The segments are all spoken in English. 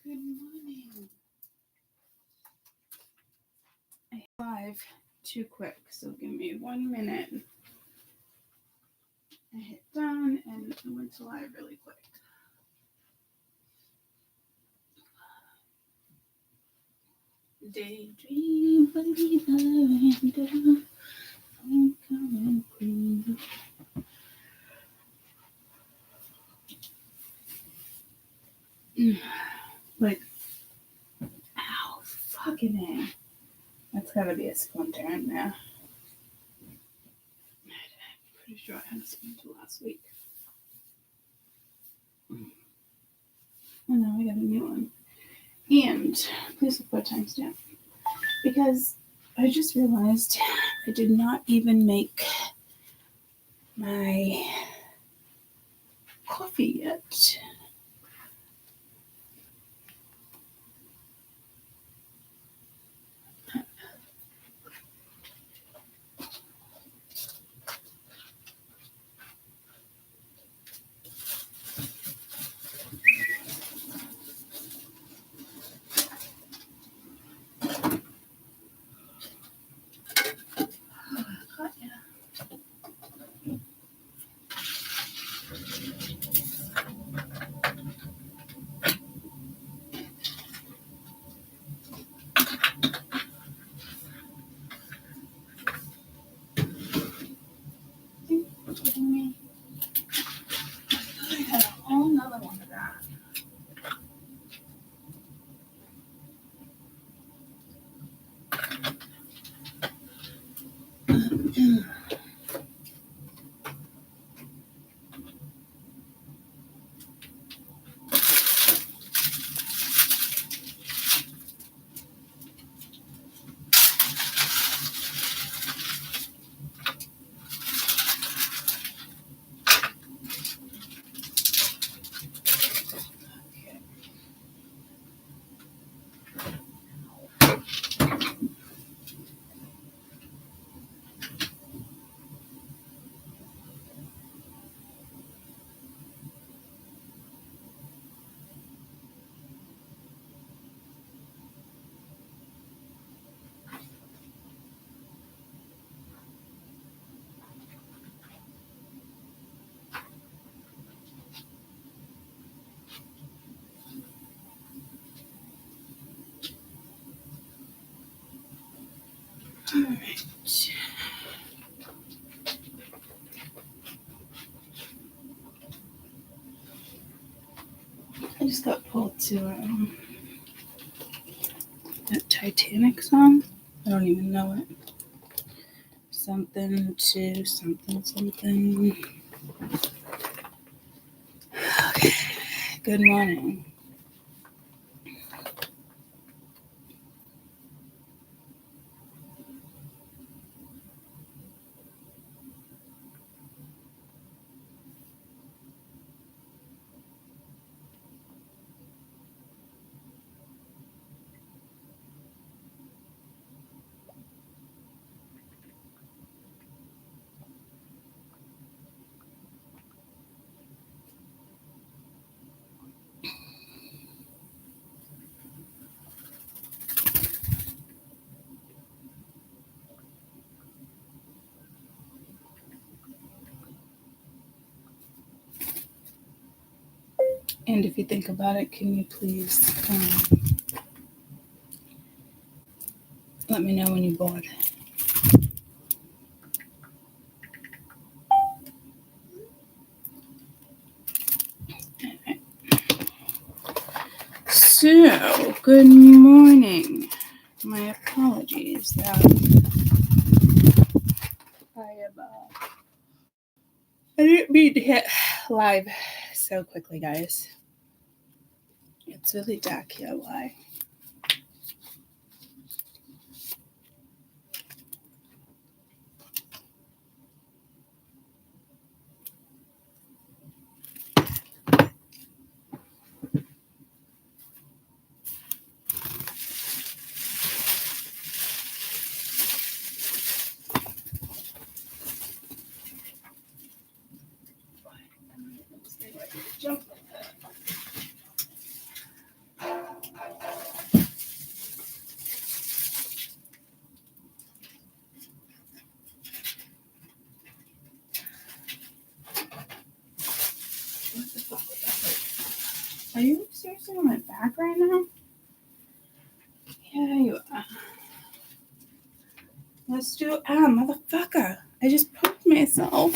Good morning. I hit live too quick, so give me 1 minute. I hit done and I went to live really quick. Daydream, believer, and I'm coming through. Like, ow, fucking A. That's gotta be a splinter in there. I'm pretty sure I had a splinter last week. And now I got a new one. And please look for a timestamp. Because I just realized I did not even make my coffee yet. Kidding me? I had a whole nother one of that. All right. I just got pulled to that Titanic song. I don't even know it. Something to something. Okay. Good morning. And if you think about it, can you please let me know when you're bored? Okay. So, good morning. My apologies that I didn't mean to hit live so quickly, guys. It's really dark here. Why? Jump. Are you seriously on my back right now? Yeah, you are. Let's do motherfucker. I just poked myself.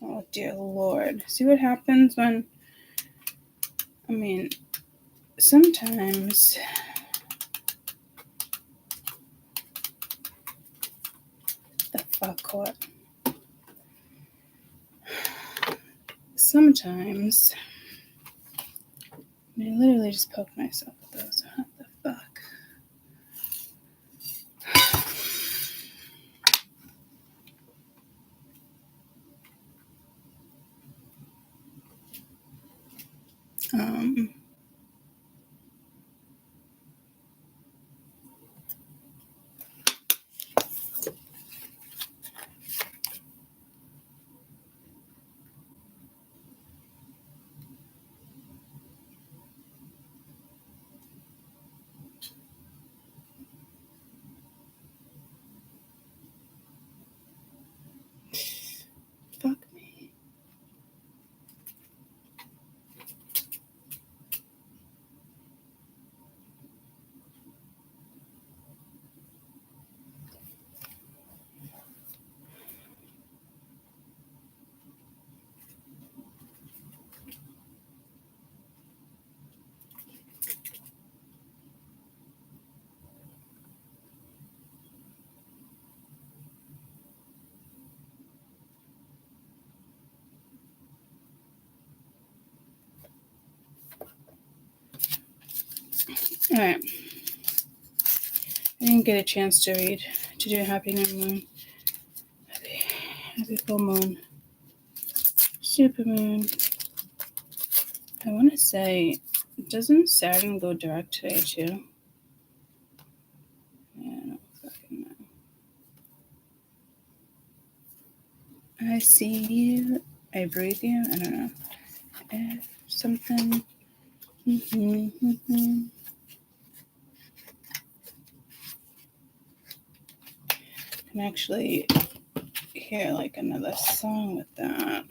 Oh dear Lord. See what happens when sometimes the fuck what? Sometimes I literally just poked myself with those. What the fuck? Fuck me. Alright. I didn't get a chance to do Happy New Moon. Happy Full Moon. Super Moon. I want to say, doesn't Saturn go direct today too? Yeah, I don't fucking know. I see you. I breathe you. I don't know. If something. Can actually hear like another song with that.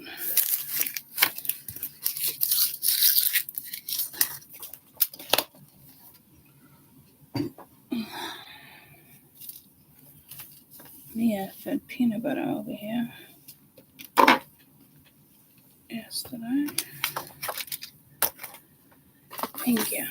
Mia fed peanut butter over here yesterday. Thank you.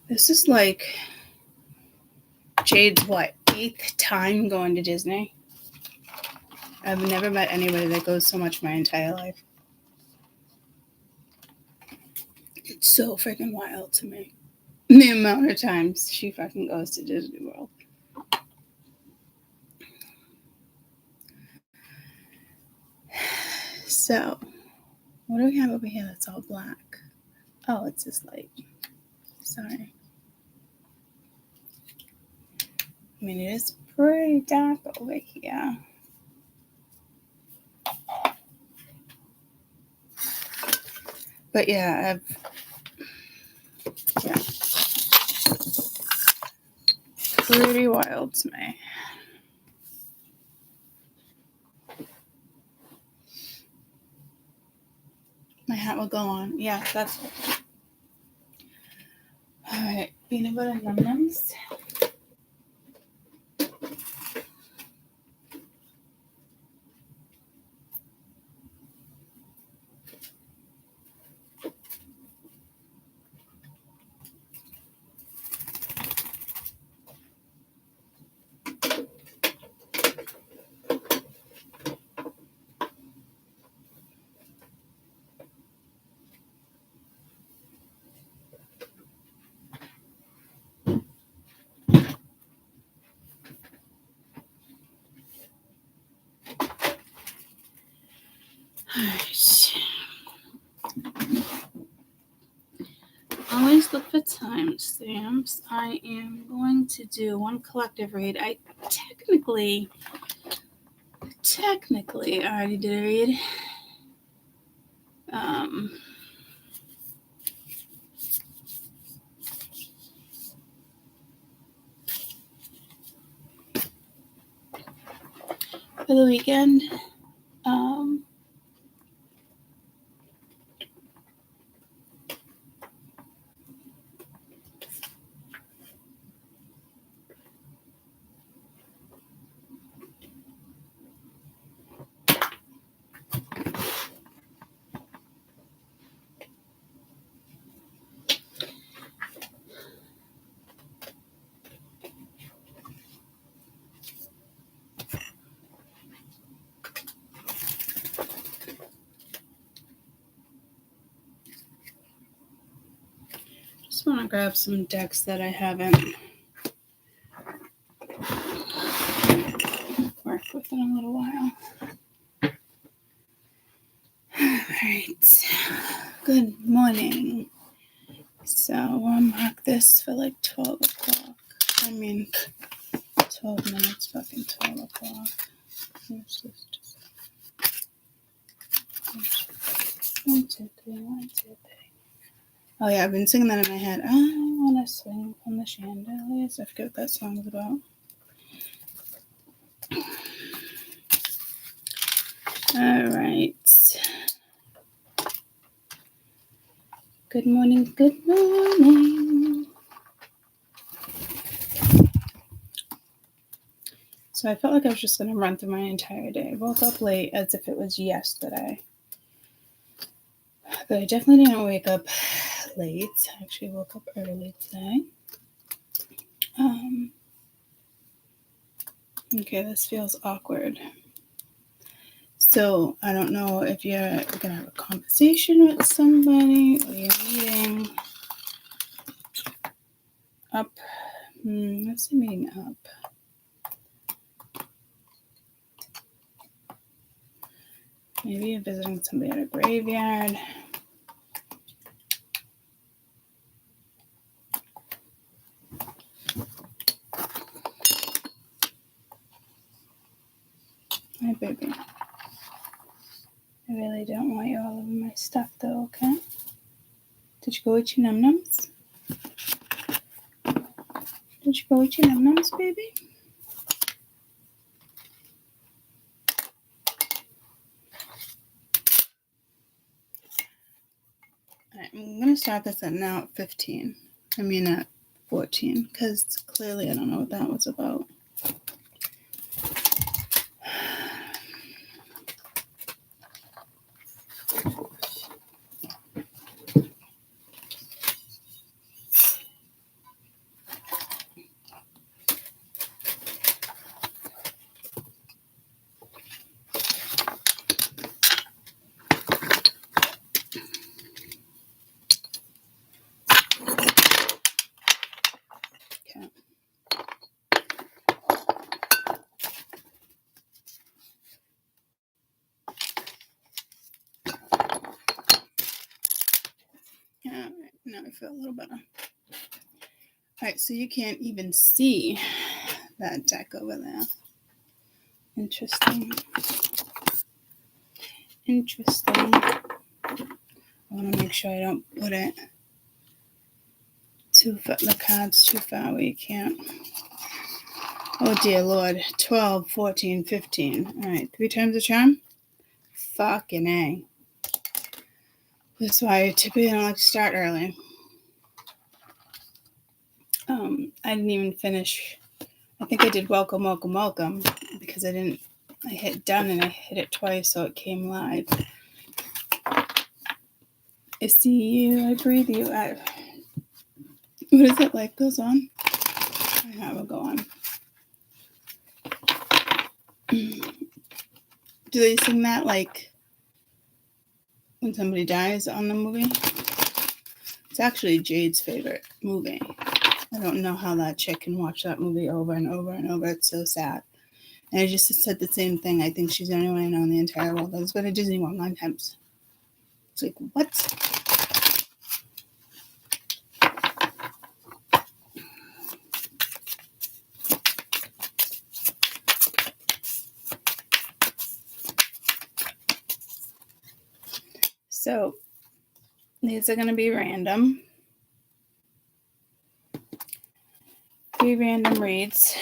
This is like Jade's 8th time going to Disney. I've never met anybody that goes so much my entire life. It's so freaking wild to me. The amount of times she fucking goes to Disney World. So, what do we have over here that's all black? Oh, it's this light. Sorry. It is pretty dark over here. But yeah, pretty wild to me. My hat will go on. Yeah, that's it. Alright, peanut butter num-nums. All right. Always look for timestamps. I am going to do one collective read. I technically already did a read. For the weekend. Just want to grab some decks that I haven't worked with in a little while. All right. Good morning. So I'll mark this for like 12 o'clock. 12 minutes, fucking 12 o'clock. Here's this just 1, 2, 3, 1, 2, 3. Oh yeah, I've been singing that in my head. I wanna swing from the chandeliers. I forget what that song is about. All right. Good morning, good morning. So I felt like I was just going to run through my entire day. I woke up late as if it was yesterday. But I definitely didn't wake up late. I actually woke up early today. Okay, this feels awkward. So I don't know if you're going to have a conversation with somebody or you're meeting up. Let's say meeting up. Maybe you're visiting somebody at a graveyard. Hi, baby. I really don't want you all over my stuff, though, okay? Did you go eat your num-nums? Did you go eat your num-nums, baby? Alright, I'm going to start this at 15. At 14, because clearly I don't know what that was about. Alright, now I feel a little better. Alright, so you can't even see that deck over there. Interesting. I want to make sure I don't put it the cards too far where you can't. Oh dear Lord. 12, 14, 15. Alright, 3 times the charm? Fucking A. That's why I typically don't like to start early. I didn't even finish. I think I did welcome, welcome, welcome because I hit done and I hit it twice so it came live. I see you, I breathe you. What is it? Life goes on? I have it go on. Do they sing that like when somebody dies on the movie? It's actually Jade's favorite movie. I don't know how that chick can watch that movie over and over and over. It's so sad. And I just said the same thing. I think she's the only one I know in the entire world that's been to Disney World 9 times. It's like, what? So these are going to be random. 3 random reads.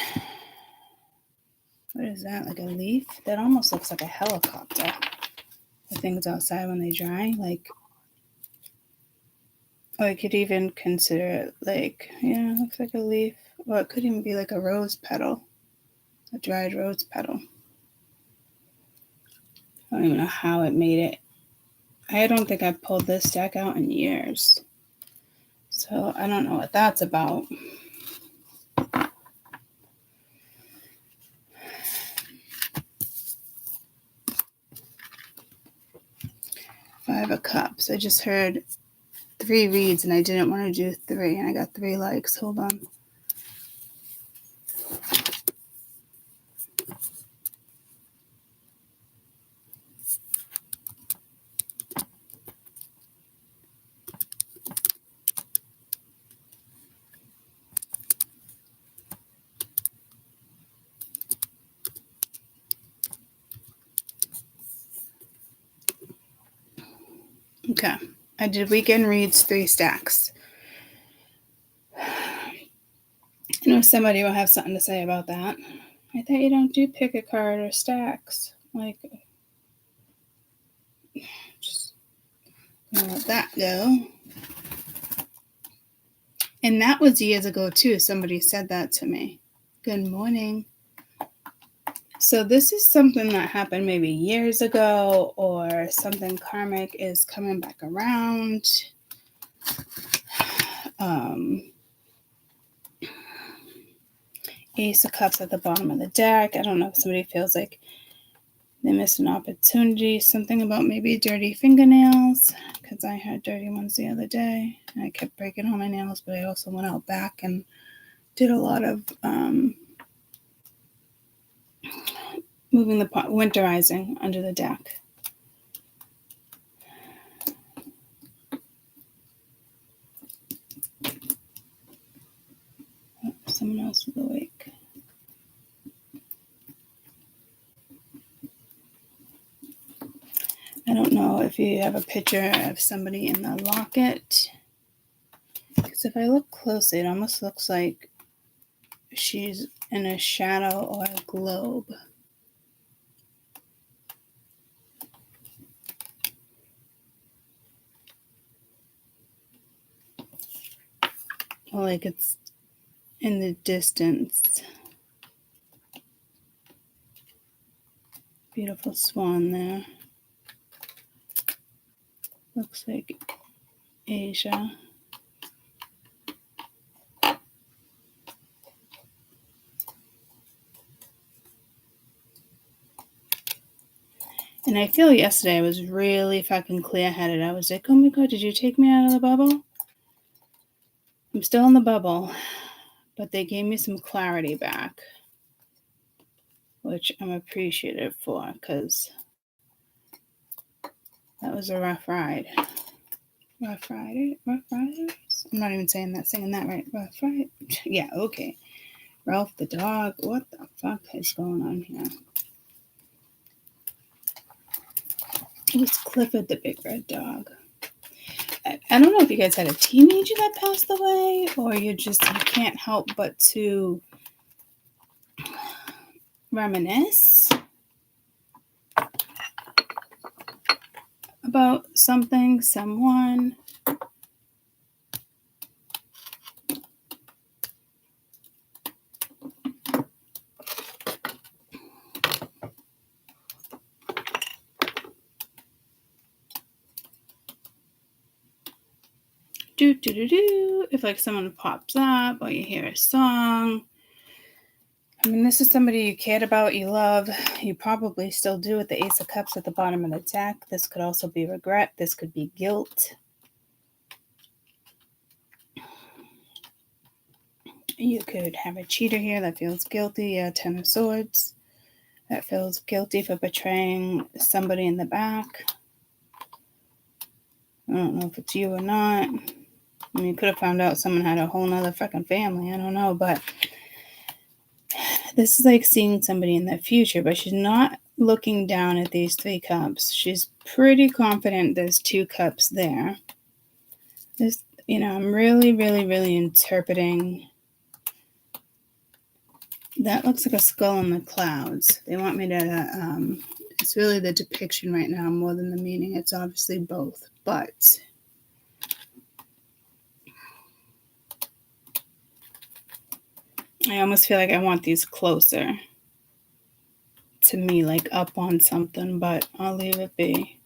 What is that? Like a leaf? That almost looks like a helicopter. The things outside when they dry. Like, or I could even consider it like, yeah, it looks like a leaf. Or it could even be like a rose petal. A dried rose petal. I don't even know how it made it. I don't think I've pulled this deck out in years. So I don't know what that's about. Five of Cups. I just heard 3 reads and I didn't want to do 3. And I got 3 likes. Hold on. Okay. I did weekend reads 3 stacks. I know somebody will have something to say about that. I thought you don't do pick a card or stacks. Like, just let that go. And that was years ago too. Somebody said that to me. Good morning. So this is something that happened maybe years ago, or something karmic is coming back around. Ace of Cups at the bottom of the deck. I don't know if somebody feels like they missed an opportunity. Something about maybe dirty fingernails, because I had dirty ones the other day. And I kept breaking all my nails, but I also went out back and did a lot of moving the pot, winterizing under the deck. Oh, someone else is awake. I don't know if you have a picture of somebody in the locket, because if I look closely, it almost looks like she's in a shadow or a globe. Or like it's in the distance. Beautiful swan there. Looks like Asia. And I feel yesterday I was really fucking clear-headed. I was like, oh my God, did you take me out of the bubble? I'm still in the bubble, but they gave me some clarity back, which I'm appreciative for, because that was a rough ride. Rough Riders? I'm not even singing that right. Rough Ride? Yeah, okay. Ralph the dog. What the fuck is going on here? It was Clifford the big red dog. I don't know if you guys had a teenager that passed away, or you can't help but to reminisce about something, someone. If like someone pops up or you hear a song. I mean, this is somebody you cared about, you love. You probably still do with the Ace of Cups at the bottom of the deck. This could also be regret. This could be guilt. You could have a cheater here that feels guilty. 10 of Swords. that feels guilty for betraying somebody in the back. I don't know if it's you or not. I mean, you could have found out someone had a whole nother freaking family. I don't know, but this is like seeing somebody in the future, but she's not looking down at these 3 cups. She's pretty confident there's 2 cups there. This, I'm really, really, really interpreting. That looks like a skull in the clouds. They want me to, it's really the depiction right now more than the meaning. It's obviously both, but I almost feel like I want these closer to me, like up on something, but I'll leave it be.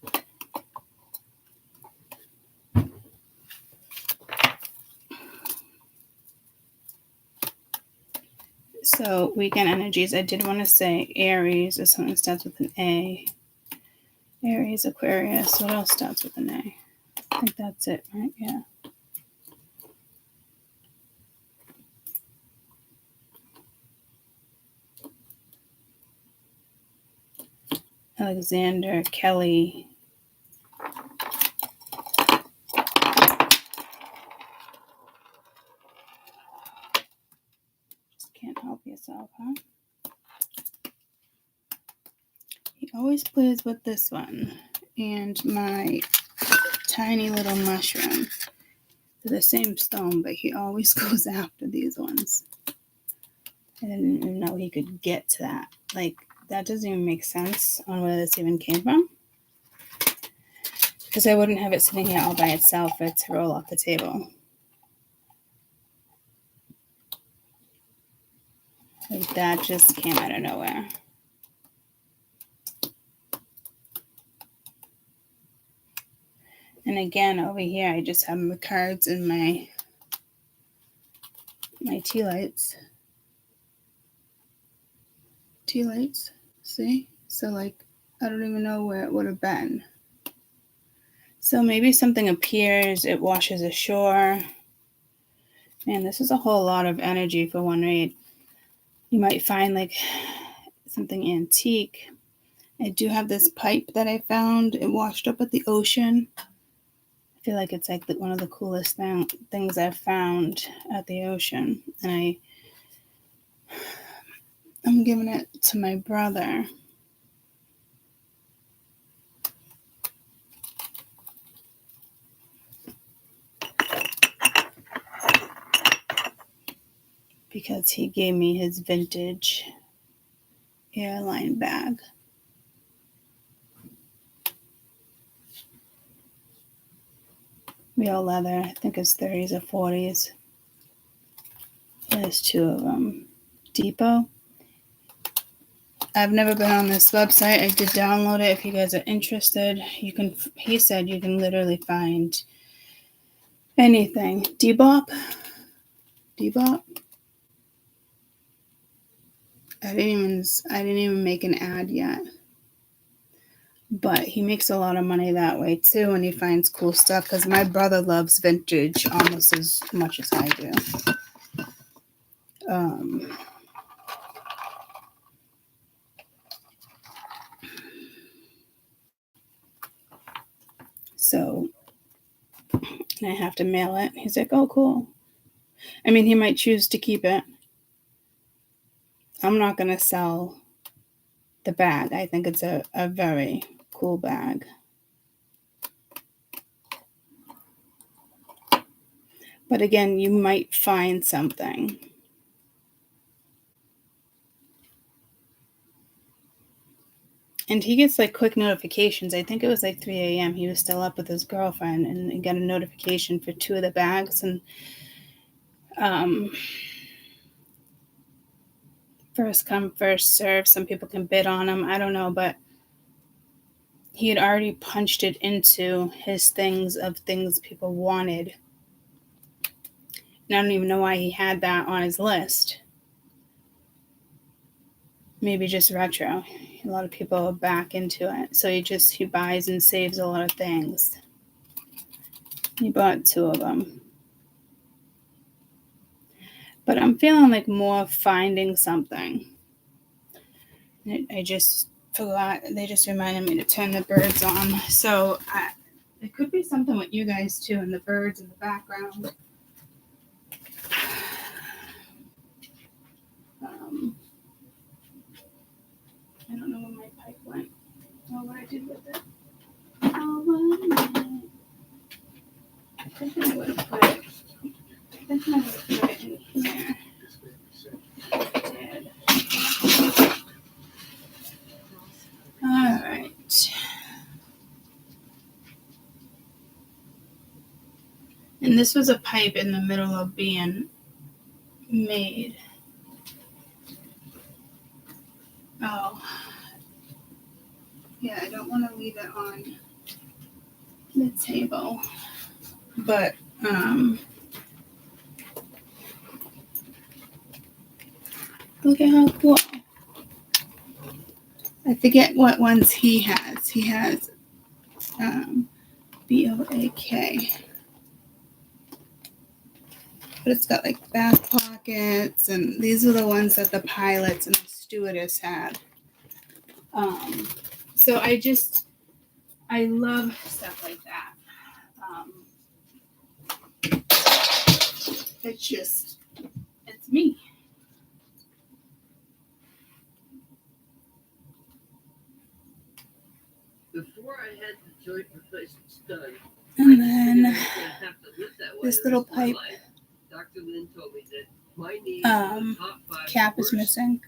So weekend energies, I did want to say Aries or something that starts with an A. Aries, Aquarius. What else starts with an A? I think that's it, right? Yeah. Alexander, Kelly. Just can't help yourself, huh? He always plays with this one and my tiny little mushroom. They're the same stone, but he always goes after these ones. I didn't even know he could get to that. Like, that doesn't even make sense on where this even came from. Because I wouldn't have it sitting here all by itself for it to roll off the table. Like, that just came out of nowhere. And again, over here, I just have my cards and my tea lights. Tea lights, see? So, like, I don't even know where it would have been. So maybe something appears, it washes ashore. Man, this is a whole lot of energy for one read. You might find, like, something antique. I do have this pipe that I found. It washed up at the ocean. I feel like it's like one of the coolest things I've found at the ocean. And I'm giving it to my brother. Because he gave me his vintage airline bag. Real leather. I think it's 30s or 40s. There's 2 of them. Depot. I've never been on this website. I did download it. If you guys are interested, you can. He said you can literally find anything. Debop. I didn't even make an ad yet. But he makes a lot of money that way too, and he finds cool stuff because my brother loves vintage almost as much as I do. So I have to mail it. He's like, oh, cool. I mean, he might choose to keep it. I'm not going to sell the bag. I think it's a very cool bag. But again, you might find something. And he gets like quick notifications. I think it was like 3 a.m. He was still up with his girlfriend and he got a notification for 2 of the bags. And first come, first serve. Some people can bid on them. I don't know, but he had already punched it into his things of things people wanted. And I don't even know why he had that on his list. Maybe just retro. A lot of people are back into it. So he buys and saves a lot of things. He bought 2 of them. But I'm feeling like more finding something. I just forgot. They just reminded me to turn the birds on. So it could be something with you guys too, and the birds in the background. I don't know where my pipe went or what I did with it. I think I would have put it. I think I would have put it in here. I did. All right. And this was a pipe in the middle of being made. Oh. Yeah, I don't want to leave it on the table. But, look at how cool. I forget what ones he has. He has BOAK. But it's got like back pockets, and these are the ones that the pilots and the stewardess had. So I love stuff like that. It's me. Before I had the joint replacements done, and then this little pipe Dr. Lynn told me that my knees cap is missing,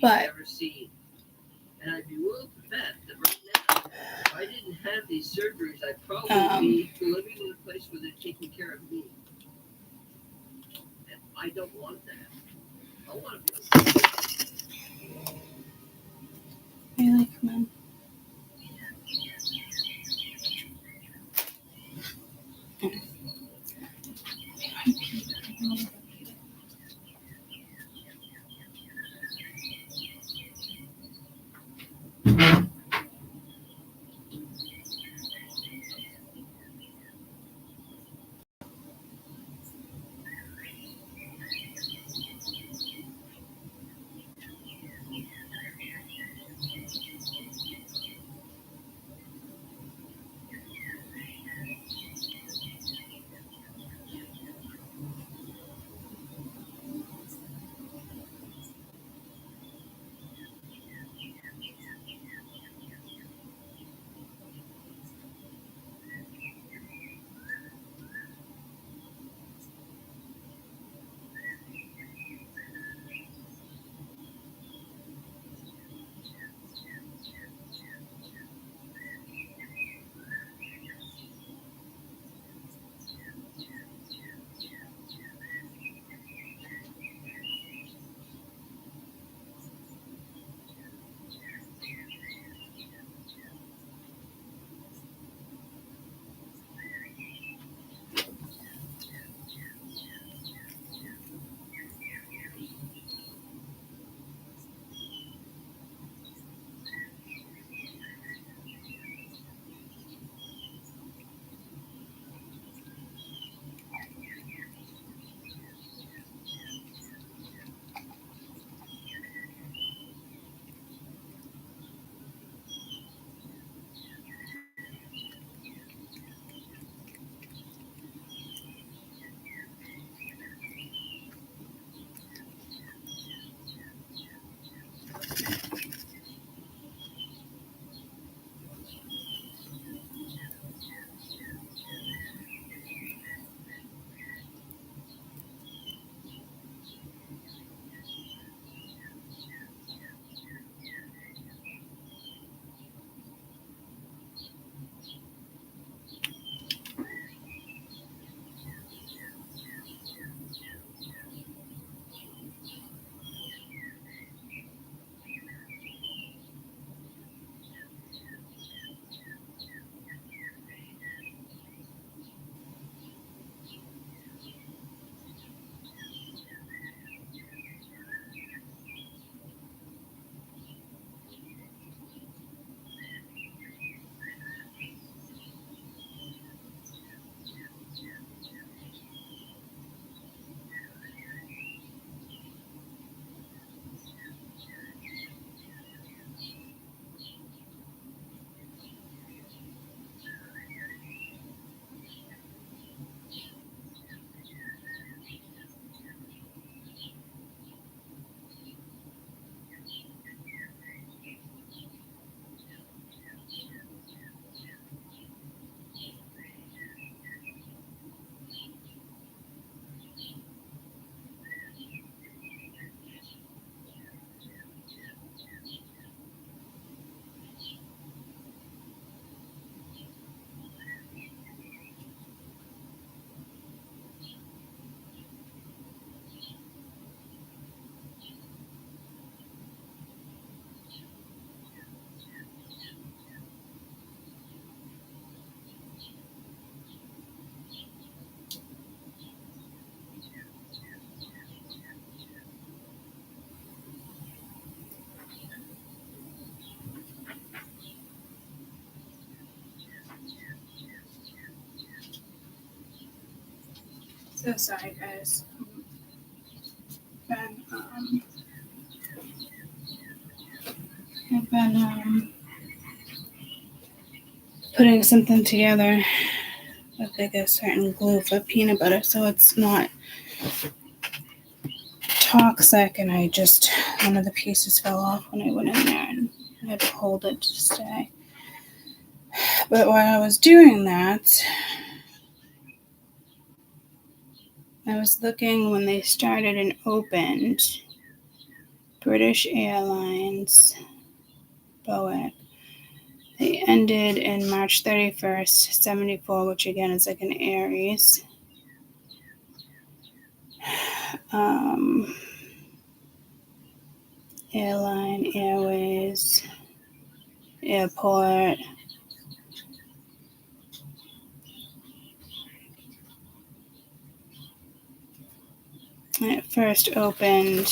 but ever seen. And I'd be willing to bet that right now, if I didn't have these surgeries, I'd probably be living in a place where they're taking care of me. And I don't want that. I want to be able to. Really, come on. So sorry, guys. I've been putting something together with like a certain glue for peanut butter, so it's not toxic. And one of the pieces fell off when I went in there, and I had to hold it to stay. But while I was doing that, I was looking when they started and opened British Airlines, Boeing. They ended in March 31st, 74, which again is like an Aries. Airline, Airways, Airport. It first opened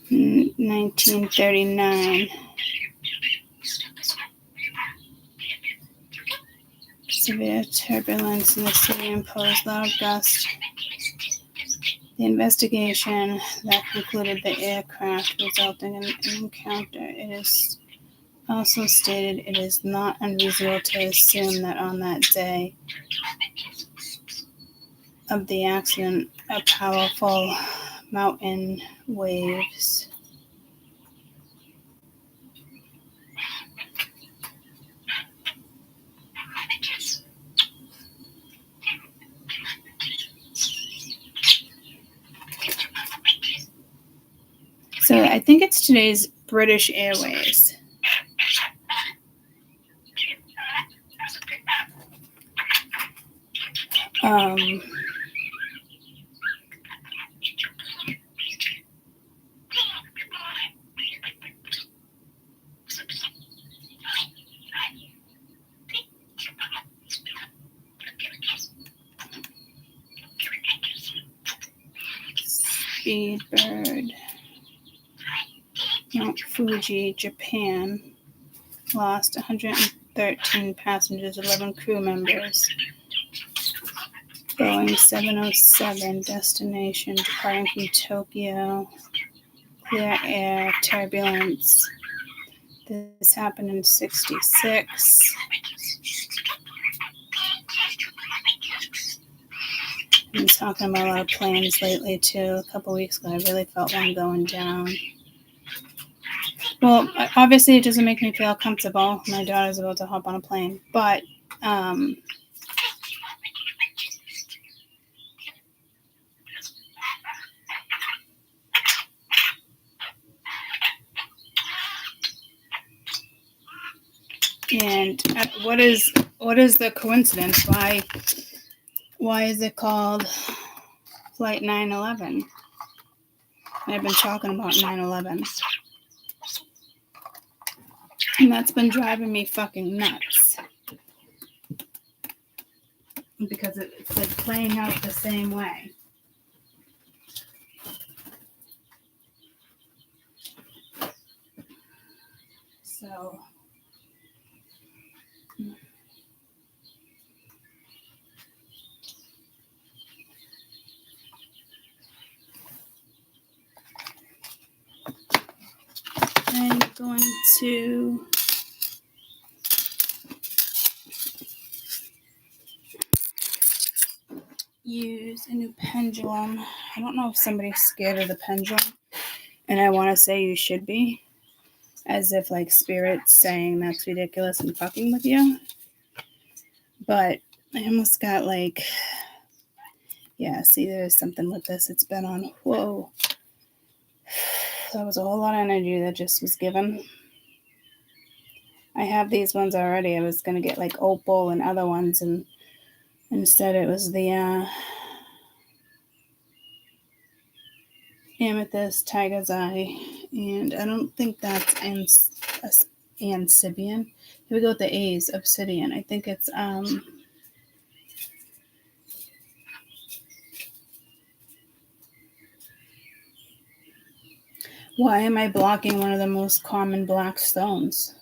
in 1939. Severe turbulence in the city imposed loud gusts. The investigation that concluded the aircraft resulting in an encounter. It is also stated it is not unreasonable to assume that on that day of the accident, a powerful mountain waves So I think it's today's British Airways. Speedbird, Mount Fuji, Japan, lost 113 passengers, 11 crew members. Boeing 707, destination departing from Tokyo, clear air, turbulence. This happened in 66. I've been talking about a lot of planes lately too. A couple weeks ago, I really felt one going down. Well, obviously, it doesn't make me feel comfortable. My daughter's about to hop on a plane, but and what is the coincidence? Why is it called Flight 911? I've been talking about 9/11, and that's been driving me fucking nuts because it's like playing out the same way. So I'm going to use a new pendulum. I don't know if somebody's scared of the pendulum, and I want to say you should be, as if like spirit's saying that's ridiculous and fucking with you. But I almost got like, yeah, see, there's something with this. It's been on, whoa. That was a whole lot of energy that just was given. I have these ones already. I was going to get like opal and other ones, and instead it was the amethyst, tiger's eye, and I don't think that's amphibian. Here we go with the A's, obsidian. I think it's why am I blocking one of the most common black stones?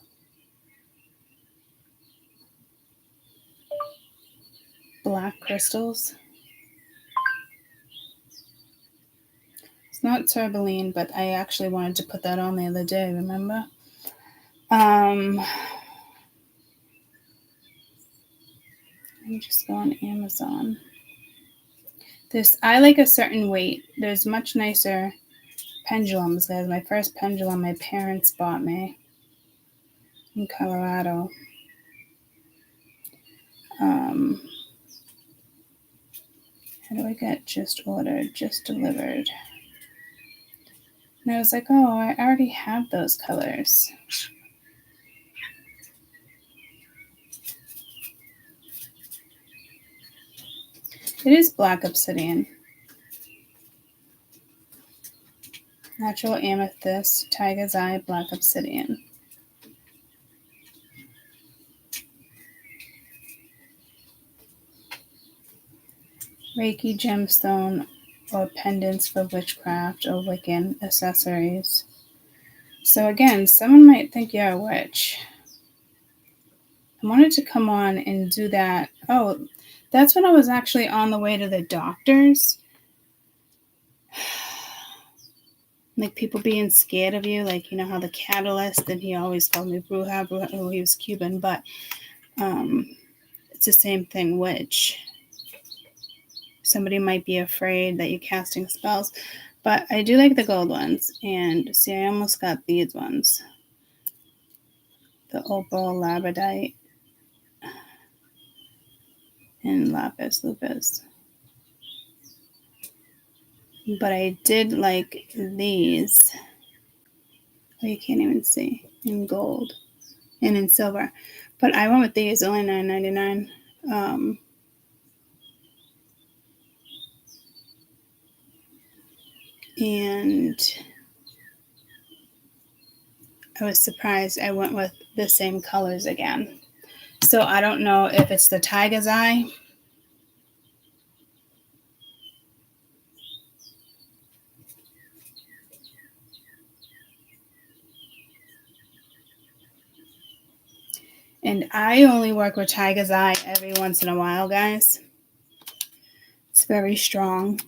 crystals. It's not tourmaline, but I actually wanted to put that on the other day, remember? Let me just go on Amazon. I like a certain weight. There's much nicer pendulums, guys. My first pendulum my parents bought me in Colorado. How do I get just ordered, just delivered? And I was like, oh, I already have those colors. It is black obsidian. Natural amethyst, tiger's eye, black obsidian. Reiki gemstone or pendants for witchcraft or Wiccan accessories. So again, someone might think you're a witch. I wanted to come on and do that. Oh, that's when I was actually on the way to the doctor's. Like people being scared of you, like, you know how the catalyst, and he always called me Bruja, oh, he was Cuban, but it's the same thing, witch. Somebody might be afraid that you're casting spells, but I do like the gold ones. And see, I almost got these ones. The opal, labradorite, and lapis lupus. But I did like these. Oh, you can't even see. In gold and in silver. But I went with these, only $9.99. And I was surprised I went with the same colors again. So I don't know if it's the tiger's eye. And I only work with tiger's eye every once in a while, guys. It's very strong.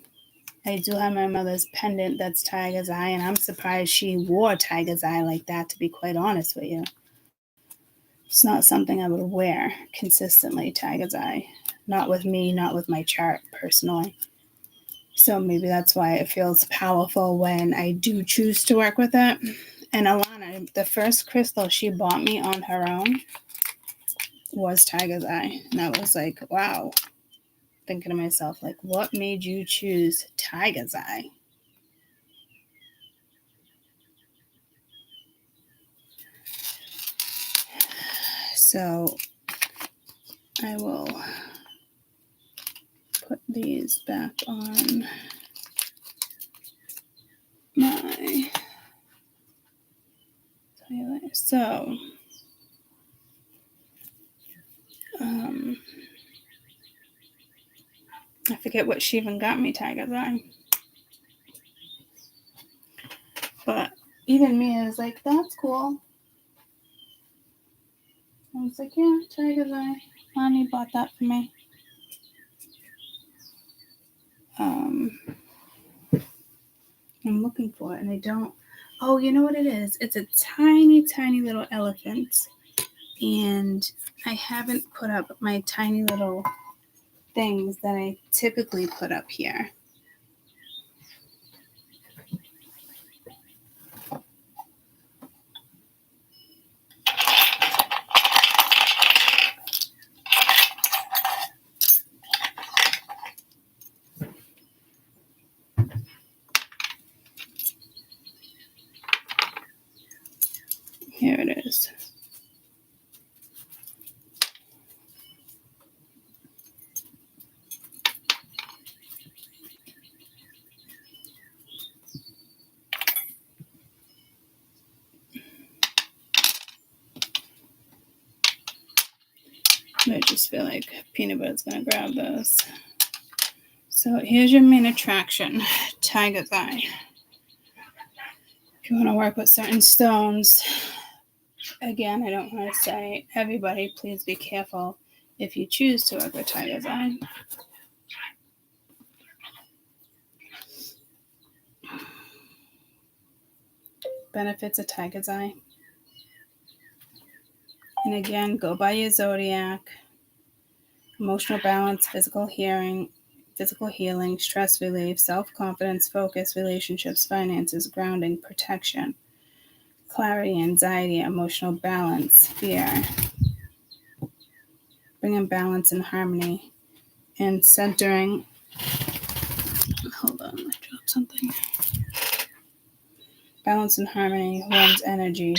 I do have my mother's pendant that's tiger's eye, and I'm surprised she wore tiger's eye like that, to be quite honest with you. It's not something I would wear consistently, tiger's eye. Not with me, not with my chart, personally. So maybe that's why it feels powerful when I do choose to work with it. And Alana, the first crystal she bought me on her own was tiger's eye. And I was like, wow. Thinking to myself, like, what made you choose tiger's eye? So I will put these back on my Tyler. So I forget what she even got me tiger's eye. But even me, I was like, that's cool. I was like, yeah, tiger's eye. Lonnie bought that for me. I'm looking for it, and I don't. Oh, you know what it is? It's a tiny, tiny little elephant. And I haven't put up my tiny little things that I typically put up here. Here it is. I just feel like Peanut Butter's going to grab those. So here's your main attraction, tiger's eye. If you want to work with certain stones, again, I don't want to say everybody, please be careful if you choose to work with tiger's eye. benefits of Tiger's Eye. And again, go by your zodiac. Emotional balance, physical healing, stress relief, self-confidence, focus, relationships, finances, grounding, protection, clarity, anxiety, emotional balance, fear. Bringing balance and harmony and centering. Hold on, I dropped something. Balance and harmony, one's energy,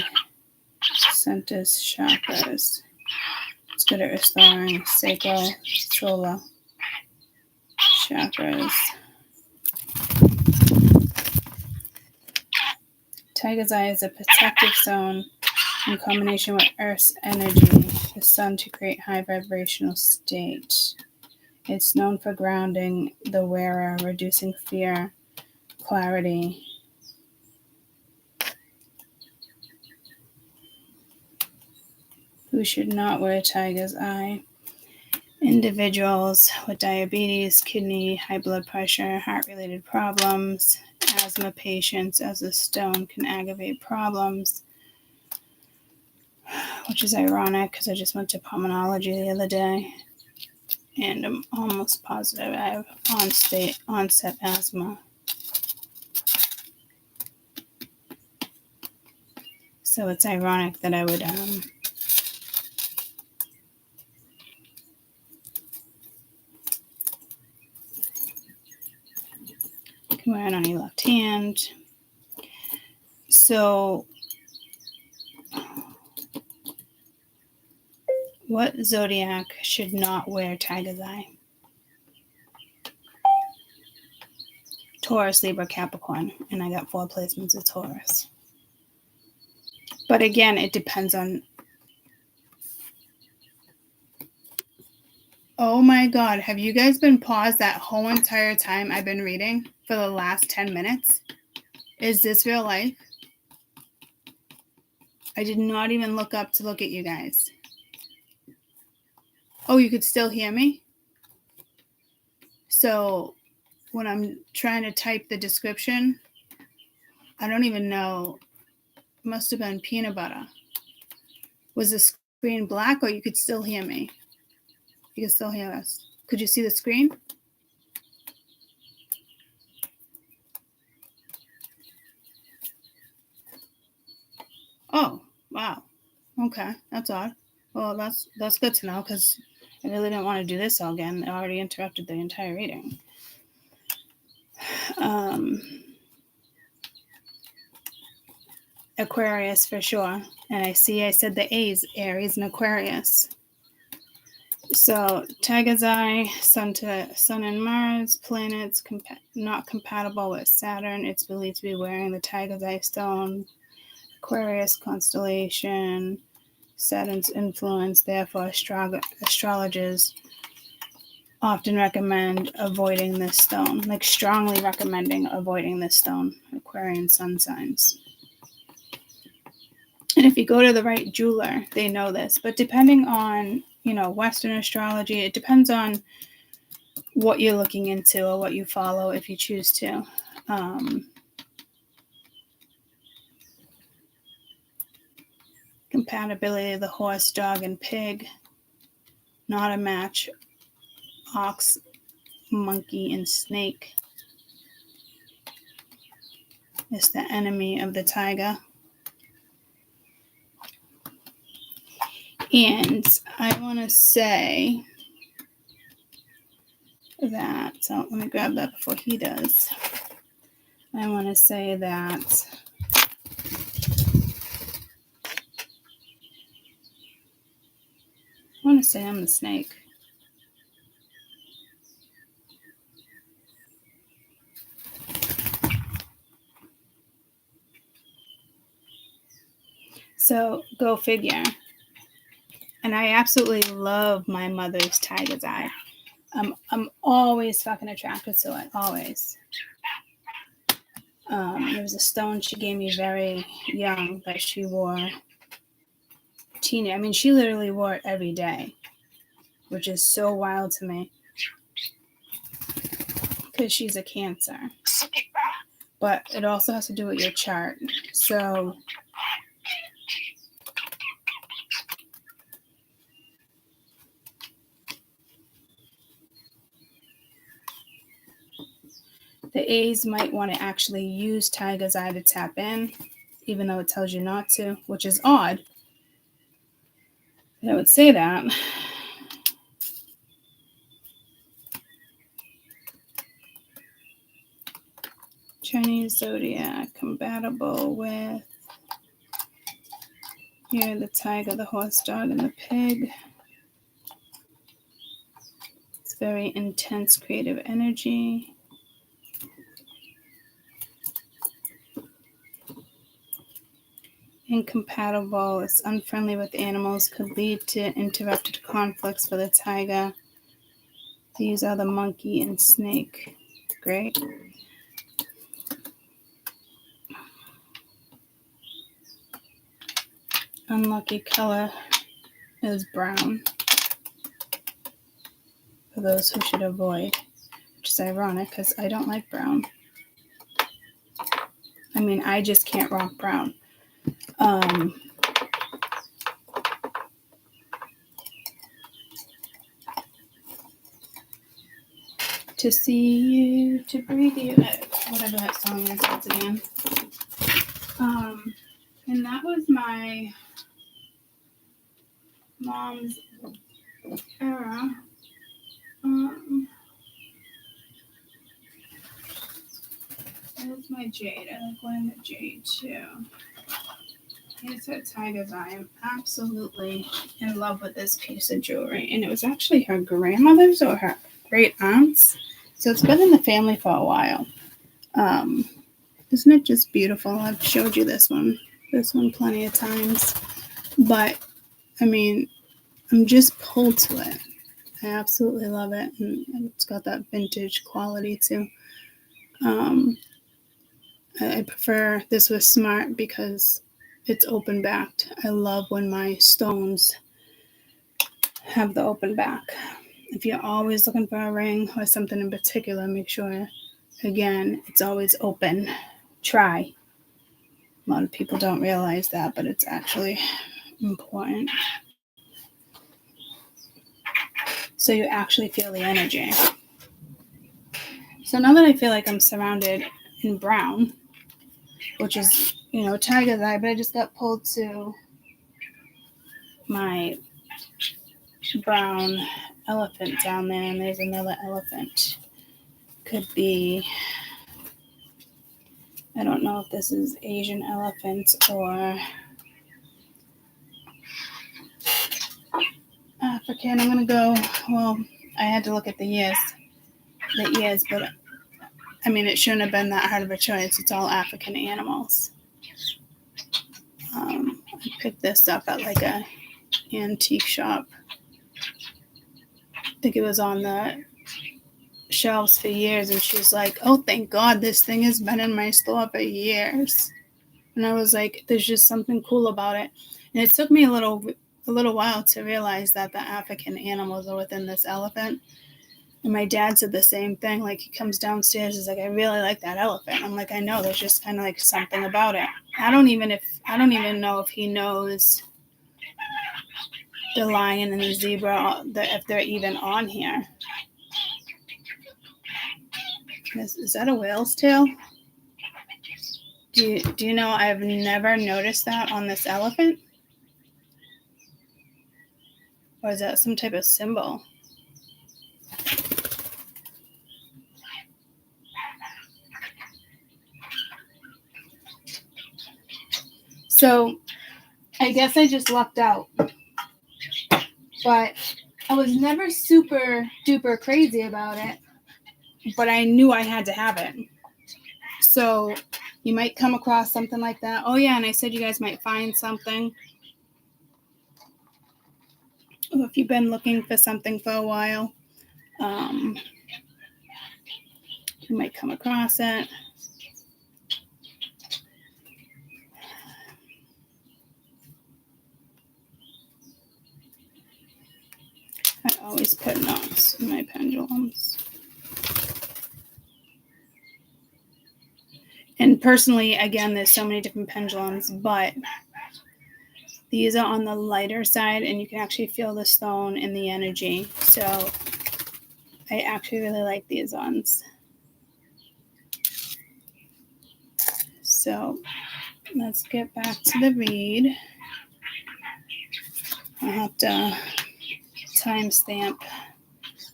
centers, chakras. It's good at restoring sacral, solar chakras. Tiger's Eye is a protective zone in combination with Earth's energy, the sun, to create high vibrational state. It's known for grounding the wearer, reducing fear, clarity. Who should not wear Tiger's Eye? Individuals with diabetes, kidney, high blood pressure, heart-related problems, asthma patients, as the stone can aggravate problems, which is ironic because I just went to pulmonology the other day, and I'm almost positive I have onset asthma. So it's ironic that I would can wear it on your left hand. So what zodiac should not wear Tiger's Eye? Taurus, Libra, Capricorn. And I got 4 placements of Taurus. But again, it depends on... Oh my God, have you guys been paused that whole entire time I've been reading for the last 10 minutes? Is this real life? I did not even look up to look at you guys. Oh, you could still hear me? So when I'm trying to type the description, I don't even know. It must have been peanut butter. Was the screen black, or you could still hear me? You can still hear us. Could you see the screen? Oh, wow. Okay, that's odd. Well, that's good to know, because I really didn't want to do this all again. I already interrupted the entire reading. Aquarius for sure. And I said the A's, Aries and Aquarius. So Tiger's Eye, Sun and Mars, planets not compatible with Saturn. It's believed to be wearing the Tiger's Eye stone. Aquarius constellation, Saturn's influence. Therefore, astrologers often recommend avoiding this stone, like strongly recommending avoiding this stone. Aquarian sun signs. And if you go to the right jeweler, they know this. But depending on, Western astrology, it depends on what you're looking into or what you follow if you choose to. Compatibility of the horse, dog, and pig. Not a match. Ox, monkey, and snake. Is the enemy of the tiger. And I want to say that, so let me grab that before he does. I want to say that I'm the snake. So go figure. And I absolutely love my mother's Tiger's Eye. I'm always fucking attracted to it, always. It was a stone she gave me very young that she wore. She literally wore it every day, which is so wild to me because she's a Cancer. but it also has to do with your chart. So the A's might want to actually use Tiger's Eye to tap in, even though it tells you not to, which is odd. I would say that. Chinese zodiac compatible with here the tiger, the horse, dog, and the pig. It's very intense creative energy. Incompatible, it's unfriendly with animals, could lead to interrupted conflicts for the tiger. These are the monkey and snake. Great. Unlucky color is brown, for those who should avoid, which is ironic because I don't like brown. I mean, I just can't rock brown. To see you, to breathe you, whatever that song is once again. And that was my mom's era. There's my jade. I like wearing the jade too. Here's her tiger's eye. I'm absolutely in love with this piece of jewelry. And it was actually her grandmother's or her great aunt's. So it's been in the family for a while. Isn't it just beautiful? I've showed you this one plenty of times. But, I mean, I'm just pulled to it. I absolutely love it. And it's got that vintage quality too. I prefer this was smart because it's open backed. I love when my stones have the open back. If you're always looking for a ring or something in particular, make sure, again, it's always open. Try. A lot of people don't realize that, but it's actually important. So you actually feel the energy. So now that I feel like I'm surrounded in brown, which is, tiger's eye, but I just got pulled to my brown elephant down there, and there's another elephant. Could be, I don't know if this is Asian elephant or African. I'm going to go, well, I had to look at the ears, but I mean, it shouldn't have been that hard of a choice. It's all African animals. I picked this up at like a antique shop. I think it was on the shelves for years, and she's like, oh, thank God this thing has been in my store for years. And I was like, there's just something cool about it. And it took me a little while to realize that the African animals are within this elephant. And my dad said the same thing. Like, he comes downstairs, he's like, I really like that elephant. I'm like, I know, there's just kind of like something about it. I don't even know if he knows the lion and the zebra, if they're even on here. Is that a whale's tail? Do you know, I've never noticed that on this elephant? Or is that some type of symbol? So I guess I just lucked out. But I was never super duper crazy about it. But I knew I had to have it. So you might come across something like that. Oh yeah, and I said you guys might find something. If you've been looking for something for a while, you might come across it. I always put knots in my pendulums. And personally, again, there's so many different pendulums, but these are on the lighter side, and you can actually feel the stone and the energy. So I actually really like these ones. So let's get back to the read. I'll have to timestamp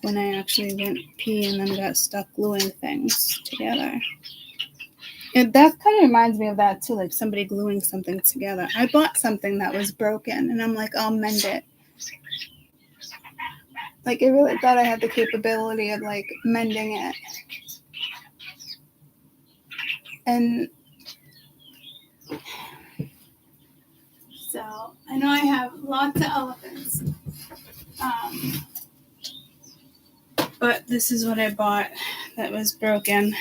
when I actually went pee and then got stuck gluing things together. That kind of reminds me of that too, like somebody gluing something together. I bought something that was broken, and I'm like, I'll mend it. Like, I really thought I had the capability of, like, mending it. And so, I know I have lots of elephants. But this is what I bought that was broken.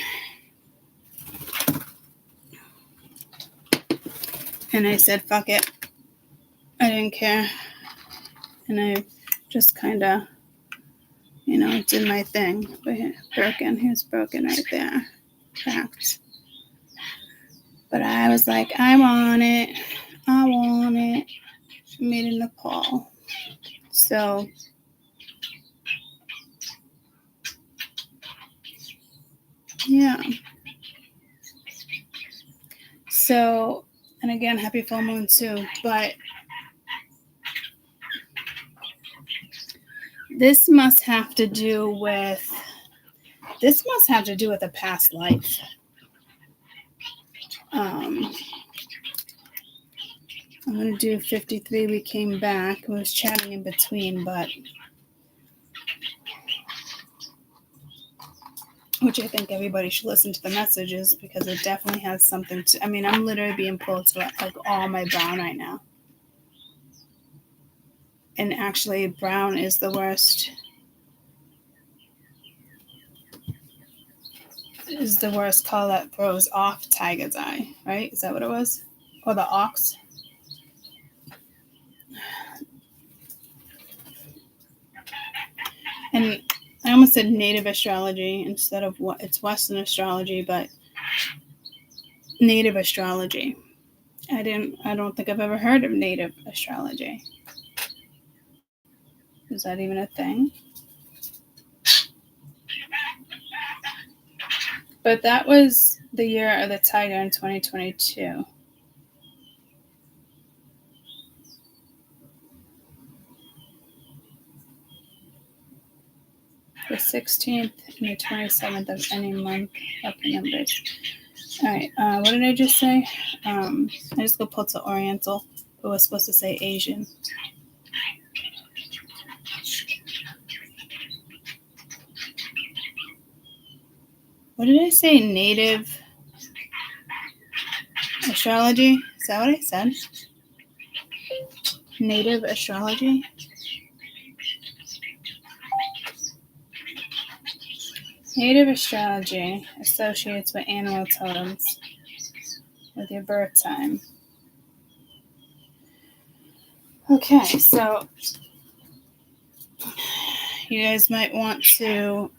And I said, fuck it. I didn't care. And I just kind of, did my thing. But broken. Here's broken right there. Cracked. But I was like, I want it. I want it. Made in Nepal. So, yeah. So, and again, happy full moon too. But this must have to do with a past life. I'm going to do 53. We came back. I was chatting in between, but which I think everybody should listen to the messages because it definitely has something to. I mean, I'm literally being pulled to like all my brown right now. And actually, brown is the worst. Is the worst color that throws off tiger's eye, right? Is that what it was? Or the ox? And I almost said native astrology instead of what it's Western astrology, but native astrology. I don't think I've ever heard of native astrology. Is that even a thing? But that was the year of the tiger in 2022. The 16th and the 27th of any month. Lucky numbers. All right. What did I just say? I just go pull to Oriental, but we're supposed to say Asian. What did I say? Native astrology? Is that what I said? Native astrology? Native astrology associates with animal totems with your birth time. Okay, so you guys might want to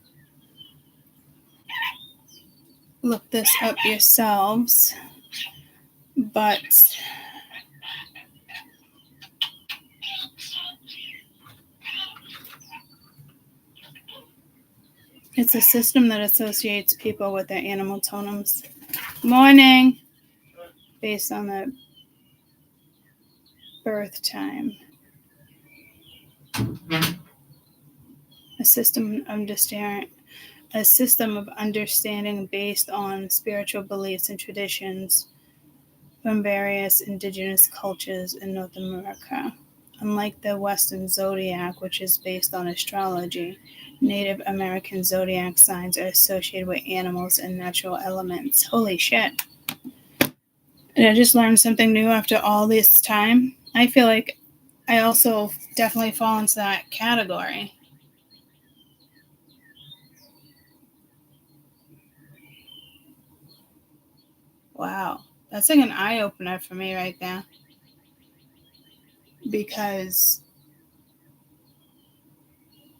look this up yourselves, but it's a system that associates people with their animal totems. Morning! Based on the birth time. A system of understanding based on spiritual beliefs and traditions from various indigenous cultures in North America. Unlike the Western zodiac, which is based on astrology, Native American zodiac signs are associated with animals and natural elements. Holy shit. And I just learned something new after all this time. I feel like I also definitely fall into that category. Wow. That's like an eye-opener for me right now. Because,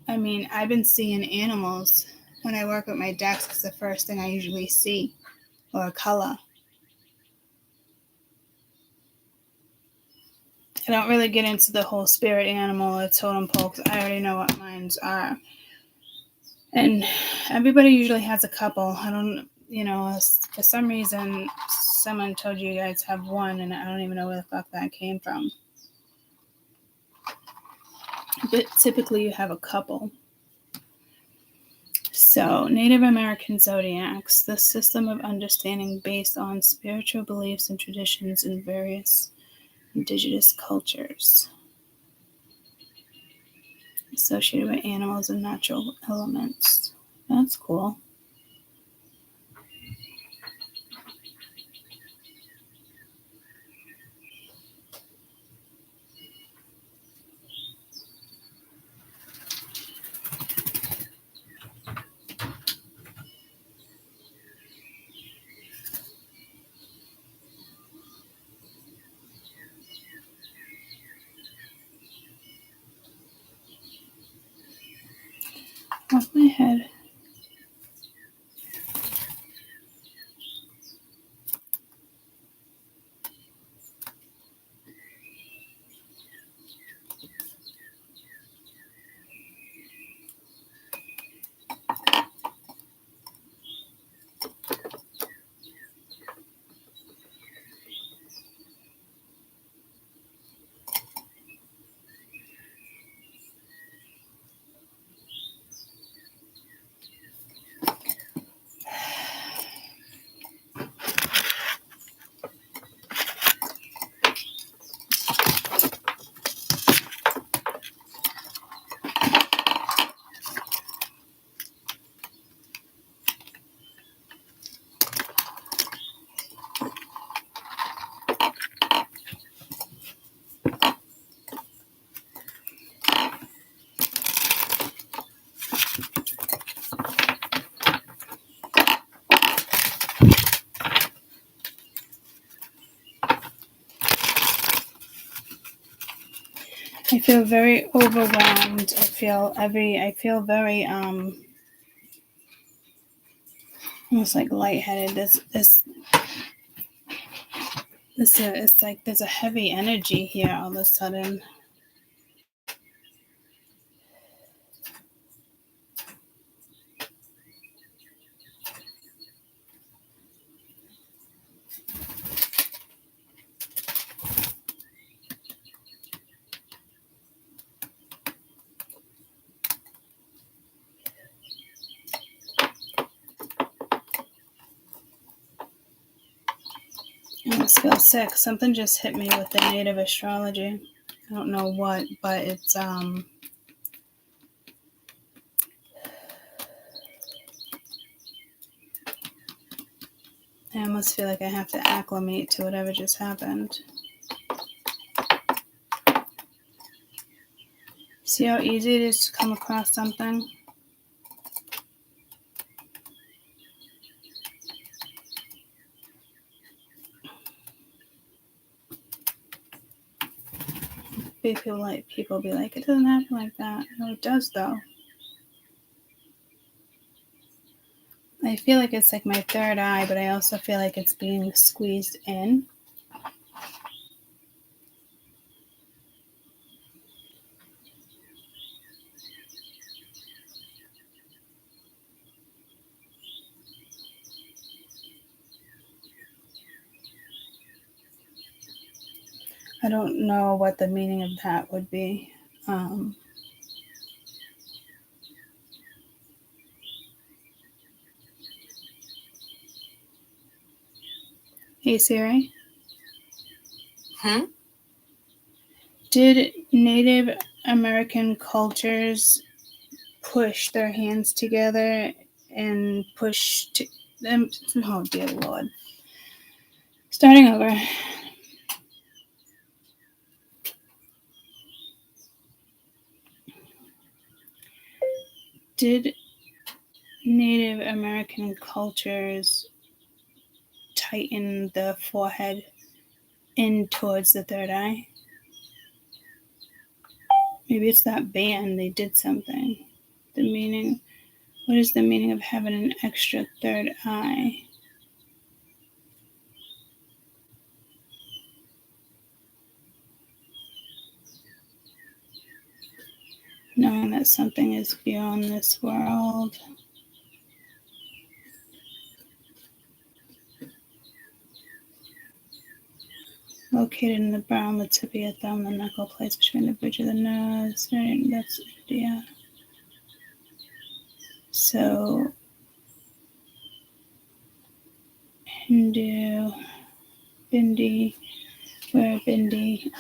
I mean, I've been seeing animals when I work with my decks. It's the first thing I usually see, or a color. I don't really get into the whole spirit animal or totem pole because I already know what mines are. And everybody usually has a couple. I don't, for some reason, someone told you guys have one, and I don't even know where the fuck that came from. But typically you have a couple. So, Native American zodiacs, the system of understanding based on spiritual beliefs and traditions in various indigenous cultures, associated with animals and natural elements. That's cool. Off my head. I feel very overwhelmed. I feel very almost like lightheaded. It's like there's a heavy energy here all of a sudden. I almost feel sick. Something just hit me with the native astrology. I don't know what, but it's I almost feel like I have to acclimate to whatever just happened. See how easy it is to come across something? People be like, it doesn't happen like that. No, it does though. I feel like it's like my third eye, but I also feel like it's being squeezed in. I don't know what the meaning of that would be. Hey Siri. Did Native American cultures push their hands together and push them? Oh dear Lord. Starting over. Did Native American cultures tighten the forehead in towards the third eye? Maybe it's that band, they did something. The meaning, what is the meaning of having an extra third eye? knowing that something is beyond this world. Located in the brow, the tip of your thumb, the knuckle placed between the bridge of the nose. Right, that's India. So, Hindu, Bindi, where Bindi,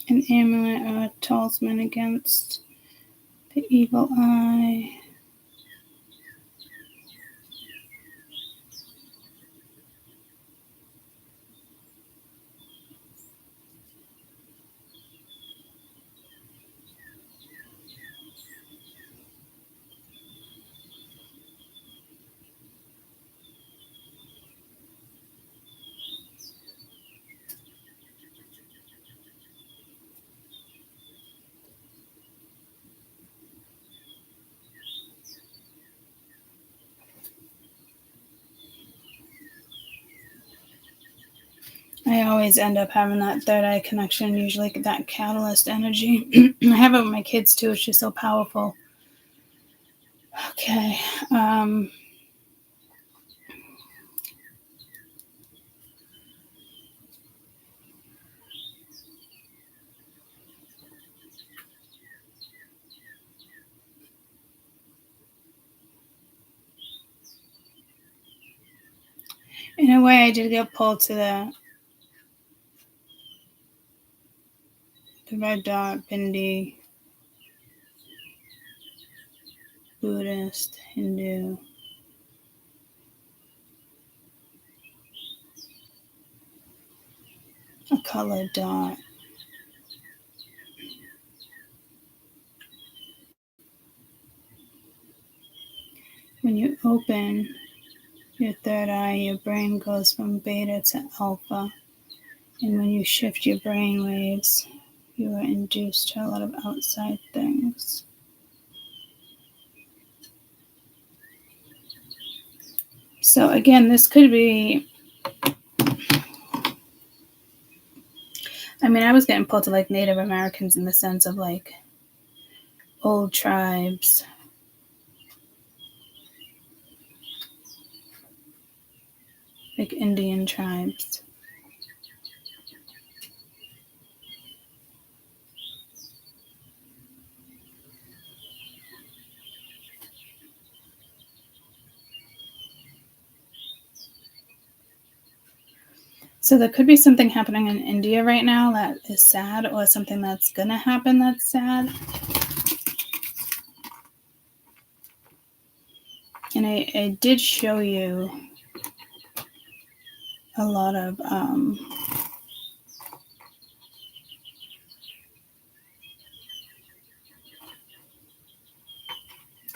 an amulet or a talisman against the evil eye. I always end up having that third eye connection, usually that catalyst energy. I have it with my kids too. It's just so powerful. Okay. In a way, I did get pulled to the red dot, Bindi, Buddhist, Hindu. A colored dot. When you open your third eye, your brain goes from beta to alpha. And when you shift your brain waves, you are induced to a lot of outside things. So again, this could be, I mean, I was getting pulled to like Native Americans in the sense of like old tribes. Like Indian tribes. So there could be something happening in India right now that is sad, or something that's going to happen that's sad. And I did show you a lot of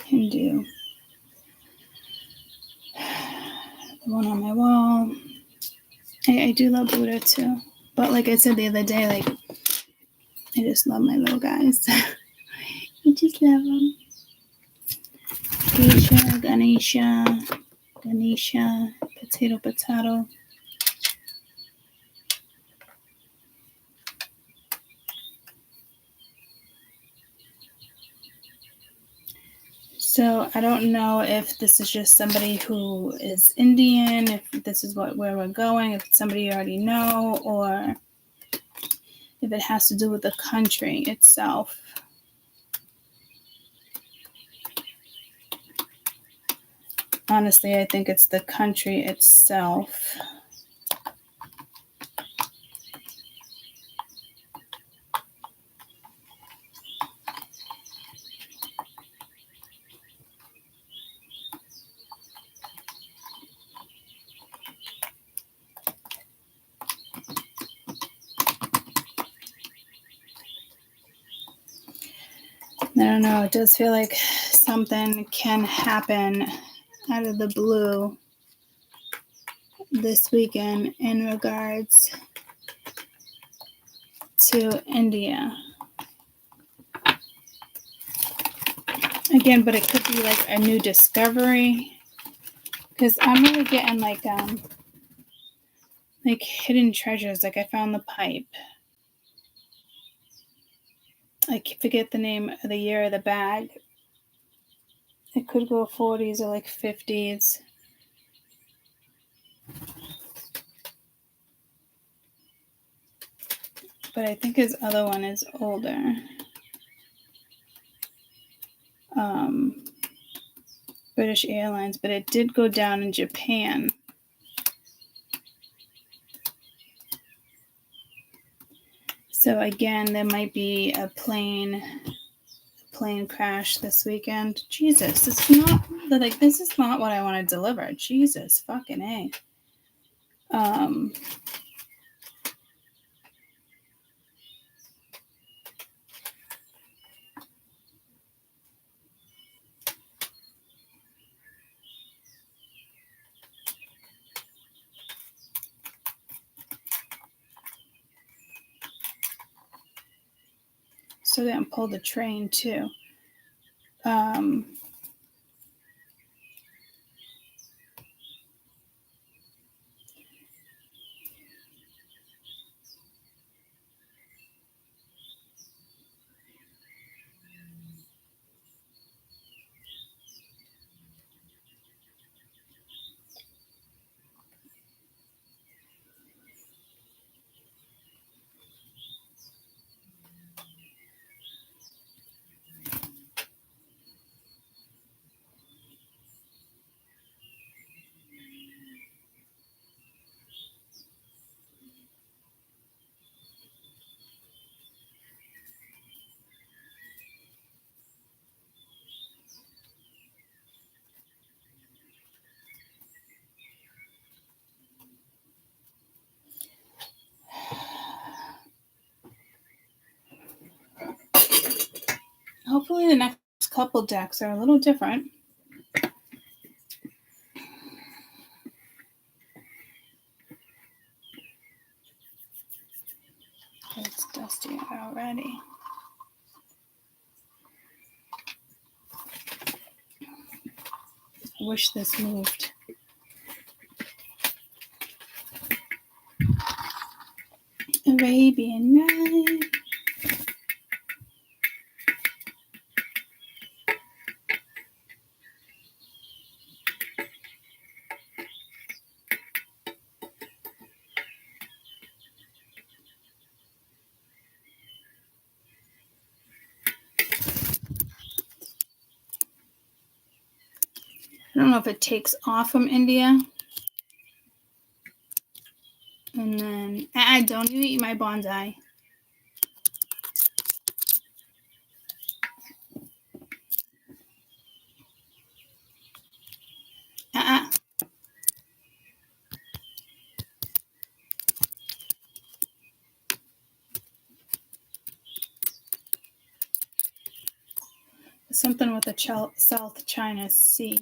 Hindu. The one on my wall. I do love Buddha too. But like I said the other day, like, I just love my little guys. I just love them. Ganesha, potato. So I don't know if this is just somebody who is Indian, if this is where we're going, if it's somebody you already know, or if it has to do with the country itself. Honestly, I think it's the country itself. I don't know. It does feel like something can happen out of the blue this weekend in regards to India. Again, but it could be like a new discovery, because I'm really getting like hidden treasures. Like I found the pipe. I forget the name of the year of the bag. It could go 40s or like 50s. But I think his other one is older. British Airlines, but it did go down in Japan. So again, there might be a plane crash this weekend. Jesus, this is not what I want to deliver. Jesus fucking A. So they didn't pull the train too. Hopefully the next couple decks are a little different. It's dusty already. I wish this moved. Arabian Night. I don't know if it takes off from India. And then, don't you eat my bonsai. Something with the South China Sea.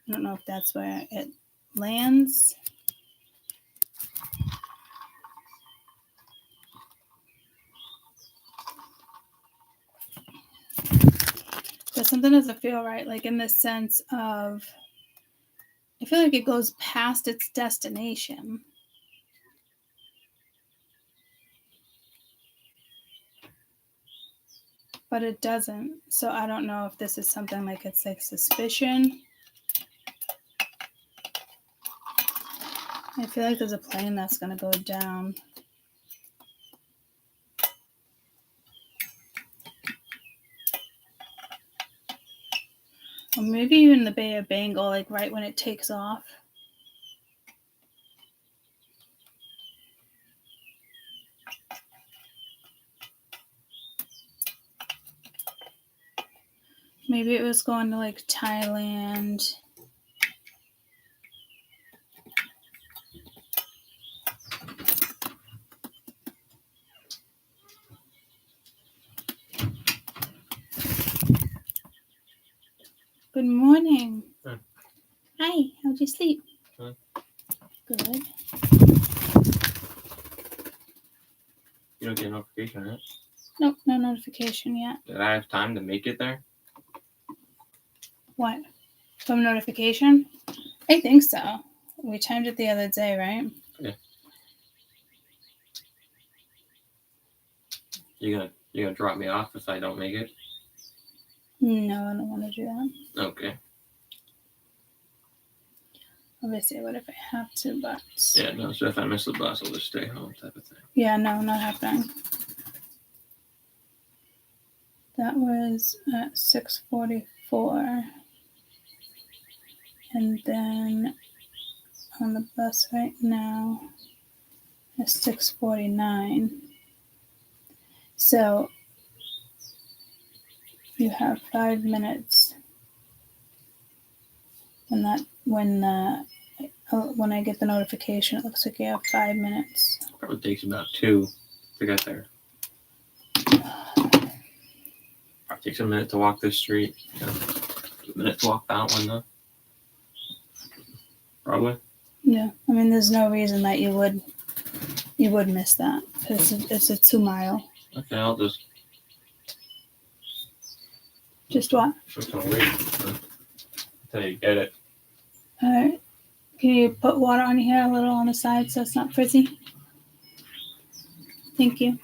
I don't know if that's where it lands. But something doesn't feel right, like in the sense of, I feel like it goes past its destination. But it doesn't. So I don't know if this is something like it's like suspicion. I feel like there's a plane that's going to go down. Or maybe even the Bay of Bengal, like right when it takes off. Maybe it was going to like Thailand. Good morning. Huh. Hi, how'd you sleep? Huh. Good. You don't get a notification, right? Nope, no notification yet. Did I have time to make it there? What? From notification? I think so. We timed it the other day, right? You gonna drop me off if I don't make it? No, I don't want to do that. Okay. Obviously, what if I have to, but... Yeah, no, so if I miss the bus, I'll just stay home type of thing. Yeah, no, not happening. That was at 6:44. And then on the bus right now is 6:49. So you have 5 minutes. When I get the notification, it looks like you have 5 minutes. Probably takes about 2 to get there. Probably takes a minute to walk this street. Yeah. A minute to walk that one though. Probably. Yeah, I mean, there's no reason that you would miss that. It's a 2 mile. Okay, I'll just. Just what? I'm just gonna wait until you get it. All right. Can you put water on here a little on the side so it's not frizzy? Thank you.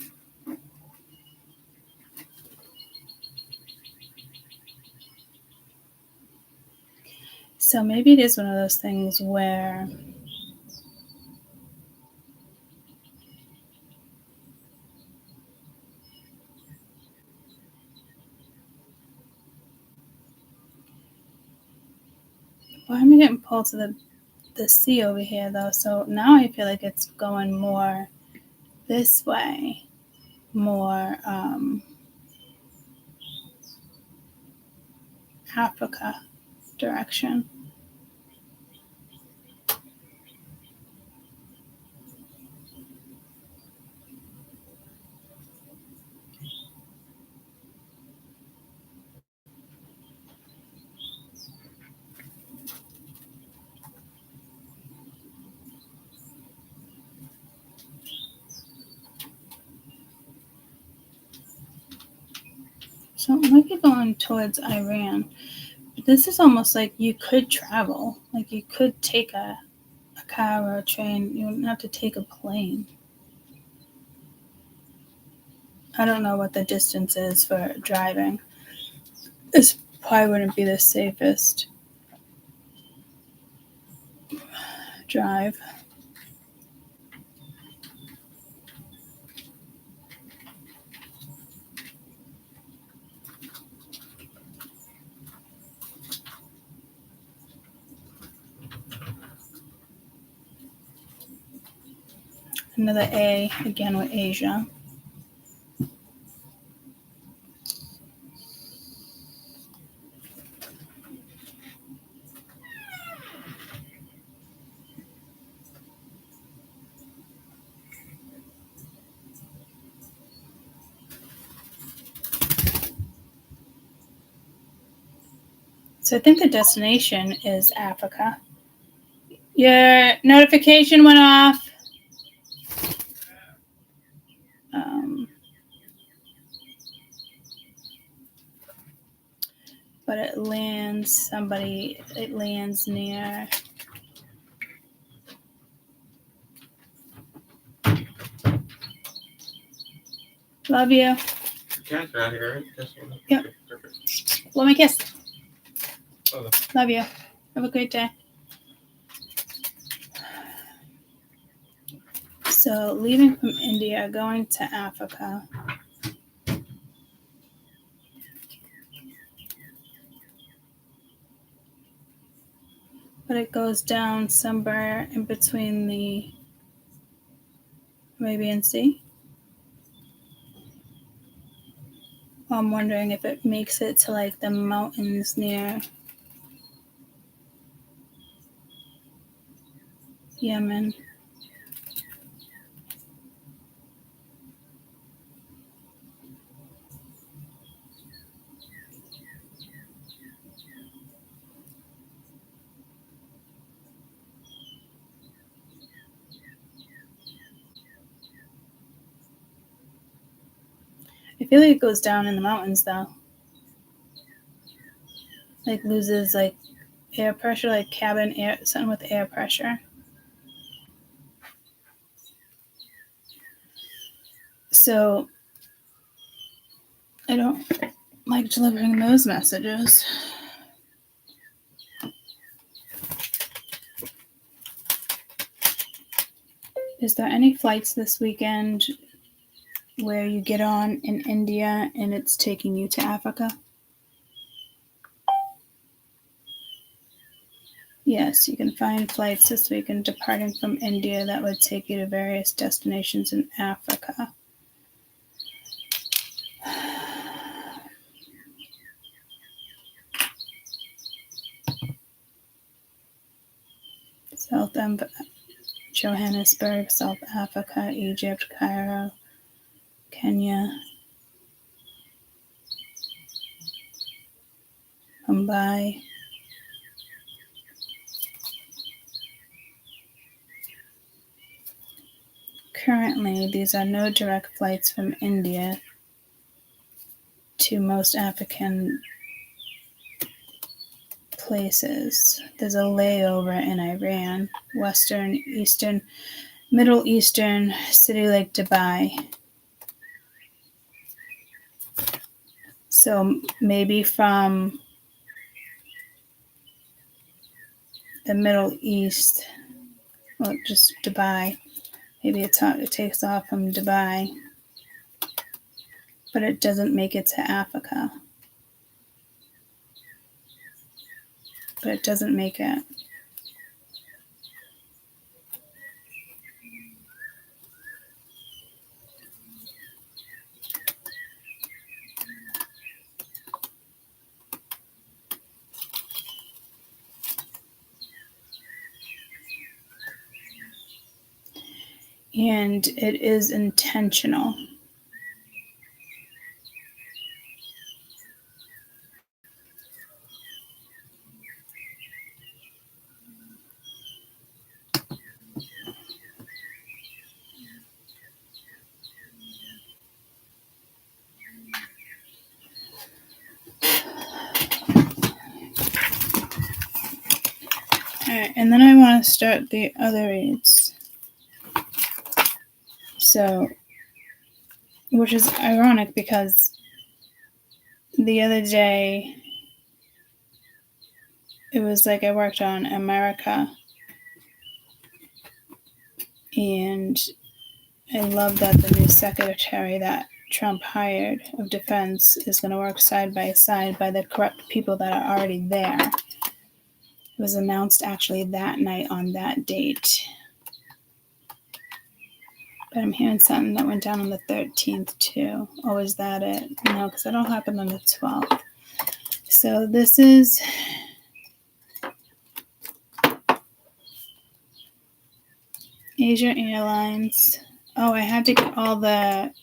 So maybe it is one of those things where why am I getting pulled to the sea over here though? So now I feel like it's going more this way, more Africa direction. So it might be going towards Iran. But this is almost like you could travel. Like you could take a car or a train. You wouldn't have to take a plane. I don't know what the distance is for driving. This probably wouldn't be the safest drive. Another A, again with Asia. So I think the destination is Africa. Your notification went off. But it lands near. Love you. Cats are out here, right? This one. Yep. Okay, perfect. Blow me a kiss. Okay. Love you. Have a great day. So leaving from India, going to Africa. But it goes down somewhere in between the Arabian Sea. I'm wondering if it makes it to like the mountains near Yemen. I feel like it goes down in the mountains though. Like loses like air pressure, like cabin air, something with air pressure. So I don't like delivering those messages. Is there any flights this weekend where you get on in India and it's taking you to Africa? Yes, you can find flights this weekend departing from India that would take you to various destinations in Africa. Johannesburg, South Africa, Egypt, Cairo, Kenya, Mumbai. Currently, these are no direct flights from India to most African places. There's a layover in Iran, Western, Eastern, Middle Eastern city like Dubai. So maybe from the Middle East, well, just Dubai. Maybe it takes off from Dubai, but it doesn't make it to Africa. But it doesn't make it. And it is intentional. Alright, and then I want to start the other reads. So, which is ironic because the other day it was like I worked on America, and I love that the new secretary that Trump hired of defense is going to work side by side by the correct people that are already there. It was announced actually that night on that date. But I'm hearing something that went down on the 13th too. Oh, is that it? No, because it all happened on the 12th. So this is Asia Airlines. Oh, I had to get all the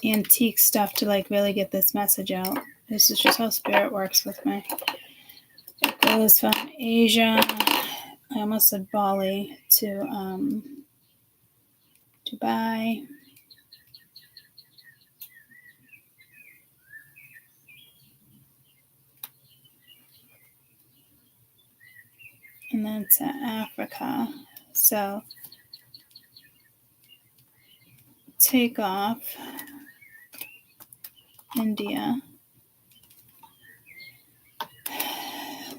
antique stuff to like really get this message out. This is just how spirit works with me. It goes from Asia, I almost said Bali, to Dubai. And then to Africa. So take off India,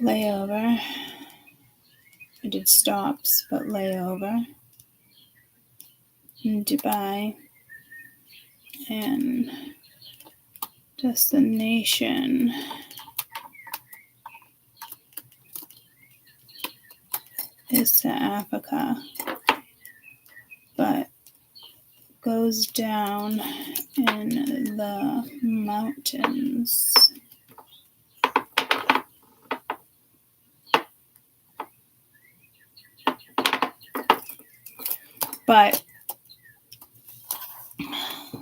layover. I did stops, but layover in Dubai, and destination is to Africa, but goes down in the mountains. But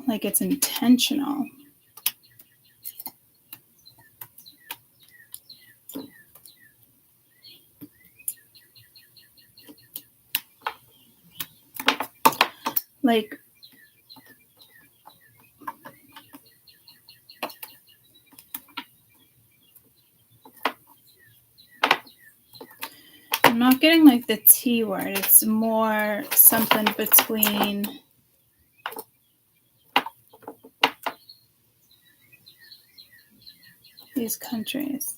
like it's intentional. Like not getting like the T word. It's more something between these countries.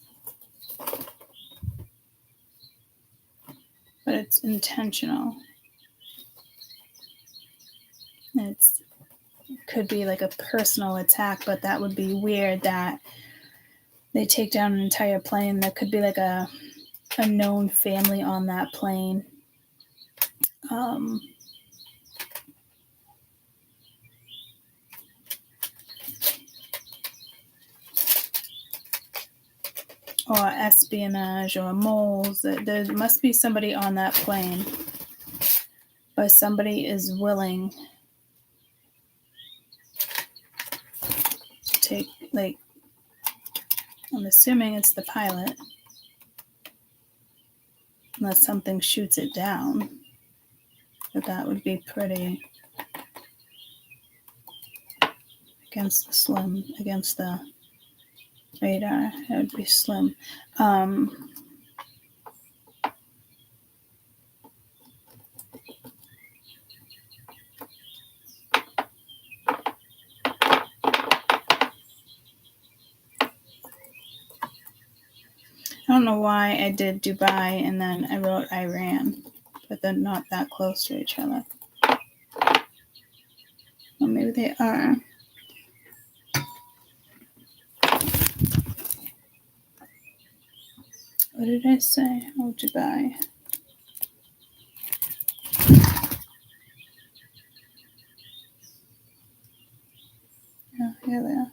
But it's intentional. It could be like a personal attack, but that would be weird that they take down an entire plane. There could be like a known family on that plane. Or espionage or moles. There must be somebody on that plane. But somebody is willing to take, like, I'm assuming it's the pilot. Unless something shoots it down. But that would be pretty against the radar. It would be slim. I don't know why I did Dubai and then I wrote Iran, but they're not that close to each other. Well, maybe they are. What did I say? Oh, Dubai. Yeah, here they are.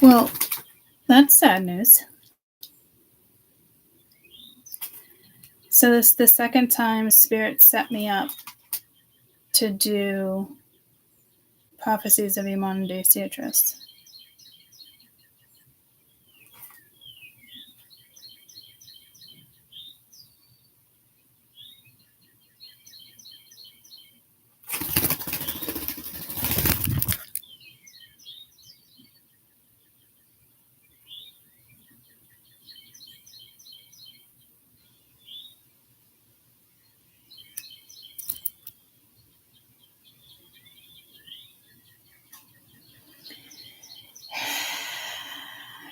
Well, that's sad news. So this is the second time Spirit set me up to do Prophecies of Yemonde-Citrus.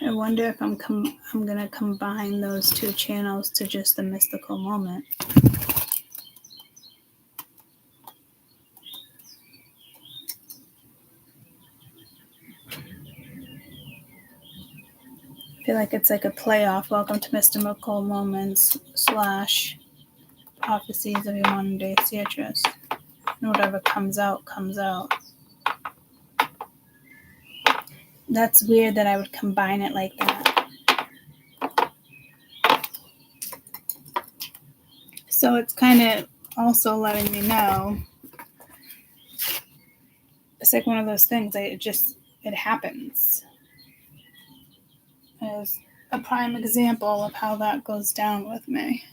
I wonder if I'm going to combine those two channels to just the mystical moment. I feel like it's like a playoff. Welcome to Mystical Moments / Prophecies of Yemonde-Citrus. And whatever comes out, comes out. That's weird that I would combine it like that. So it's kind of also letting me know. It's like one of those things. It happens. As a prime example of how that goes down with me.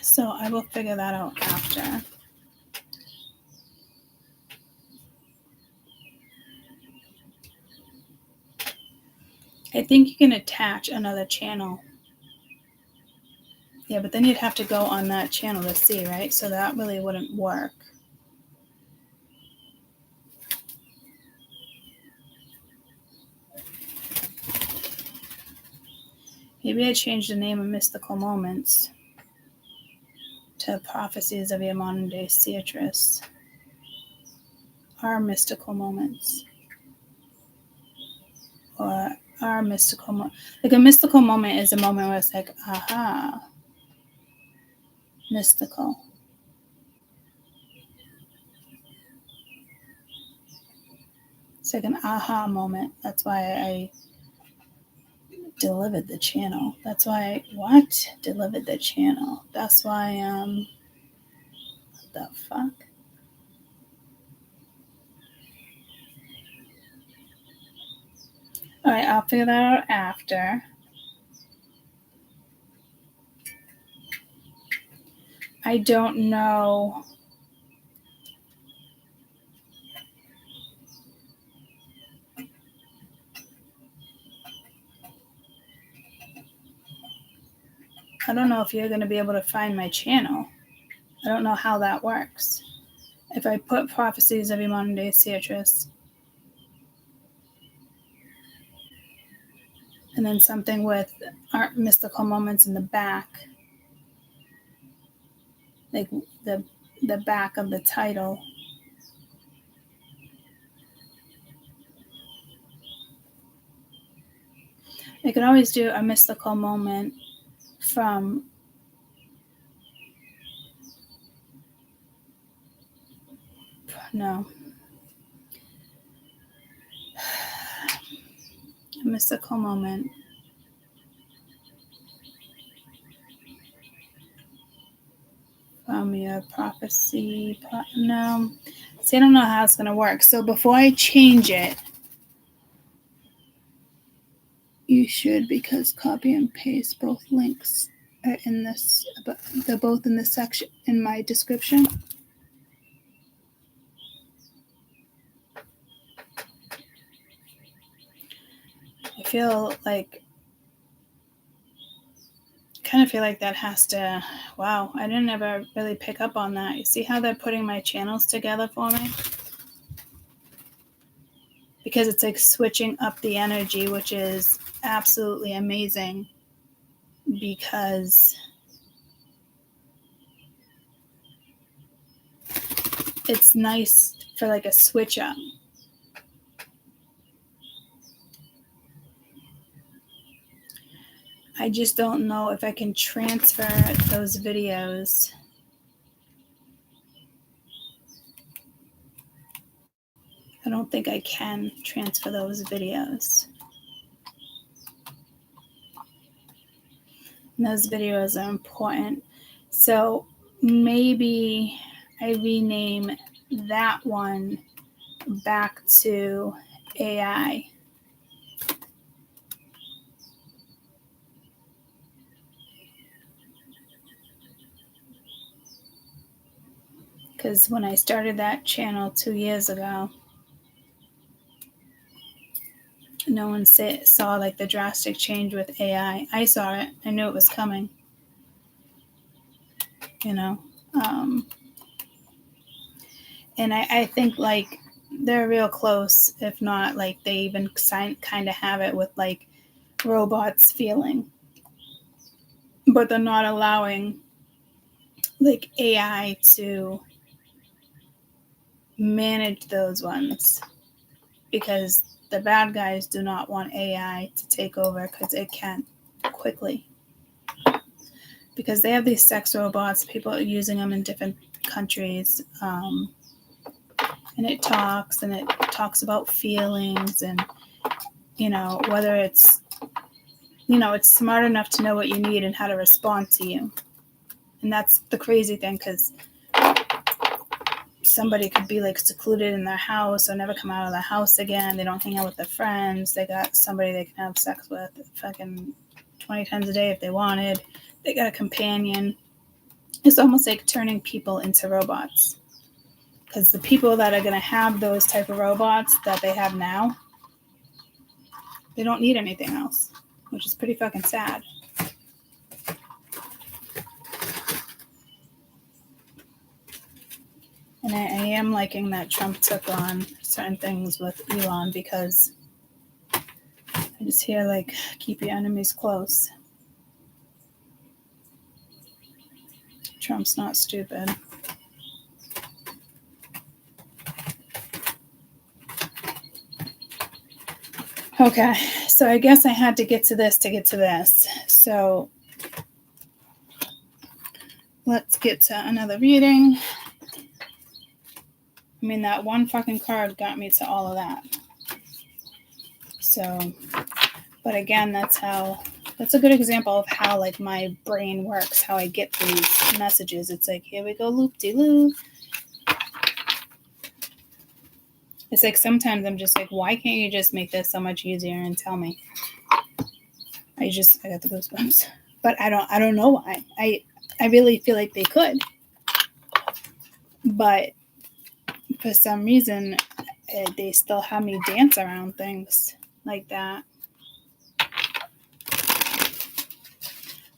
So I will figure that out after. I think you can attach another channel. Yeah, but then you'd have to go on that channel to see, right? So that really wouldn't work. Maybe I changed the name of Mystical Moments to Prophecies of Yemonde-Citrus. Our Mystical Moments. Or our mystical moment. Like a mystical moment is a moment where it's like, aha. Mystical. It's like an aha moment. That's why I delivered the channel. That's why delivered the channel. That's why what the fuck? All right, I'll figure that out after. I don't know. I don't know if you're going to be able to find my channel. I don't know how that works. If I put Prophecies every Monday, Beatrice, and then something with art mystical moments in the back, like the back of the title. I could always do a mystical moment from a mystical moment from your prophecy. No. See, I don't know how it's going to work. So before I change it, you should, because copy and paste both links are in this, but they're both in this section in my description. I kind of feel like that has to, wow, I didn't ever really pick up on that. You see how they're putting my channels together for me? Because it's like switching up the energy, which is absolutely amazing, because it's nice for like a switch up. I just don't know if I can transfer those videos. I don't think I can transfer those videos. And those videos are important. So maybe I rename that one back to AI. Because when I started that channel 2 years ago, no one saw like the drastic change with AI. I saw it. I knew it was coming. You know? And I think like they're real close, if not like they even kind of have it with like robots feeling. But they're not allowing like AI to manage those ones, because the bad guys do not want AI to take over, because it can quickly. Because they have these sex robots, people are using them in different countries, and it talks about feelings, and whether it's it's smart enough to know what you need and how to respond to you. And that's the crazy thing, because somebody could be like secluded in their house or never come out of the house again. They don't hang out with their friends. They got somebody they can have sex with fucking 20 times a day if they wanted. They got a companion. It's almost like turning people into robots. Because the people that are going to have those type of robots that they have now, they don't need anything else, which is pretty fucking sad. And I am liking that Trump took on certain things with Elon, because I just hear like, keep your enemies close. Trump's not stupid. Okay, so I guess I had to get to this to get to this. So let's get to another reading. I mean, that one fucking card got me to all of that. So, but again, that's a good example of how like my brain works, how I get these messages. It's like, here we go, loop-de-loop. It's like sometimes I'm just like, why can't you just make this so much easier and tell me? I got the goosebumps. But I don't know why. I really feel like they could. But for some reason, they still have me dance around things like that.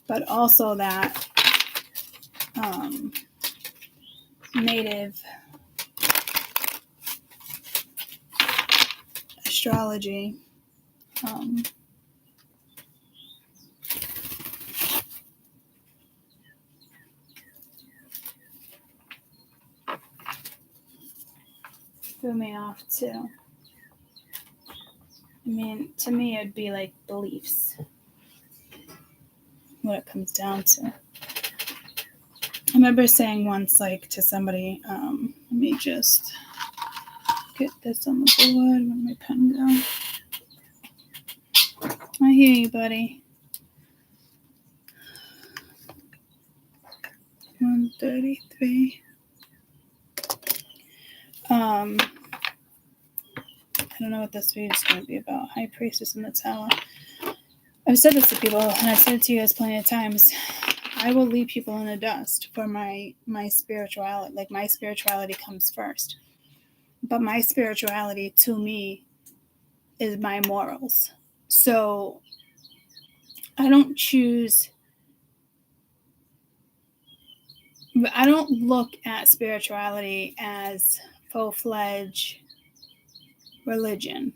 But also that native astrology threw me off too. I mean, to me, it'd be like beliefs, what it comes down to. I remember saying once, like, to somebody, let me just get this on the board. Where did my pen go? I hear you, buddy. 133. I don't know what this video is going to be about. High Priestess in the Tower. I've said this to people, and I've said it to you guys plenty of times. I will leave people in the dust for my spirituality. Like, my spirituality comes first. But my spirituality, to me, is my morals. So I don't look at spirituality as full-fledged religion.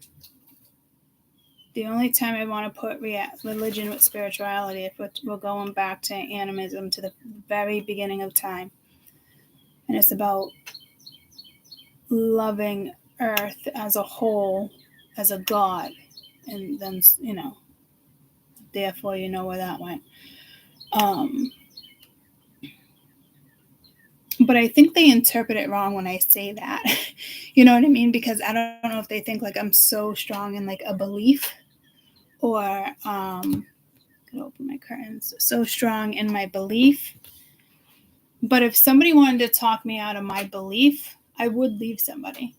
The only time I want to put religion with spirituality, if we're going back to animism, to the very beginning of time. And it's about loving Earth as a whole, as a god. And then, therefore, where that went. But I think they interpret it wrong when I say that. You know what I mean? Because I don't know if they think like I'm so strong in like a belief, or I'm gonna open my curtains. So strong in my belief. But if somebody wanted to talk me out of my belief, I would leave somebody.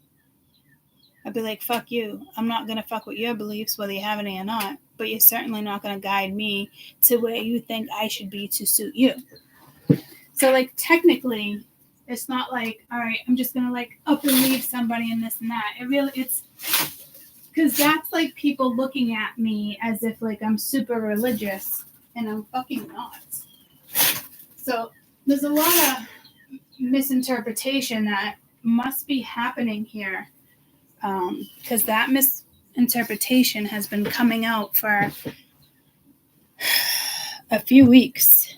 I'd be like, fuck you. I'm not going to fuck with your beliefs, whether you have any or not. But you're certainly not going to guide me to where you think I should be to suit you. So, like, technically, it's not like, all right, I'm just going to, like, up and leave somebody and this and that. It's because that's, like, people looking at me as if, like, I'm super religious, and I'm fucking not. So, there's a lot of misinterpretation that must be happening here, because that misinterpretation has been coming out for a few weeks.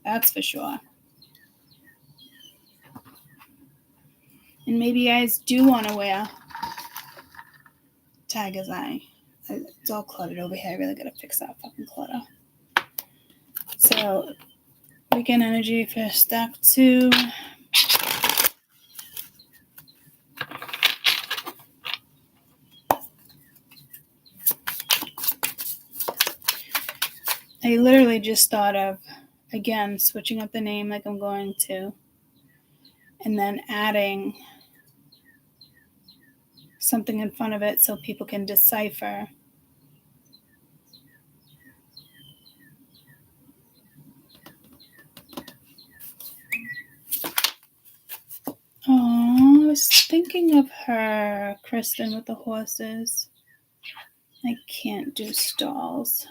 That's for sure. And maybe you guys do want to wear Tiger's Eye. It's all cluttered over here. I really gotta fix that fucking clutter. So, weekend energy for stack 2. I literally just thought of, again, switching up the name like I'm going to, and then adding something in front of it so people can decipher. Oh, I was thinking of her, Kristen, with the horses. I can't do stalls.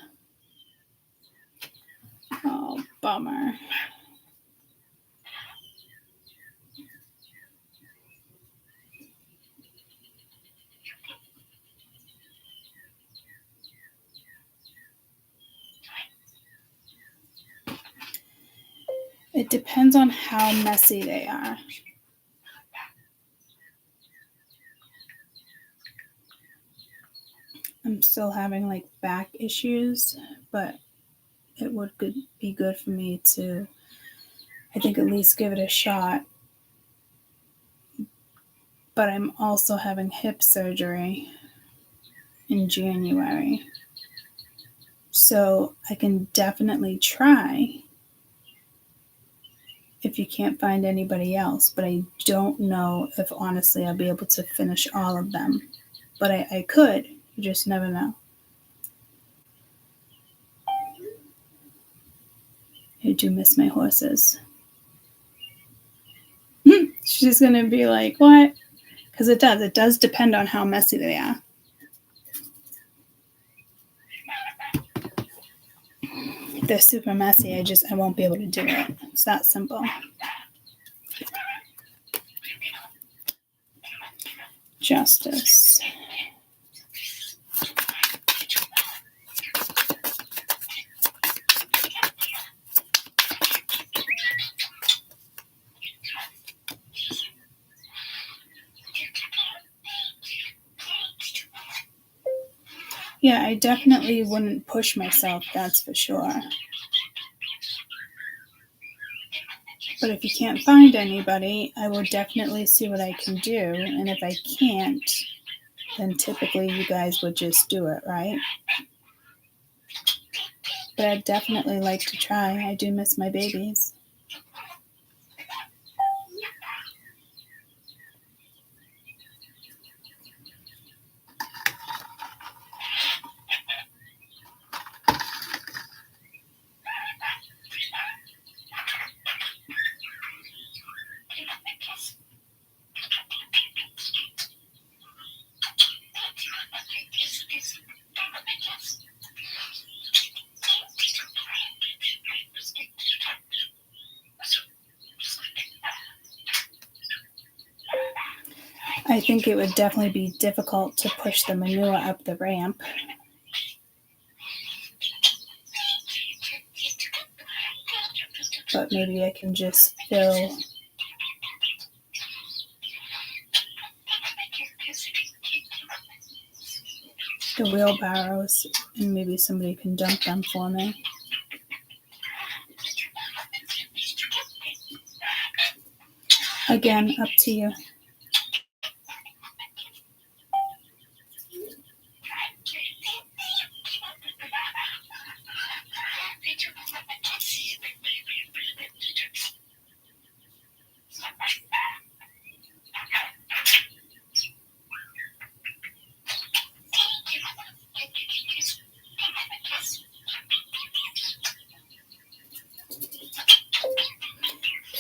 Oh, bummer. It depends on how messy they are. I'm still having like back issues, but it would be good for me to, I think, at least give it a shot. But I'm also having hip surgery in January. So I can definitely try. if you can't find anybody else. But I don't know if honestly I'll be able to finish all of them. But I could. You just never know. I do miss my horses. She's going to be like, what? Because it does. It does depend on how messy they are. If they're super messy, I won't be able to do it. It's that simple. Justice. Yeah, I definitely wouldn't push myself, that's for sure. But if you can't find anybody, I will definitely see what I can do. And if I can't, then typically you guys would just do it, right? But I'd definitely like to try. I do miss my babies. I think it would definitely be difficult to push the manure up the ramp. But maybe I can just fill the wheelbarrows and maybe somebody can dump them for me. Again, up to you.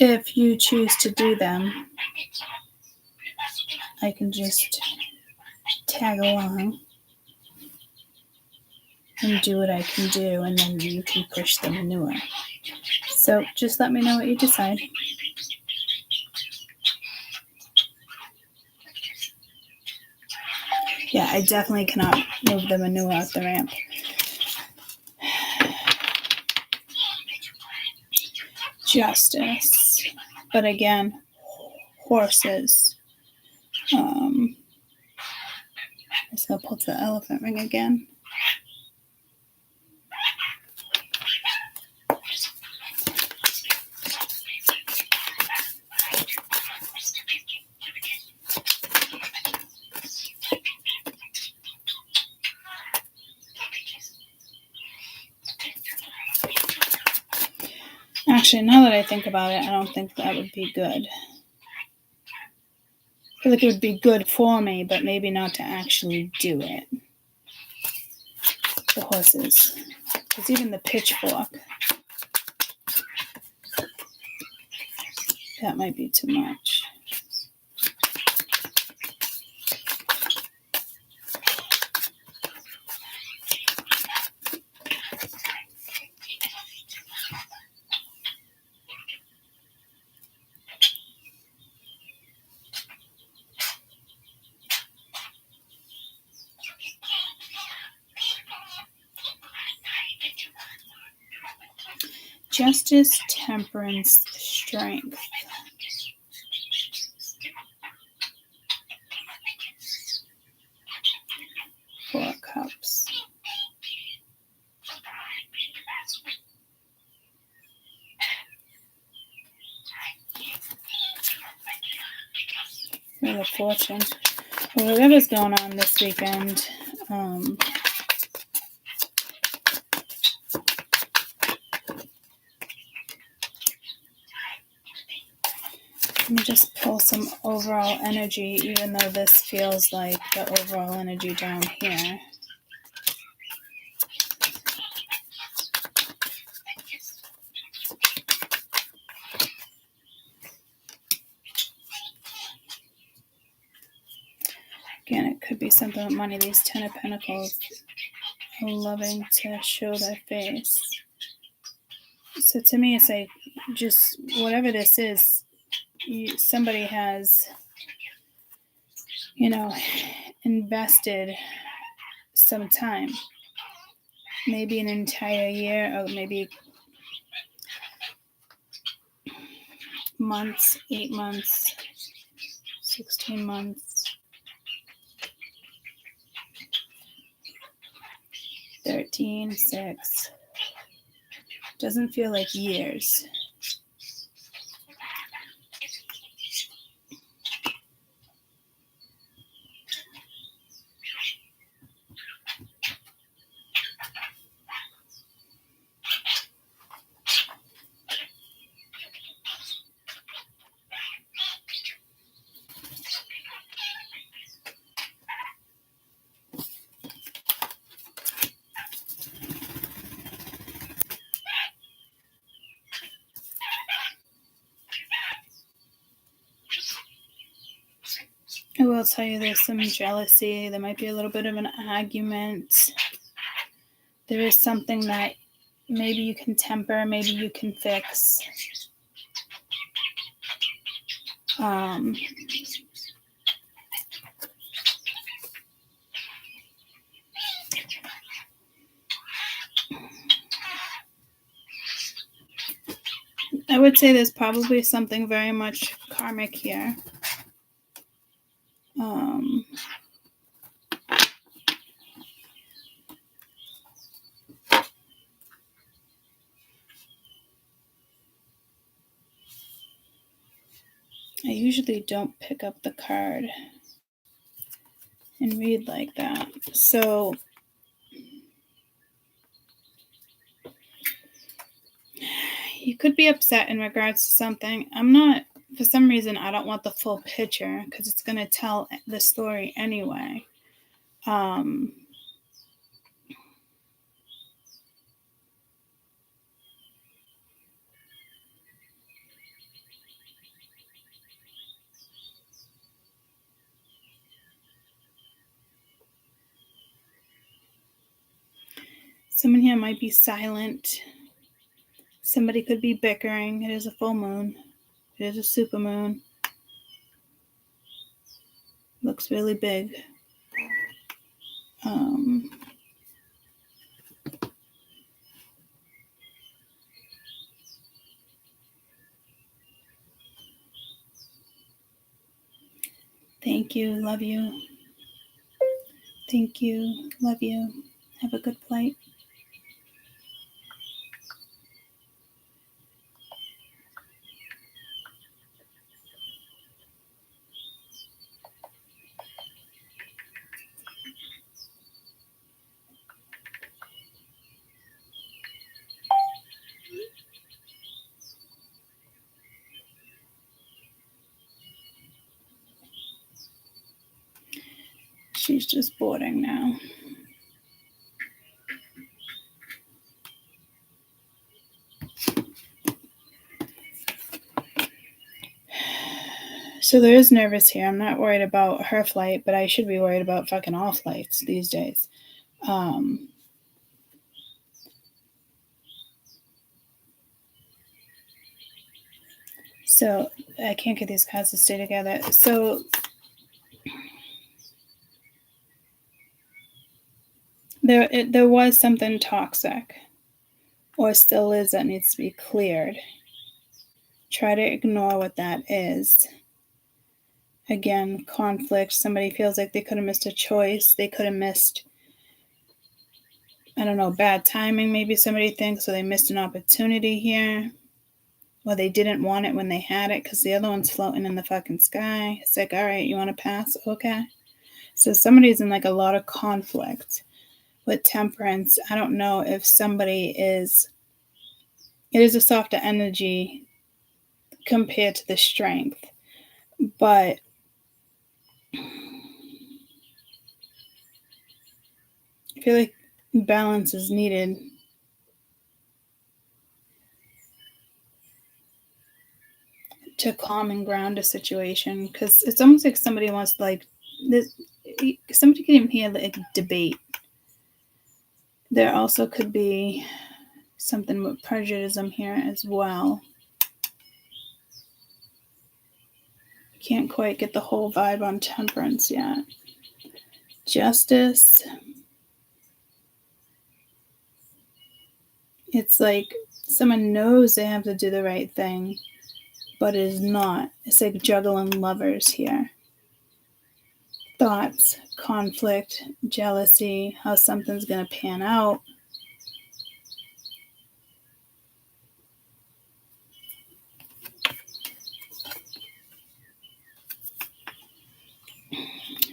If you choose to do them, I can just tag along and do what I can do, and then you can push the manure. So just let me know what you decide. Yeah, I definitely cannot move the manure out the ramp. Justice. But again, horses. I'm just going to pull the elephant ring again. Actually, now that I think about it, I don't think that would be good. I feel like it would be good for me, but maybe not to actually do it. The horses. Because even the pitchfork, that might be too much. Justice, temperance, strength. 4 cups. Wheel of Fortune. Well, whatever's going on this weekend, Let me just pull some overall energy, even though this feels like the overall energy down here. Again, it could be something with money. These 10 of Pentacles are loving to show their face. So to me, it's like, just whatever this is, somebody has, invested some time. Maybe an entire year, or maybe months, 8 months, 16 months, 13, 6. Doesn't feel like years. I will tell you there's some jealousy. There might be a little bit of an argument. There is something that maybe you can temper, maybe you can fix. I would say there's probably something very much karmic here. I usually don't pick up the card and read like that. So you could be upset in regards to something. For some reason, I don't want the full picture because it's going to tell the story anyway. Someone here might be silent. Somebody could be bickering. It is a full moon. It is a super moon. Looks really big. Thank you. Love you. Thank you. Love you. Have a good flight. She's just boarding now. So there is nervous here. I'm not worried about her flight, but I should be worried about fucking all flights these days. So I can't get these cards to stay together. So there was something toxic, or still is, that needs to be cleared. Try to ignore what that is. Again, conflict. Somebody feels like they could have missed a choice. They could have missed, bad timing. Maybe somebody thinks, so they missed an opportunity here. Or they didn't want it when they had it because the other one's floating in the fucking sky. It's like, all right, you want to pass? Okay. So somebody's in like a lot of conflict with temperance. I don't know if somebody it is a softer energy compared to the strength. But I feel like balance is needed. To calm and ground a situation, because it's almost like somebody wants to, like, this. Somebody can even hear like debate. There also could be something with prejudice here as well. Can't quite get the whole vibe on Temperance yet. Justice. It's like someone knows they have to do the right thing, but is not. It's like juggling lovers here. Thoughts, conflict, jealousy, how something's going to pan out.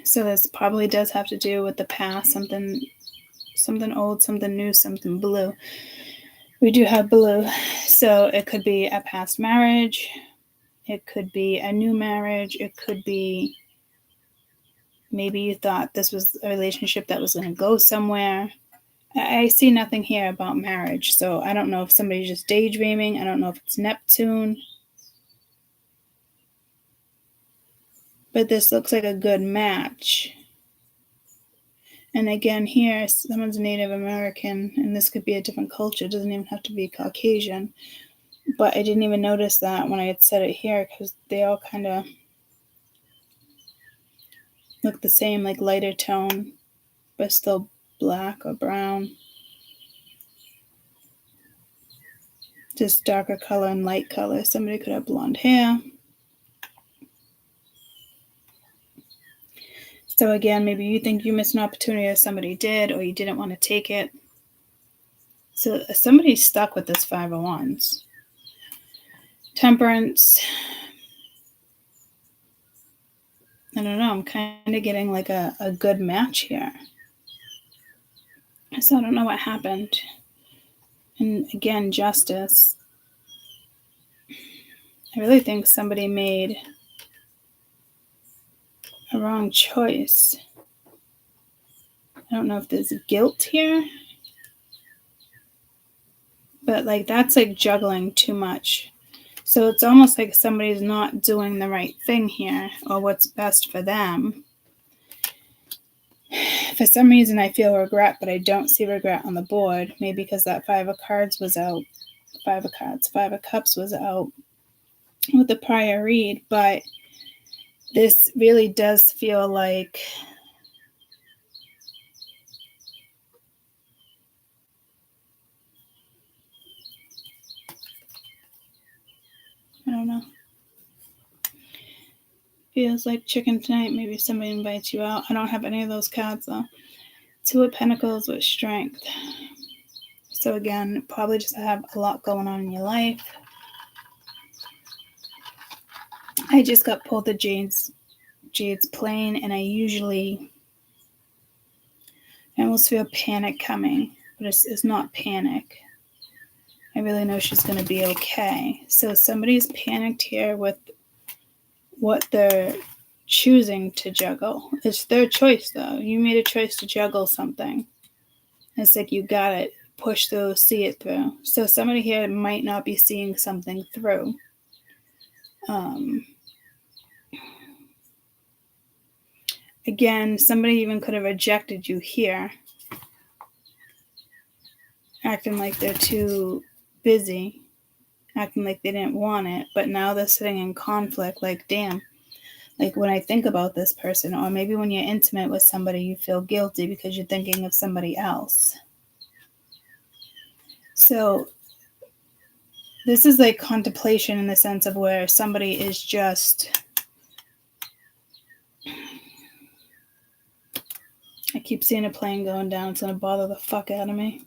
So this probably does have to do with the past, something old, something new, something blue. We do have blue. So it could be a past marriage. It could be a new marriage. It could be maybe you thought this was a relationship that was going to go somewhere. I see nothing here about marriage. So I don't know if somebody's just daydreaming. I don't know if it's Neptune. But this looks like a good match. And again, here, someone's Native American, and this could be a different culture. It doesn't even have to be Caucasian. But I didn't even notice that when I had said it here, because they all kind of look the same, like lighter tone, but still black or brown. Just darker color and light color. Somebody could have blonde hair. So again, maybe you think you missed an opportunity or somebody did, or you didn't want to take it. So somebody's stuck with this Five of Wands. Temperance. I don't know. I'm kind of getting like a good match here. So I don't know what happened. And again, Justice. I really think somebody made a wrong choice. I don't know if there's guilt here. But like that's like juggling too much. So it's almost like somebody's not doing the right thing here or what's best for them. For some reason I feel regret, but I don't see regret on the board. Maybe because that Five of Cups was out with the prior read. But this really does feel like I don't know. Feels like chicken tonight. Maybe somebody invites you out. I don't have any of those cards though. Two of Pentacles with Strength. So again, probably just have a lot going on in your life. I just got pulled the Jade's plane, and I almost feel panic coming, but it's not panic. I really know she's going to be okay. So somebody's panicked here with what they're choosing to juggle. It's their choice, though. You made a choice to juggle something. It's like you got it. Push through, see it through. So somebody here might not be seeing something through. Again, somebody even could have rejected you here. Acting like they're too busy. Acting like they didn't want it. But now they're sitting in conflict. Like, damn. Like when I think about this person, or maybe when you're intimate with somebody, you feel guilty because you're thinking of somebody else. So this is like contemplation in the sense of where somebody is just, I keep seeing a plane going down. It's going to bother the fuck out of me.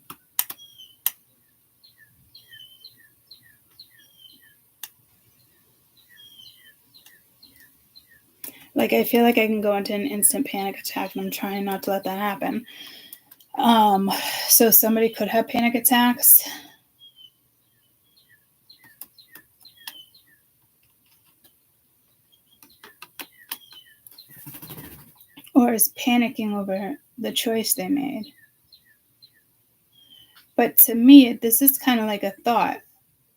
Like I feel like I can go into an instant panic attack, and I'm trying not to let that happen. So somebody could have panic attacks. or is panicking over the choice they made. But to me, this is kind of like a thought,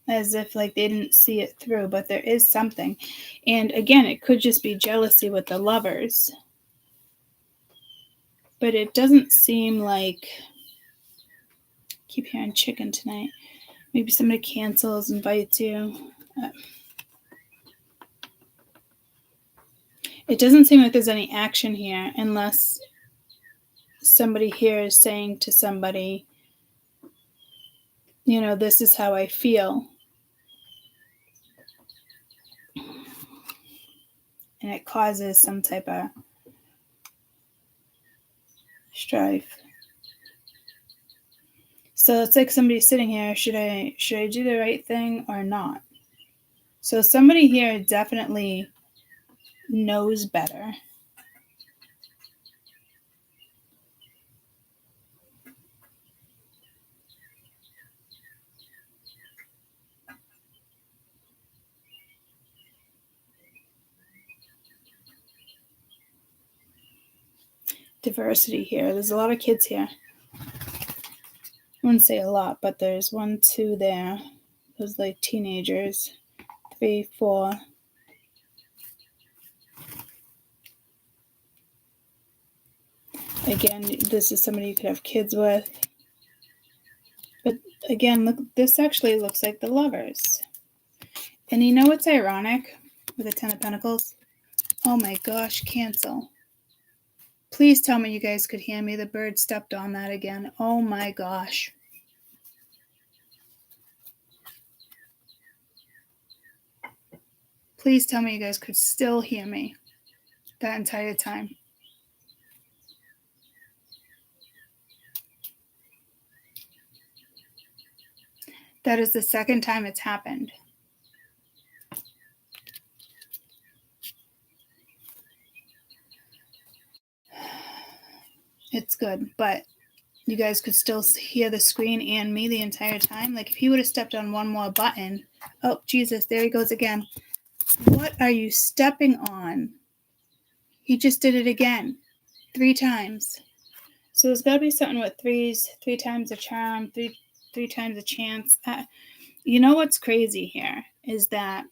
as if like they didn't see it through, but there is something. And again, it could just be jealousy with the Lovers. But it doesn't seem like, keep hearing chicken tonight. Maybe somebody cancels, invites you. It doesn't seem like there's any action here unless somebody here is saying to somebody, you know, this is how I feel. And it causes some type of strife. So it's like somebody sitting here, should I do the right thing or not? So somebody here definitely knows better. Diversity here. There's a lot of kids here. I wouldn't say a lot, but there's 1, 2 there. Those like teenagers. 3, 4. Again, this is somebody you could have kids with. But again, look, this actually looks like the Lovers. And you know what's ironic with the 10 of Pentacles? Oh my gosh, cancel. Please tell me you guys could hear me. The bird stepped on that again. Oh my gosh. Please tell me you guys could still hear me that entire time. That is the second time it's happened. It's good, but you guys could still hear the screen and me the entire time. Like if he would have stepped on one more button. Oh, Jesus, there he goes again. What are you stepping on? He just did it again. 3 times. So there's got to be something with threes. 3 times a charm. Three times a chance. You know what's crazy here is that,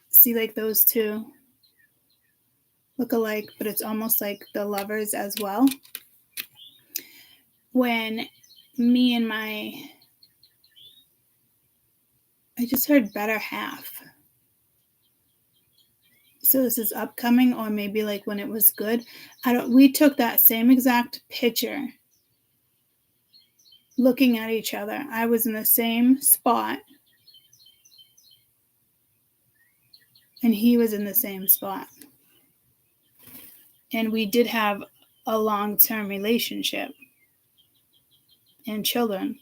see, like those two look alike, but it's almost like the Lovers as well. When me and I just heard better half. So this is upcoming, or maybe like when it was good. We took that same exact picture looking at each other. I was in the same spot and he was in the same spot. And we did have a long-term relationship and children.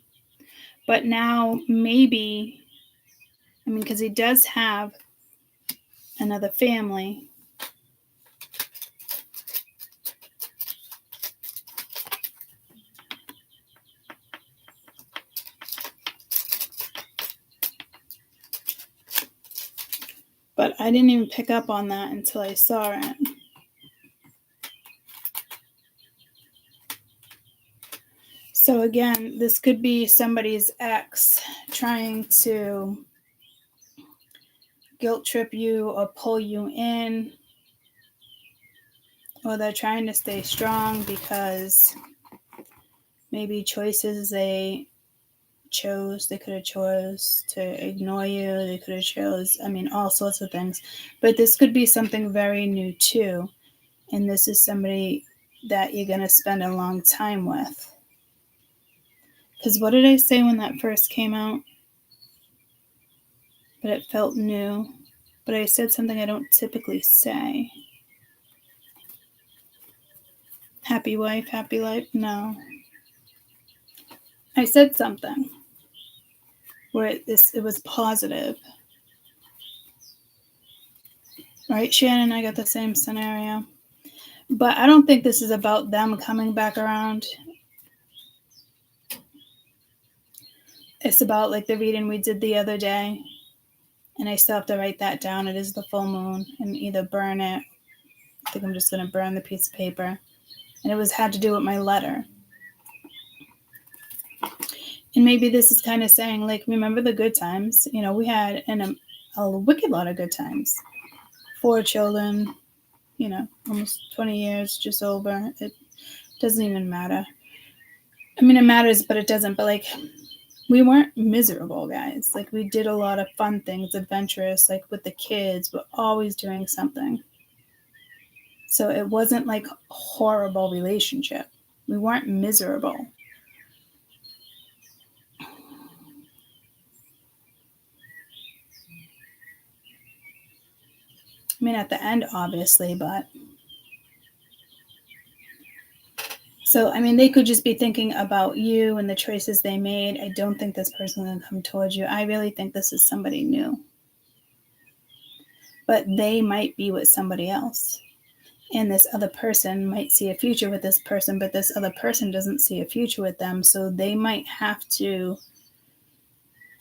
But now maybe, I mean, because he does have another family. But I didn't even pick up on that until I saw it. So again, this could be somebody's ex trying to guilt trip you or pull you in. Or they're trying to stay strong because maybe choices they chose, they could have chose to ignore you, they could have chose, I mean, all sorts of things. But this could be something very new too. And this is somebody that you're going to spend a long time with. Because what did I say when that first came out? But it felt new. But I said something I don't typically say. Happy wife, happy life? No. I said something where it was positive. Right, Shannon? I got the same scenario. But I don't think this is about them coming back around. It's about like the reading we did the other day. And I still have to write that down. It is the full moon. And either burn it I think I'm just going to burn the piece of paper. And it had to do with my letter. And maybe this is kind of saying, like, remember the good times. You know, we had a wicked lot of good times. 4 children, you know, almost 20 years, just over. It doesn't even matter. I mean, it matters, but it doesn't. But, like, we weren't miserable, guys. Like, we did a lot of fun things, adventurous, like with the kids. We're always doing something. So it wasn't like a horrible relationship. We weren't miserable. I mean, at the end, obviously, but... So, I mean, they could just be thinking about you and the choices they made. I don't think this person is going to come towards you. I really think this is somebody new. But they might be with somebody else. And this other person might see a future with this person, but this other person doesn't see a future with them. So they might have to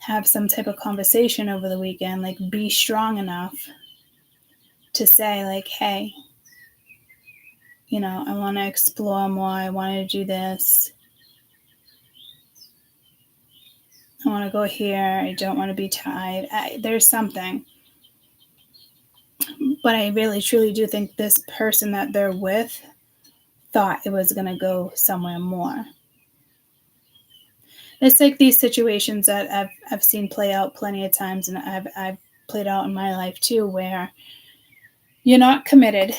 have some type of conversation over the weekend, like be strong enough to say, like, hey, you know, I want to explore more. I want to do this. I want to go here. I don't want to be tied. There's something. But I really, truly do think this person that they're with thought it was going to go somewhere more. It's like these situations that I've seen play out plenty of times, and I've played out in my life too, where you're not committed,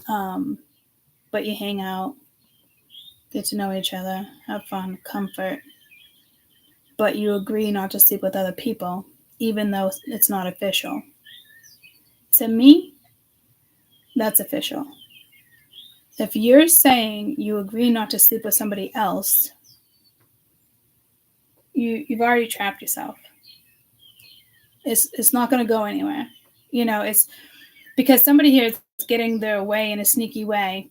but you hang out, get to know each other, have fun, comfort, but you agree not to sleep with other people, even though it's not official. To me, that's official. If you're saying you agree not to sleep with somebody else, you've already trapped yourself. It's not going to go anywhere. You know, it's because somebody here is getting their way in a sneaky way,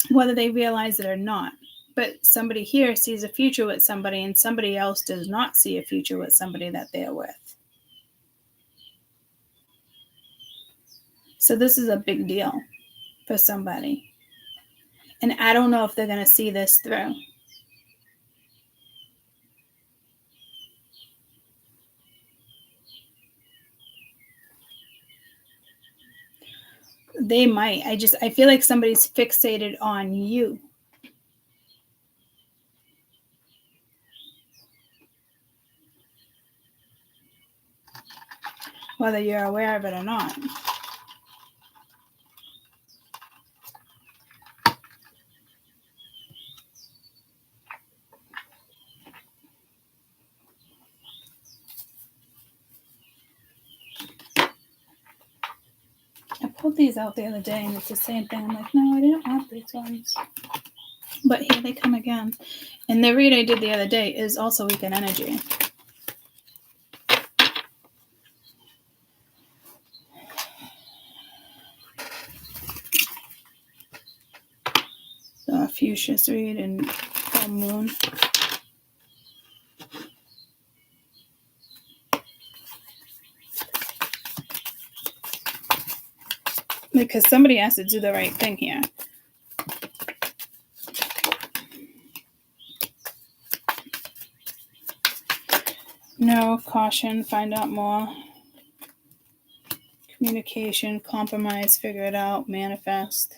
whether they realize it or not. But somebody here sees a future with somebody, and somebody else does not see a future with somebody that they're with. So this is a big deal for somebody. And I don't know if they're going to see this through. They might. I feel like somebody's fixated on you. Whether you're aware of it or not. I pulled these out the other day, and it's the same thing. I'm like, no, I didn't want these ones. But here they come again. And the read I did the other day is also weekend energy. The Fuchsia's read and full moon. Because somebody has to do the right thing here. No, caution, find out more. Communication, compromise, figure it out, manifest.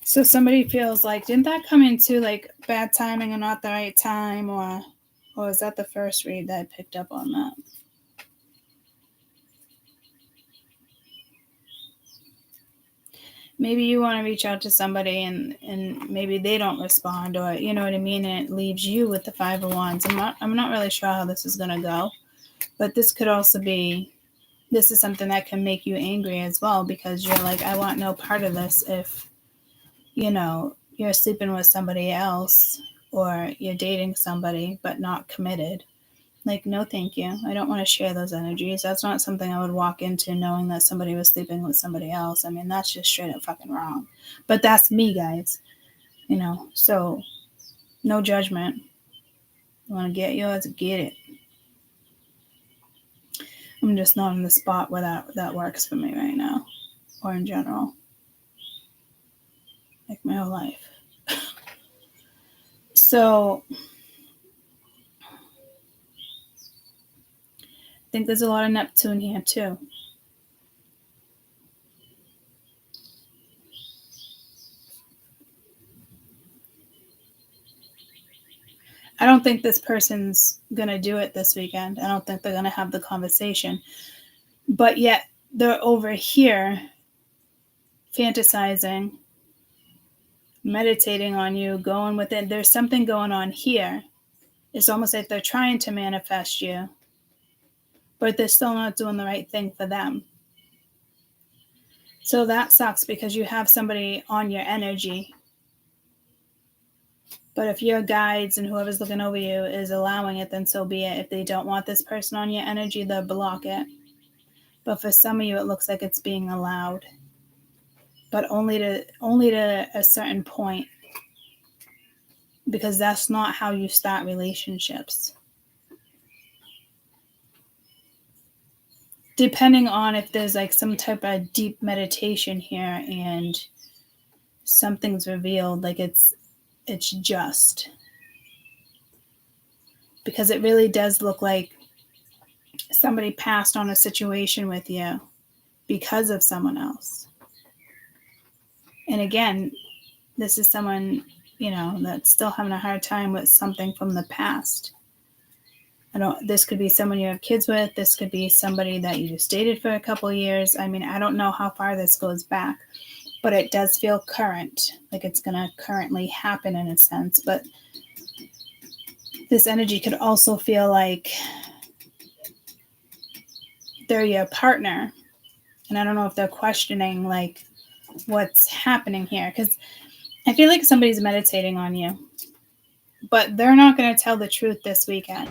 So somebody feels like, didn't that come into like bad timing or not the right time, or is that the first read that I picked up on that? Maybe you want to reach out to somebody and maybe they don't respond, or you know what I mean, and it leaves you with the 5 of Wands. I'm not really sure how this is going to go, but this could also be, this is something that can make you angry as well, because you're like, I want no part of this if, you know, you're sleeping with somebody else or you're dating somebody but not committed. Like, no, thank you. I don't want to share those energies. That's not something I would walk into knowing that somebody was sleeping with somebody else. I mean, that's just straight up fucking wrong. But that's me, guys. You know, so no judgment. You want to get yours, get it. I'm just not in the spot where that works for me right now, or in general, like my whole life. So I think there's a lot of Neptune here too. I don't think this person's going to do it this weekend. I don't think they're going to have the conversation. But yet they're over here fantasizing, meditating on you, going within. There's something going on here. It's almost like they're trying to manifest you, but they're still not doing the right thing for them. So that sucks because you have somebody on your energy. But if your guides and whoever's looking over you is allowing it, then so be it. If they don't want this person on your energy, they'll block it. But for some of you, it looks like it's being allowed. But only to a certain point. Because that's not how you start relationships. Depending on if there's like some type of deep meditation here and something's revealed, like it's just. Because it really does look like somebody passed on a situation with you because of someone else. And again, this is someone, that's still having a hard time with something from the past. This could be someone you have kids with. This could be somebody that you just dated for a couple of years. I mean, I don't know how far this goes back, but it does feel current, like it's going to currently happen in a sense. But this energy could also feel like they're your partner. And I don't know if they're questioning like what's happening here, because I feel like somebody's meditating on you, but they're not going to tell the truth this weekend.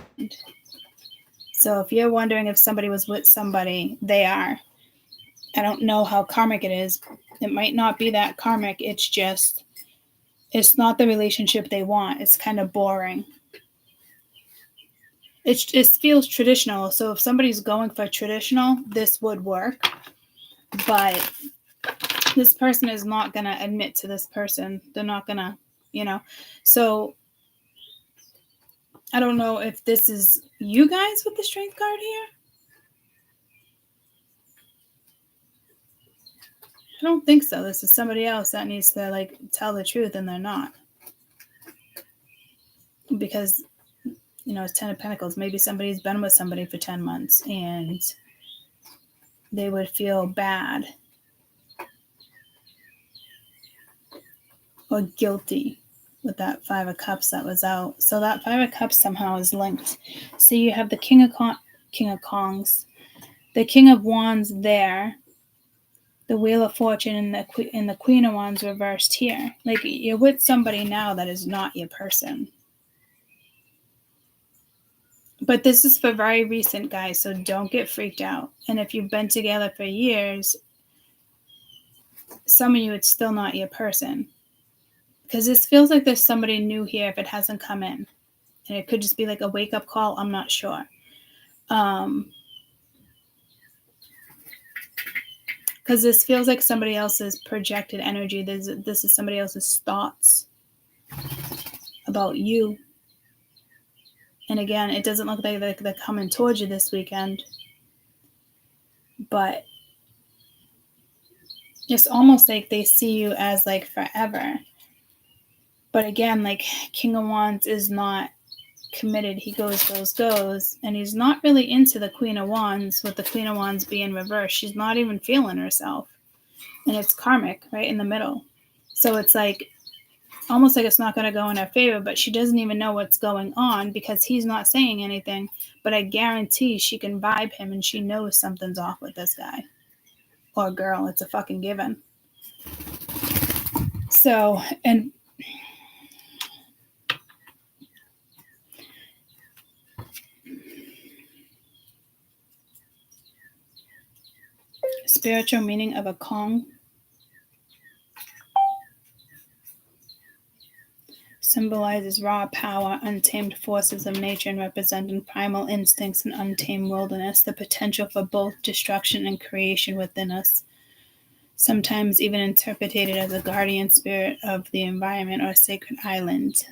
So if you're wondering if somebody was with somebody, they are. I don't know how karmic it is. It might not be that karmic. It's not the relationship they want. It's kind of boring. It feels traditional. So if somebody's going for traditional, this would work. But this person is not going to admit to this person. They're not going to, So I don't know if this is you guys with the strength card here. I don't think so. This is somebody else that needs to tell the truth, and they're not. Because, it's 10 of Pentacles. Maybe somebody's been with somebody for 10 months and they would feel bad or guilty with that 5 of Cups that was out. So that 5 of Cups somehow is linked. So you have the King of Kongs, the King of Wands there, the Wheel of Fortune, and the Queen of Wands reversed here. Like, you're with somebody now that is not your person. But this is for very recent, guys, so don't get freaked out. And if you've been together for years, some of you, it's still not your person. Because this feels like there's somebody new here if it hasn't come in. And it could just be like a wake-up call. I'm not sure. Because this feels like somebody else's projected energy. This is somebody else's thoughts about you. And again, it doesn't look like they're coming towards you this weekend. But it's almost like they see you as like forever. But again, like King of Wands is not committed. He goes. And he's not really into the Queen of Wands, with the Queen of Wands being reversed. She's not even feeling herself. And it's karmic right in the middle. So it's like almost like it's not going to go in her favor, but she doesn't even know what's going on because he's not saying anything. But I guarantee she can vibe him and she knows something's off with this guy or girl. It's a fucking given. So, and spiritual meaning of a Kong. symbolizes raw power, untamed forces of nature, and representing primal instincts and untamed wilderness, the potential for both destruction and creation within us. Sometimes even interpreted as a guardian spirit of the environment or sacred island,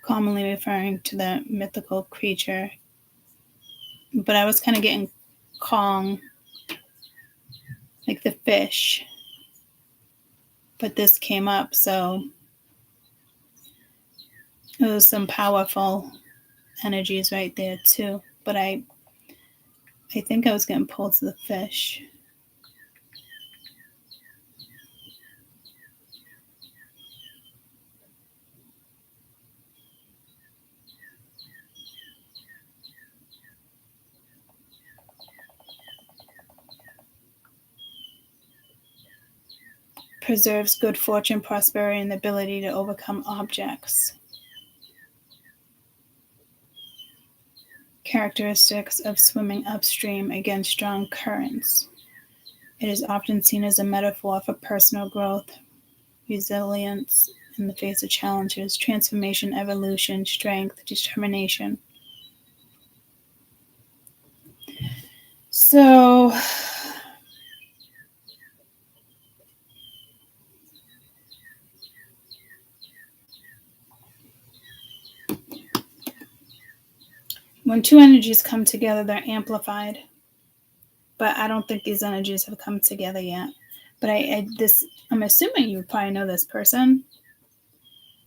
commonly referring to the mythical creature. But I was kind of getting Kong, like the fish. But this came up, so it was some powerful energies right there too. But I think I was getting pulled to the fish. Preserves good fortune, prosperity, and the ability to overcome objects. Characteristics of swimming upstream against strong currents. It is often seen as a metaphor for personal growth, resilience in the face of challenges, transformation, evolution, strength, determination. So, when two energies come together, they're amplified. But I don't think these energies have come together yet. But I'm assuming you probably know this person.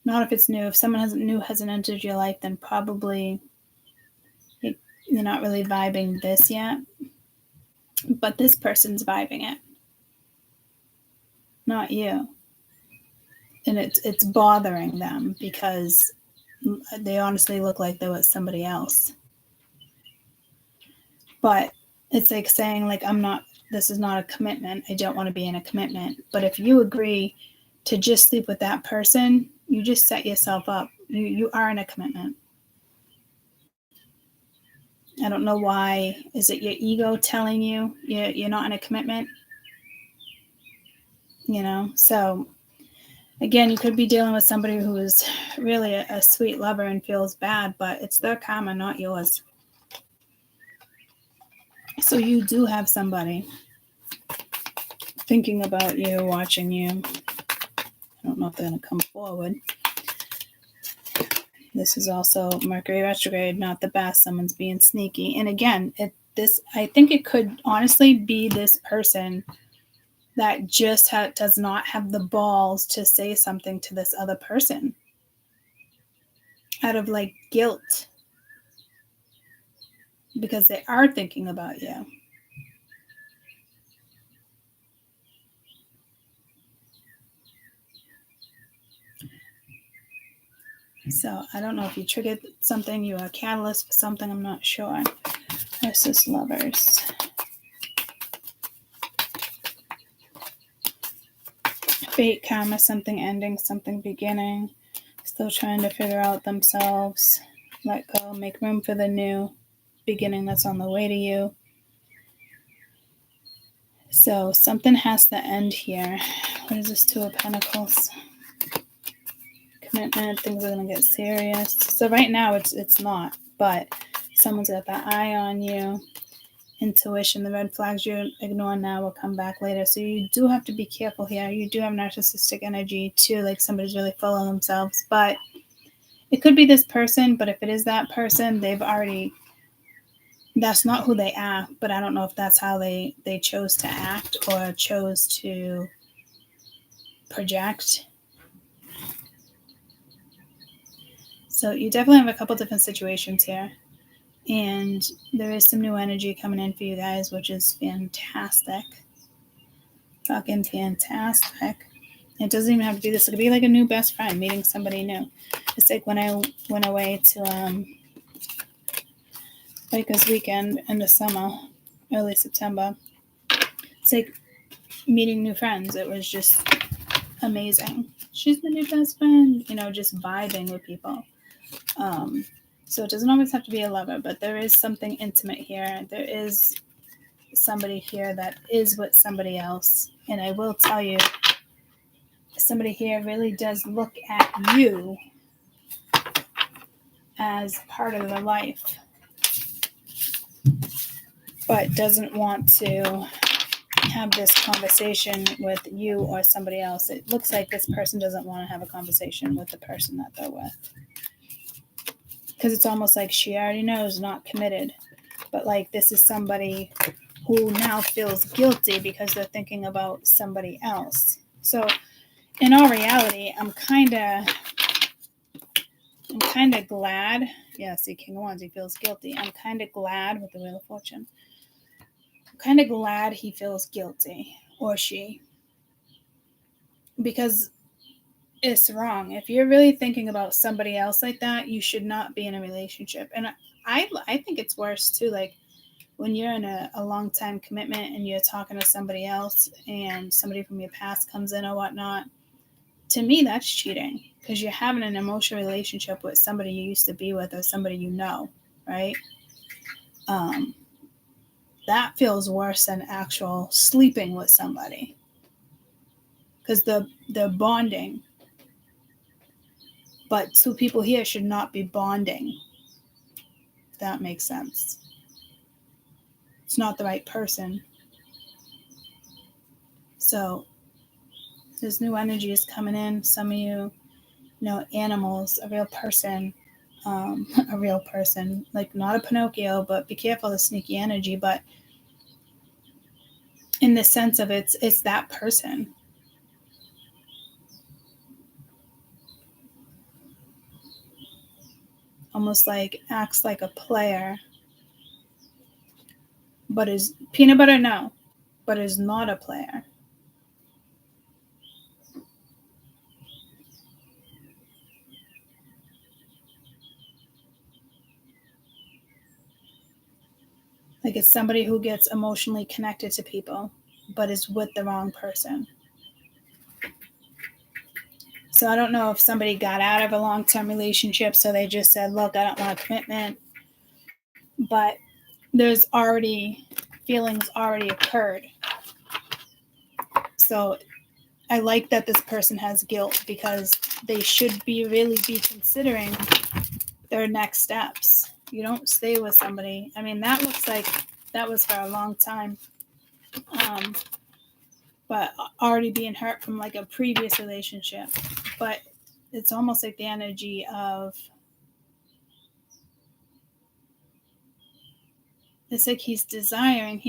Not if it's new. If someone hasn't entered your life, then probably you're not really vibing this yet. But this person's vibing it. Not you. And it's bothering them because they honestly look like they're with somebody else. But it's like saying, like, this is not a commitment. I don't want to be in a commitment. But if you agree to just sleep with that person, you just set yourself up. You are in a commitment. I don't know why. Is it your ego telling you you're not in a commitment? So again, you could be dealing with somebody who is really a sweet lover and feels bad, but it's their karma, not yours. So you do have somebody thinking about you, watching you. I don't know if they're going to come forward. This is also Mercury retrograde, not the best. Someone's being sneaky. And again, I think it could honestly be this person that just does not have the balls to say something to this other person out of like guilt because they are thinking about you. So I don't know if you triggered something, you are a catalyst for something, I'm not sure. Versus lovers. Fate, karma, something ending, something beginning. Still trying to figure out themselves. Let go, make room for the new beginning that's on the way to you. So something has to end here. What is this? Two of Pentacles? Commitment, things are going to get serious. So right now it's not, but someone's got the eye on you. Intuition, the red flags you ignore now will come back later. So you do have to be careful here. You do have narcissistic energy too, like somebody's really full of themselves. But it could be this person, but if it is that person, that's not who they are. But I don't know if that's how they chose to act or chose to project. So you definitely have a couple different situations here. And there is some new energy coming in for you guys, which is fantastic. Fucking fantastic. It doesn't even have to be this. It could be like a new best friend, meeting somebody new. It's like when I went away to Lakers weekend in the summer, early September. It's like meeting new friends. It was just amazing. She's the new best friend, just vibing with people. So it doesn't always have to be a lover, but there is something intimate here. There is somebody here that is with somebody else. And I will tell you, somebody here really does look at you as part of their life, but doesn't want to have this conversation with you or somebody else. It looks like this person doesn't want to have a conversation with the person that they're with. Because it's almost like she already knows, not committed. But like this is somebody who now feels guilty because they're thinking about somebody else. So in all reality, I'm kind of glad. Yeah, see, King of Wands, he feels guilty. I'm kind of glad with the Wheel of Fortune. I'm kind of glad he feels guilty, or she, because it's wrong. If you're really thinking about somebody else like that, you should not be in a relationship. And I think it's worse too. Like when you're in a long-time commitment and you're talking to somebody else and somebody from your past comes in or whatnot, to me, that's cheating because you're having an emotional relationship with somebody you used to be with or somebody you know, right? That feels worse than actual sleeping with somebody because they're bonding. But two people here should not be bonding, if that makes sense. It's not the right person. So this new energy is coming in. Some of you know animals, a real person, like not a Pinocchio, but be careful of the sneaky energy. But in the sense of it's that person. Almost like acts like a player, but is peanut butter, no, but is not a player. Like it's somebody who gets emotionally connected to people, but is with the wrong person. So I don't know if somebody got out of a long-term relationship, so they just said, look, I don't want a commitment. But there's already feelings already occurred. So I like that this person has guilt because they should really be considering their next steps. You don't stay with somebody. I mean, that looks like that was for a long time. But already being hurt from like a previous relationship. But it's almost like the energy of, it's like he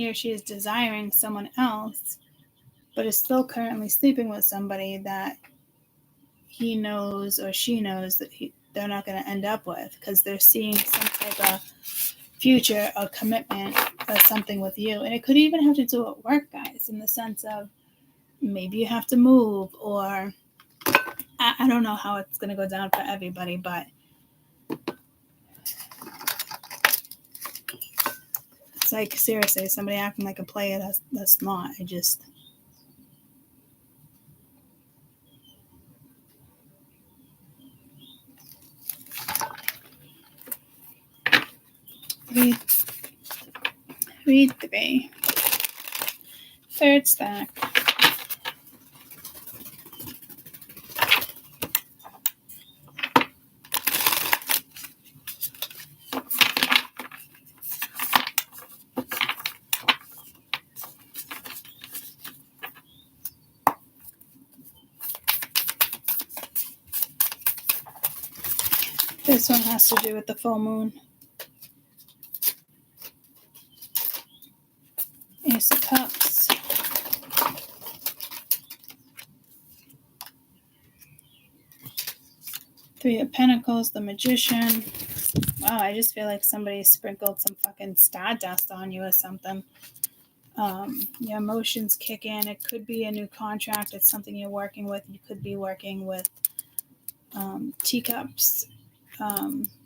or she is desiring someone else, but is still currently sleeping with somebody that he knows or she knows that they're not going to end up with because they're seeing some type of future or commitment or something with you. And it could even have to do with work, guys, in the sense of maybe you have to move, or I don't know how it's going to go down for everybody, but it's like, seriously, somebody acting like a player that's not. I just... Read 3. Third stack. This one has to do with the full moon. Ace of Cups. Three of Pentacles, the Magician. Wow, I just feel like somebody sprinkled some fucking stardust on you or something. Your emotions kick in. It could be a new contract. It's something you're working with. You could be working with teacups.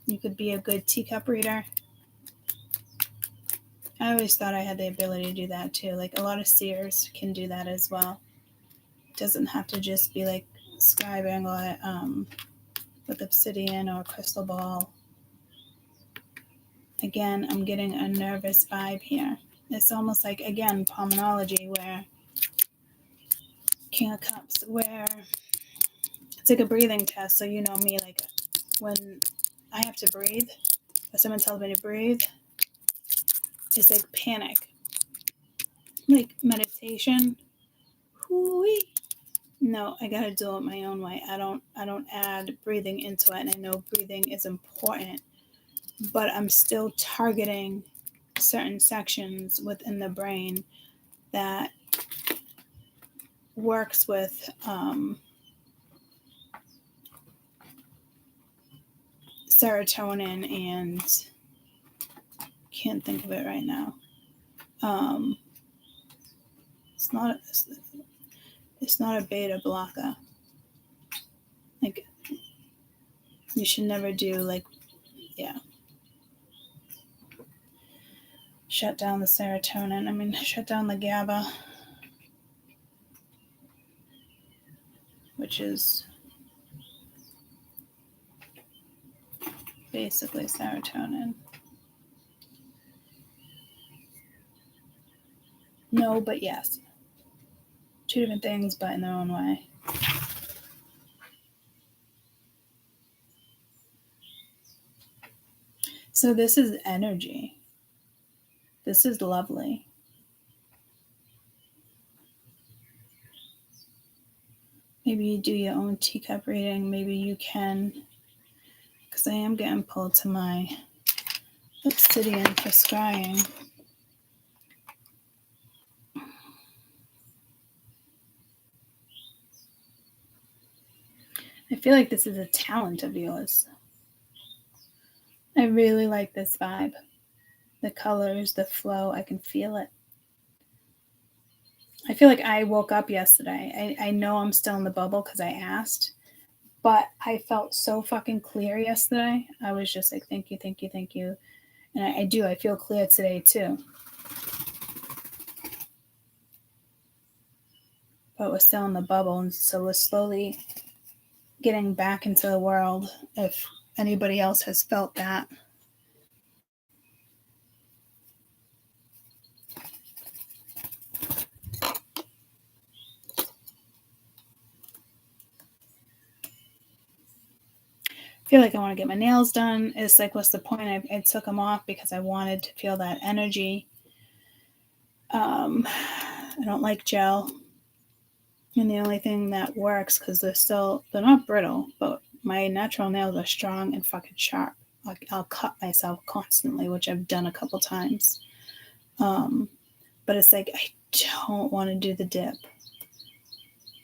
You could be a good teacup reader. I always thought I had the ability to do that too. Like a lot of seers can do that as well. It doesn't have to just be like scribing or with obsidian or crystal ball. Again, I'm getting a nervous vibe here. It's almost like, again, palmology, where King of Cups, where It's like a breathing test. So you know me, like when I have to breathe, or someone tells me to breathe, it's like panic. Like meditation. Hoo-wee. No, I gotta do it my own way. I don't add breathing into it, and I know breathing is important, but I'm still targeting certain sections within the brain that works with serotonin, and can't think of it right now. It's not a beta blocker. Like, you should never do, like, yeah, shut down the serotonin. I mean, shut down the GABA, which is basically serotonin. No, but yes. Two different things, but in their own way. So this is energy. This is lovely. Maybe you do your own teacup reading. Maybe you can, because I am getting pulled to my obsidian for scrying. I feel like this is a talent of yours. I really like this vibe. The colors, the flow, I can feel it. I feel like I woke up yesterday. I know I'm still in the bubble because I asked, but I felt so fucking clear yesterday. I was just like, thank you, thank you, thank you. And I do. I feel clear today too. But we're still in the bubble, and so we're slowly getting back into the world, if anybody else has felt that. I feel like I want to get my nails done. It's like, what's the point? I took them off because I wanted to feel that energy. I don't like gel. And the only thing that works, because they're not brittle, but my natural nails are strong and fucking sharp. Like, I'll cut myself constantly, which I've done a couple times. But it's like, I don't want to do the dip.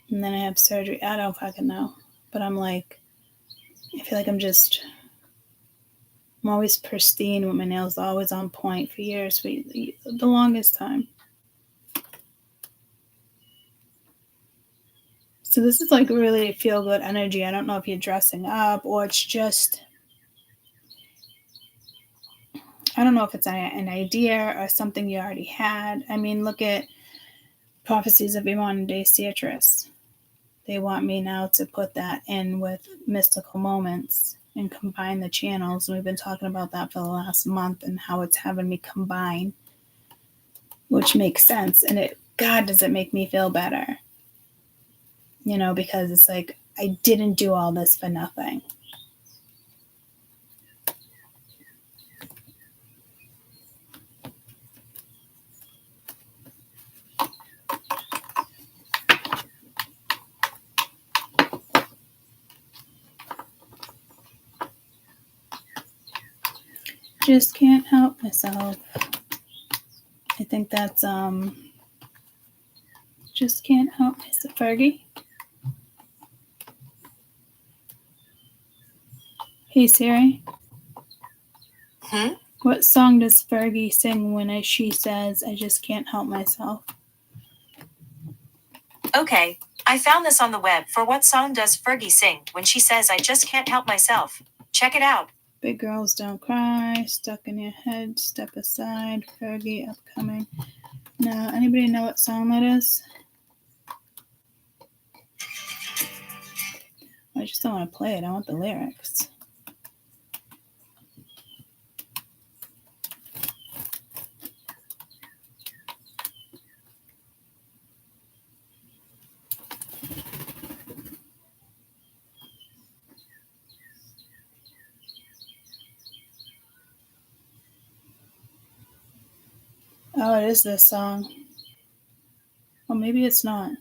And then I have surgery. I don't fucking know. But I'm like, I feel like I'm always pristine with my nails, always on point for years, for the longest time. So this is like really feel good energy. I don't know if you're dressing up or it's just, I don't know if it's an idea or something you already had. I mean, look at Prophecies of a Modern Day Seeress. They want me now to put that in with mystical moments and combine the channels. We've been talking about that for the last month and how it's having me combine, which makes sense. And God, does it make me feel better? You know, because it's like, I didn't do all this for nothing. Just can't help myself. I think that's just can't help myself. Fergie? Hey Siri. What song does Fergie sing when she says, I just can't help myself? Okay, I found this on the web. For what song does Fergie sing when she says, I just can't help myself? Check it out. Big Girls Don't Cry, Stuck in Your Head, Step Aside, Fergie, Upcoming. Now, anybody know what song that is? I just don't want to play it. I want the lyrics. Oh, it is this song. Well, maybe it's not.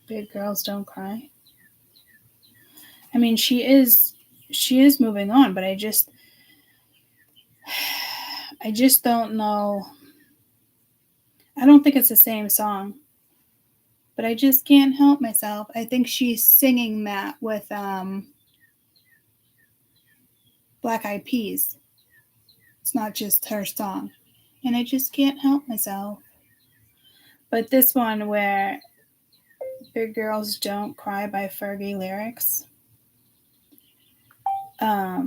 Big girls don't cry. I mean, she is moving on, but I just don't know. I don't think it's the same song, but I just can't help myself. I think she's singing that with Black Eyed Peas. It's not just her song, and I just can't help myself. But this one where Big Girls Don't Cry by Fergie lyrics. I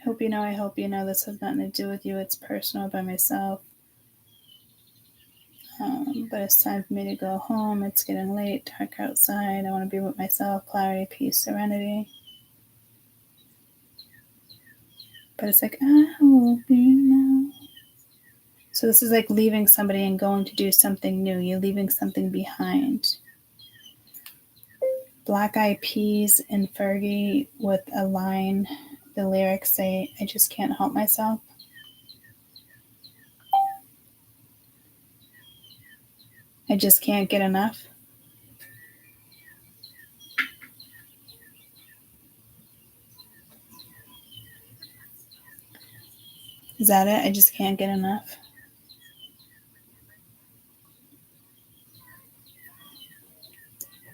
hope you know this has nothing to do with you. It's personal by myself. But it's time for me to go home. It's getting late, dark outside. I want to be with myself. Clarity, peace, serenity. But it's like, I hope you know. So this is like leaving somebody and going to do something new. You're leaving something behind. Black Eyed Peas and Fergie with a line. The lyrics say, I just can't help myself. I just can't get enough. Is that it? I just can't get enough.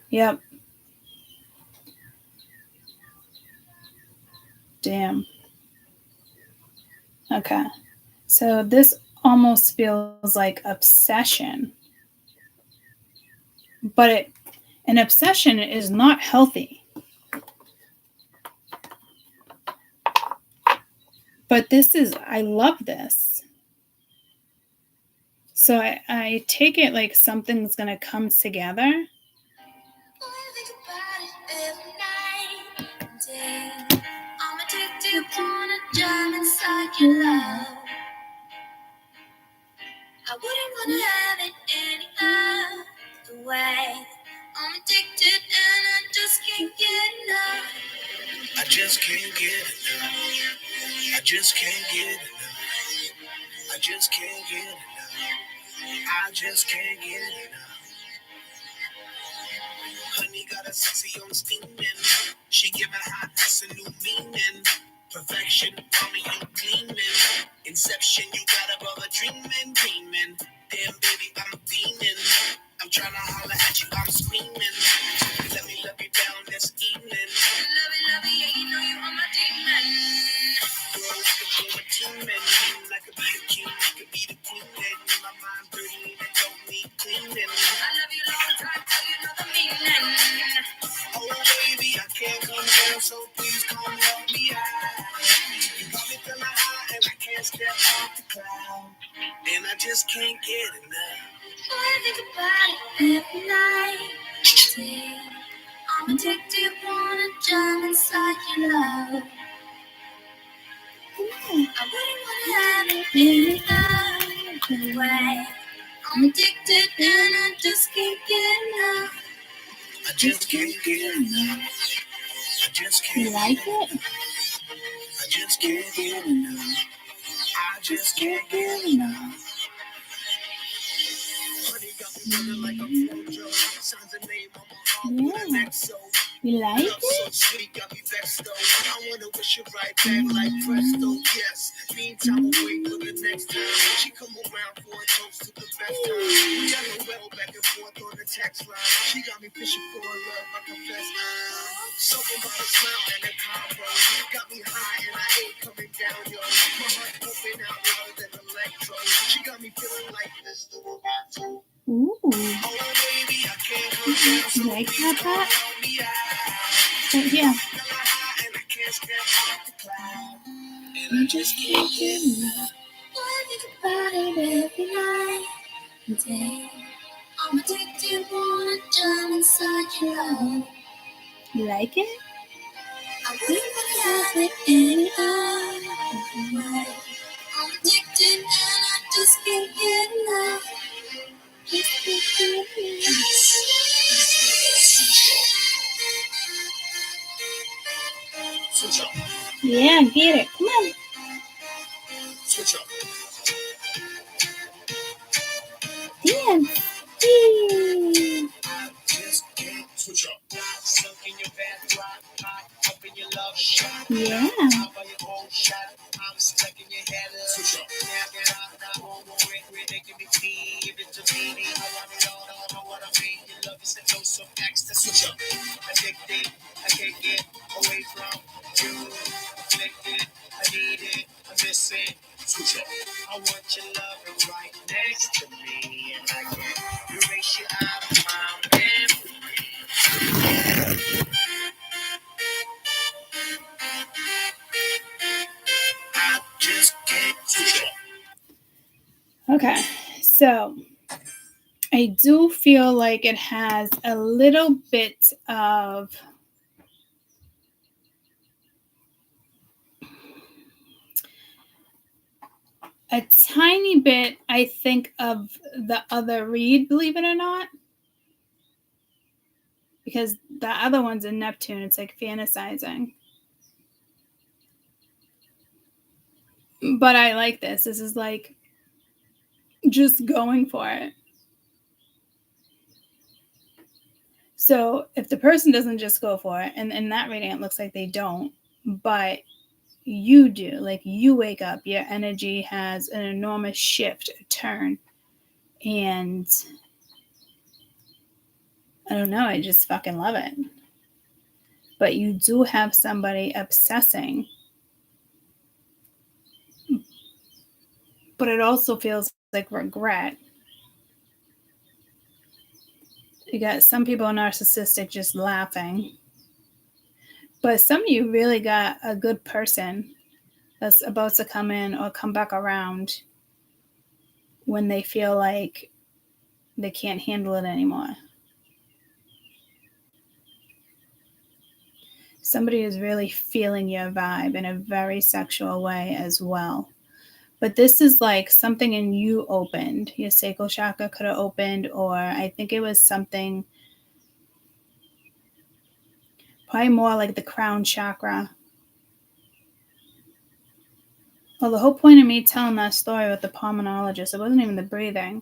Yep. Damn. Okay. So this almost feels like obsession. But an obsession is not healthy. But I love this. So I take it like something's going to come together. I'm addicted, wanna jump inside your love. I wouldn't wanna have it any other way. I'm addicted and I just can't get enough. I just can't get enough. I just can't get enough. I just can't get enough. I just can't get enough. Honey got a sexy on steaming. She giving hotness a new meaning. Perfection, mommy, you gleaming. Inception, you got a brother dreaming. Damn, baby, I'm fiending. I'm trying to holler at you, I'm screaming. Let me love you down this evening. Love it, yeah, you know you are my demon. Girl, I could go a teaming. I could be the king, I could be the queen. My mind dirty and don't need cleaning. I love you long time, so you know the meaning. Oh, baby, I can't come down, so please come help me out. You got me feeling high, and I can't step off the cloud. And I just can't get enough. I think about it every night. Day. I'm addicted, wanna jump inside your love. I wouldn't wanna have it any other way. I'm addicted and I just can't get enough. I just can't get enough. I just can't. You like it? I just can't get enough. I just can't get enough. Honey got me feeling like I'm Flojo. Signs a name on my heart with an XO. You like it? So sweet, got me vexed though. I wanna wish it right back like presto. Yes. Meantime, I'll wait for the next time. She come around for a toast to the best time. We got a well back and forth on the text line. She got me fishing for a love, I confess. Something about a smile and a combo. Got me high and I ain't coming down, yo. My heart pumping out louder than electro. She got me feeling like this. Ooh. Oh, baby, I can't come down, so you like that part? But yeah. And I just can't get enough. I think about it every night and day. I'm addicted, wanna drown inside your love. You like it? I wouldn't have it any other way. I'm addicted and I just can't get enough. Just can't get enough. Switch up. Yeah, get it. Come on. Switch up. Dance. Just can't switch up. Sunk in your bath, rock, pop, up in your love shot. Yeah. Pop by your own shot. I'm stuck in your head. Switch up. Now, we're making me feel. Give it to me. I want it all. I know what I mean. Your love is a dose of extra. Switch up. Addicted. I can't get away from you. Afflicted. I need it. I miss it. Switch up. I want your love right next to me. And I can't erase you out of my memory. I just can't switch up. Okay, so I do feel like it has a little bit of a tiny bit, I think, of the other read, believe it or not. Because the other one's in Neptune. It's like fantasizing. But I like this. This is like just going for it. So if the person doesn't just go for it, and in that reading it looks like they don't, but you do, like you wake up, your energy has an enormous shift, a turn, and I don't know, I just fucking love it. But you do have somebody obsessing, but it also feels like regret. You got some people narcissistic just laughing. But some of you really got a good person that's about to come in or come back around when they feel like they can't handle it anymore. Somebody is really feeling your vibe in a very sexual way as well. But this is like something in you opened. Your sacral chakra could have opened, or I think it was something probably more like the crown chakra. Well, the whole point of me telling that story with the pulmonologist, it wasn't even the breathing.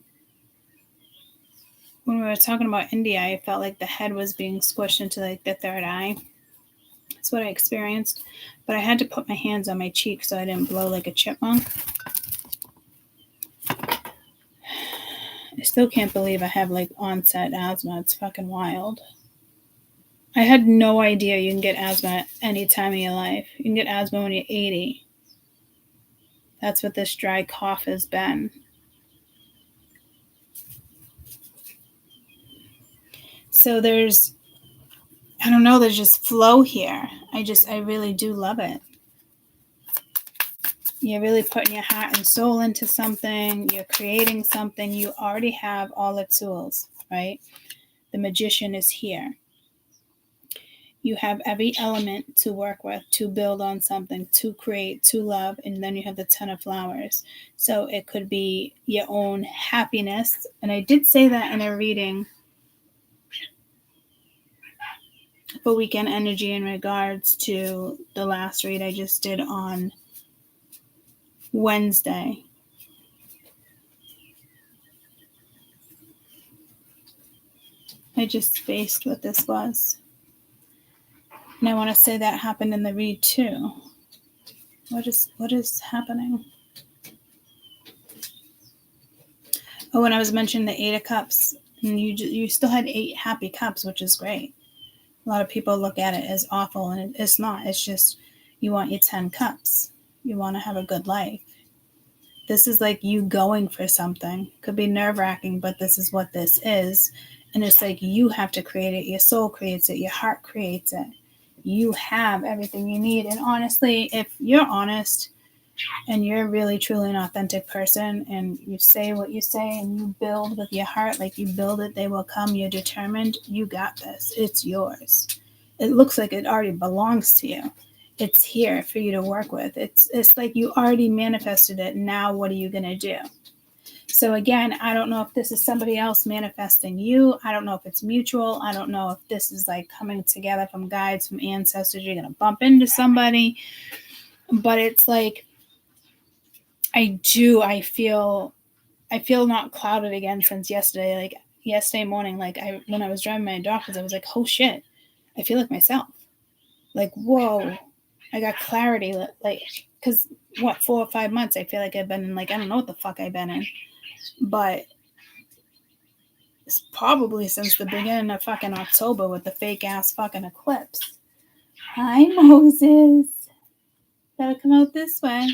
When we were talking about India, I felt like the head was being squished into like the third eye. That's what I experienced. But I had to put my hands on my cheek so I didn't blow like a chipmunk. I still can't believe I have like onset asthma. It's fucking wild. I had no idea you can get asthma at any time in your life. You can get asthma when you're 80. That's what this dry cough has been. So there's just flow here. I really do love it. You're really putting your heart and soul into something. You're creating something. You already have all the tools, right? The magician is here. You have every element to work with, to build on something, to create, to love, and then you have the 10 of flowers. So it could be your own happiness. And I did say that in a reading for weekend energy in regards to the last read I just did on Wednesday. I just spaced what this was. And I want to say that happened in the read too. What is happening? Oh, when I was mentioning the 8 of Cups, and you still had 8 happy cups, which is great. A lot of people look at it as awful, and it's not. It's just you want your 10 cups. You want to have a good life. This is like you going for something. Could be nerve-wracking, but this is what this is. And it's like you have to create it. Your soul creates it. Your heart creates it. You have everything you need. And honestly, if you're honest, and you're really truly an authentic person, and you say what you say, and you build with your heart, like you build it, they will come. You're determined. You got this. It's yours. It looks like it already belongs to you. It's here for you to work with. It's like you already manifested it. Now what are you going to do? So again, I don't know if this is somebody else manifesting you. I don't know if it's mutual. I don't know if this is like coming together from guides, from ancestors. You're going to bump into somebody. But it's like, I feel not clouded again since yesterday. Like yesterday morning, like when I was driving my doctors, I was like, oh shit, I feel like myself. Like, whoa, I got clarity. Like, because 4 or 5 months, I feel like I've been in, like, I don't know what the fuck I've been in. But it's probably since the beginning of fucking October with the fake ass fucking eclipse. Hi, Moses. Gotta come out this way.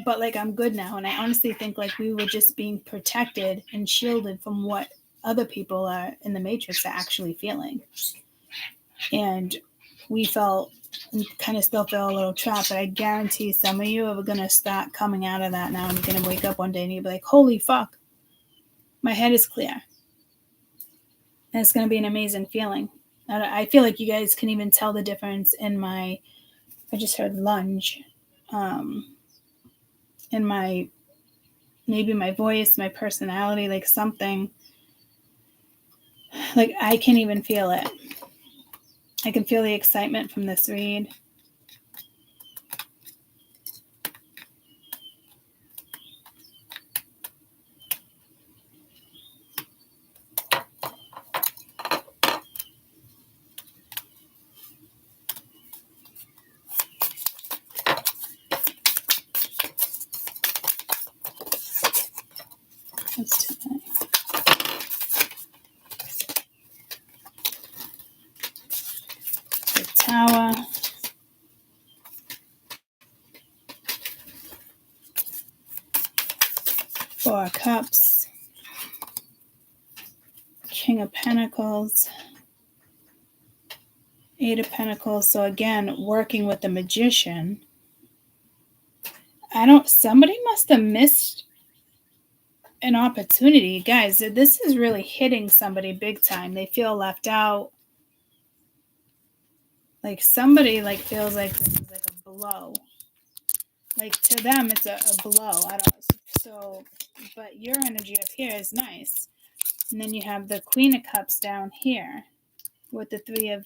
But like, I'm good now, and I honestly think like we were just being protected and shielded from what other people are in the matrix are actually feeling. And we felt, and kind of still feel a little trapped, but I guarantee some of you are going to start coming out of that now, and you're going to wake up one day and you'll be like, holy fuck, my head is clear. And it's going to be an amazing feeling. I feel like you guys can even tell the difference in I just heard lunge, in maybe my voice, my personality, like something, like I can even feel it. I can feel the excitement from this read. That's too many. The Tower. 4 of Cups. King of Pentacles. 8 of Pentacles. So again, working with the Magician. Somebody must have missed an opportunity. Guys, this is really hitting somebody big time. They feel left out. Like somebody like feels like this is like a blow. Like to them, it's a blow. But your energy up here is nice. And then you have the Queen of Cups down here with the 3 of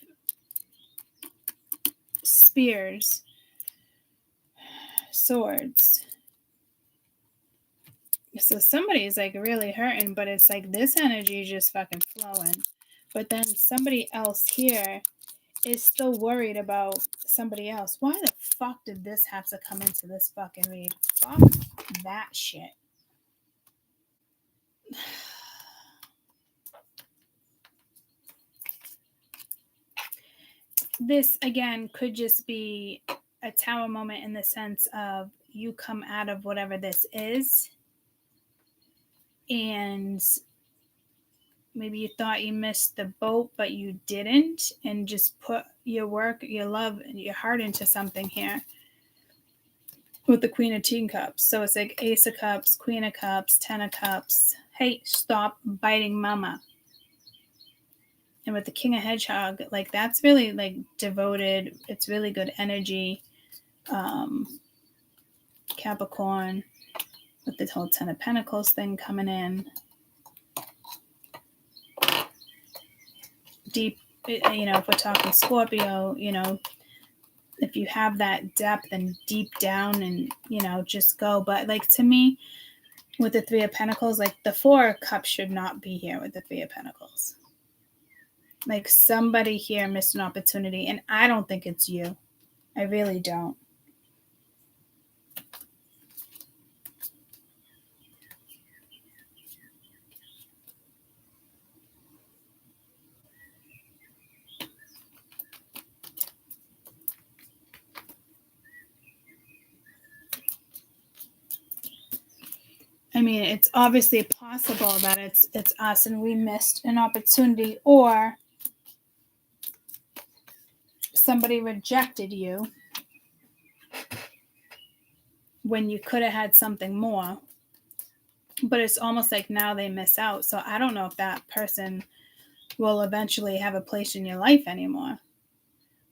Spears, Swords. So somebody's like really hurting, but it's like this energy is just fucking flowing. But then somebody else here is still worried about somebody else. Why the fuck did this have to come into this fucking read? Fuck that shit. This, again, could just be a Tower moment in the sense of you come out of whatever this is, and maybe you thought you missed the boat, but you didn't, and just put your work, your love, and your heart into something here with the Queen of Teacups. So it's like Ace of Cups, Queen of Cups, 10 of Cups. Hey, stop biting mama. And with the King of Hedgehog, like that's really like devoted. It's really good energy. Capricorn with the whole 10 of Pentacles thing coming in. Deep, if we're talking Scorpio, if you have that depth and deep down and, just go. But like to me, with the 3 of Pentacles, like the 4 of Cups should not be here with the 3 of Pentacles. Like somebody here missed an opportunity, and I don't think it's you. I really don't. I mean, it's obviously possible that it's us and we missed an opportunity, or somebody rejected you when you could have had something more, but it's almost like now they miss out. So I don't know if that person will eventually have a place in your life anymore.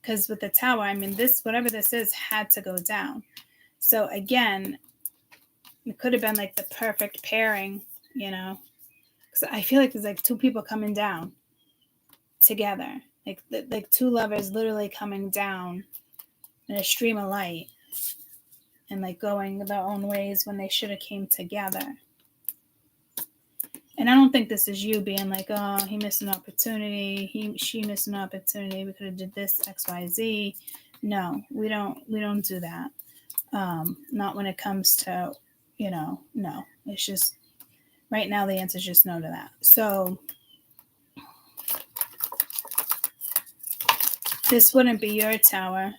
Because with the Tower, I mean, this, whatever this is, had to go down. So again, it could have been like the perfect pairing, you know, because I feel like there's like two people coming down together, like two lovers literally coming down in a stream of light and like going their own ways when they should have came together. And I don't think this is you being like, oh, he missed an opportunity, she missed an opportunity, we could have did this XYZ. No, we don't do that. Not when it comes to, you know, no. It's just right now the answer is just no to that. So this wouldn't be your Tower.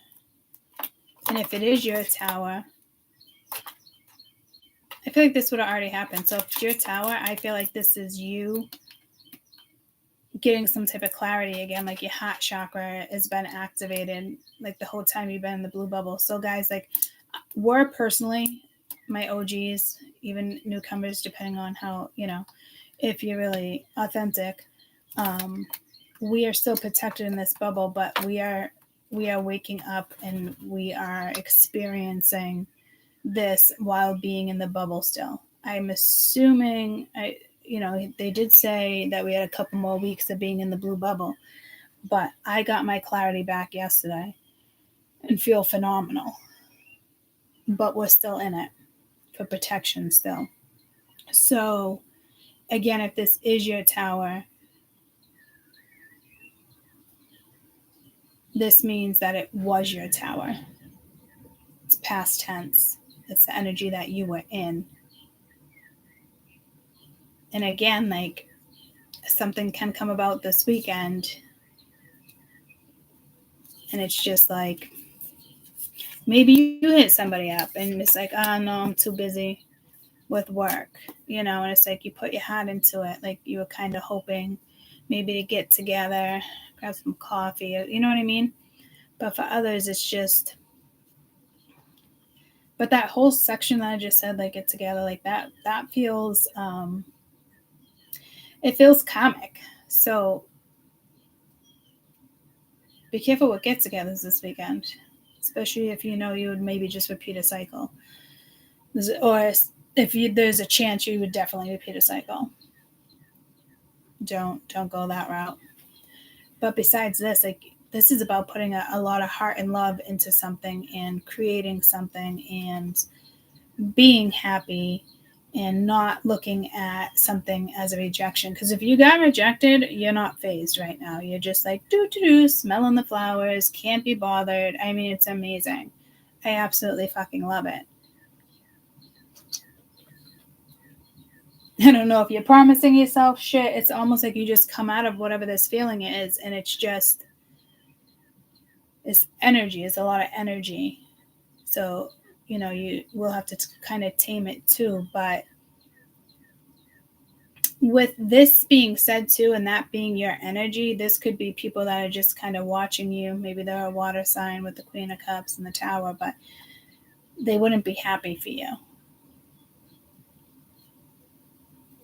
And if it is your Tower, I feel like this would have already happened. So if it's your Tower, I feel like this is you getting some type of clarity again, like your heart chakra has been activated like the whole time you've been in the blue bubble. So guys, like, we're personally my OGs, even newcomers, depending on how, you know, if you're really authentic, we are still protected in this bubble, but we are waking up and we are experiencing this while being in the bubble still. I'm assuming, they did say that we had a couple more weeks of being in the blue bubble, but I got my clarity back yesterday and feel phenomenal. But we're still in it for protection still. So again, if this is your Tower, this means that it was your Tower. It's past tense. It's the energy that you were in. And again, like, something can come about this weekend. And it's just like, maybe you hit somebody up and it's like, oh no, I'm too busy with work, you know, and it's like you put your heart into it. Like you were kind of hoping maybe to get together, grab some coffee, you know what I mean? But for others, it's just, but that whole section that I just said, like, get together, like that feels, it feels karmic. So be careful with get-togethers this weekend, especially if you know you would maybe just repeat a cycle, or if there's a chance you would definitely repeat a cycle. Don't go that route. But besides this, like, this is about putting a lot of heart and love into something and creating something and being happy and not looking at something as a rejection. Because if you got rejected, you're not phased right now. You're just like, smelling the flowers, can't be bothered. I mean, it's amazing. I absolutely fucking love it. I don't know if you're promising yourself shit. It's almost like you just come out of whatever this feeling is, and it's just, it's energy. It's a lot of energy. So, you know, you will have to kind of tame it too. But with this being said too, and that being your energy, this could be people that are just kind of watching you. Maybe they're a water sign with the Queen of Cups and the Tower, but they wouldn't be happy for you.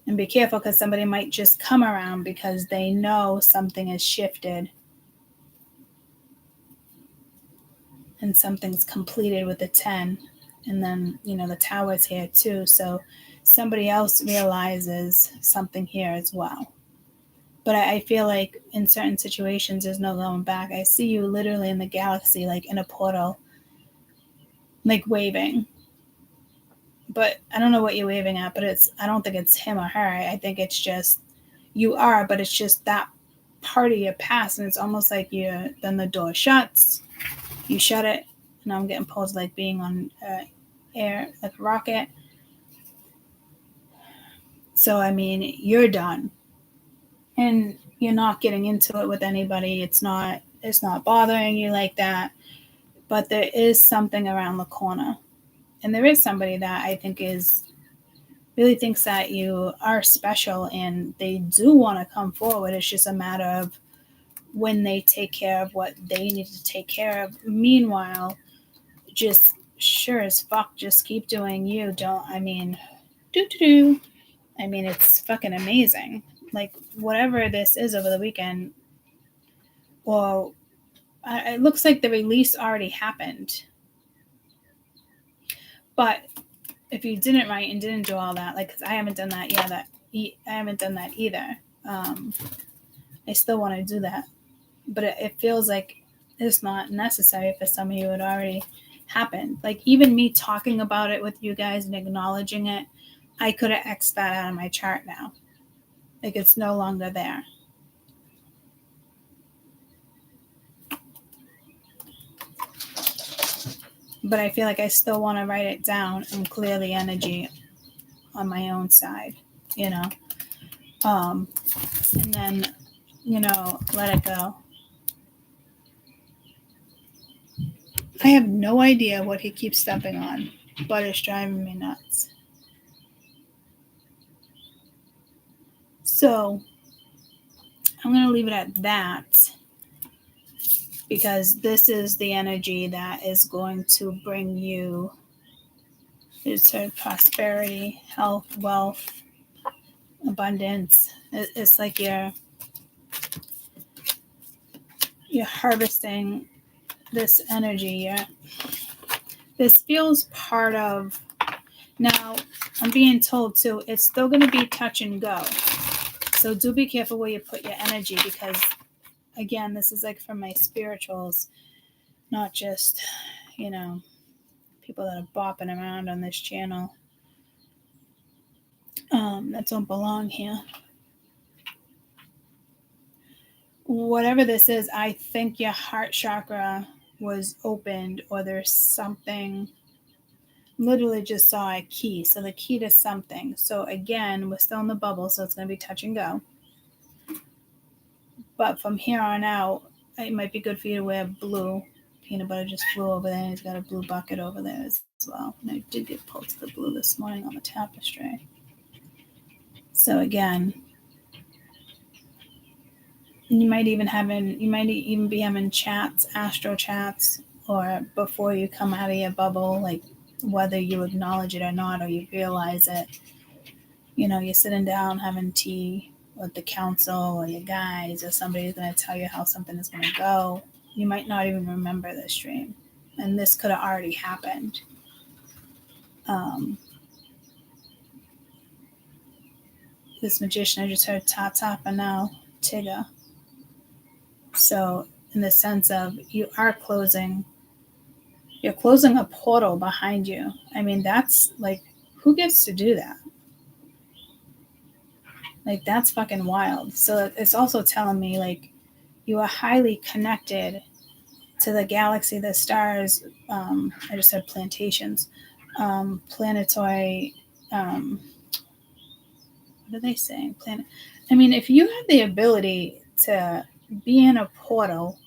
And be careful, because somebody might just come around because they know something has shifted and something's completed with the 10. And then, you know, the Tower's here too. So somebody else realizes something here as well. But I feel like in certain situations, there's no going back. I see you literally in the galaxy, like in a portal, like waving. But I don't know what you're waving at, but I don't think it's him or her. I think it's just, you are, but it's just that part of your past. And it's almost like then the door shuts, you shut it. And I'm getting posed like being on air, like a rocket. So, I mean, you're done. And you're not getting into it with anybody. It's not bothering you like that. But there is something around the corner. And there is somebody that I think really thinks that you are special, and they do want to come forward. It's just a matter of when they take care of what they need to take care of. Meanwhile, just sure as fuck, just keep doing you. It's fucking amazing. Like, whatever this is over the weekend, well, it looks like the release already happened. But if you didn't write and didn't do all that, like, 'cause I haven't done that yet. I haven't done that either. I still want to do that, but it feels like it's not necessary for some of you. It already happened. Like, even me talking about it with you guys and acknowledging it, I could have X'd that out of my chart now. Like, it's no longer there. But I feel like I still want to write it down and clear the energy on my own side, you know? And then, let it go. I have no idea what he keeps stepping on, but it's driving me nuts. So I'm going to leave it at that, because this is the energy that is going to bring you prosperity, health, wealth, abundance. It's like you're harvesting this energy. This feels part of, now I'm being told too, it's still going to be touch and go. So do be careful where you put your energy, because again, this is like from my spirituals, not just, people that are bopping around on this channel. That don't belong here. Whatever this is, I think your heart chakra was opened, or there's something. Literally just saw a key. So the key to something. So again, we're still in the bubble, so it's going to be touch and go. But from here on out, it might be good for you to wear blue. Peanut butter just flew over there. He's got a blue bucket over there as well. And I did get pulled to the blue this morning on the tapestry. So again, you might even be having chats, astro chats, or before you come out of your bubble, like whether you acknowledge it or not, or you realize it, you're sitting down having tea with the council or your guys, or somebody's going to tell you how something is going to go. You might not even remember this dream, and this could have already happened. This magician, I just heard ta-ta, and now Tigger. So in the sense of you're closing a portal behind you. I mean, that's like, who gets to do that? Like, that's fucking wild. So it's also telling me, like, you are highly connected to the galaxy, the stars. I just said plantations, planetary. What are they saying? I mean, if you have the ability to be in a portal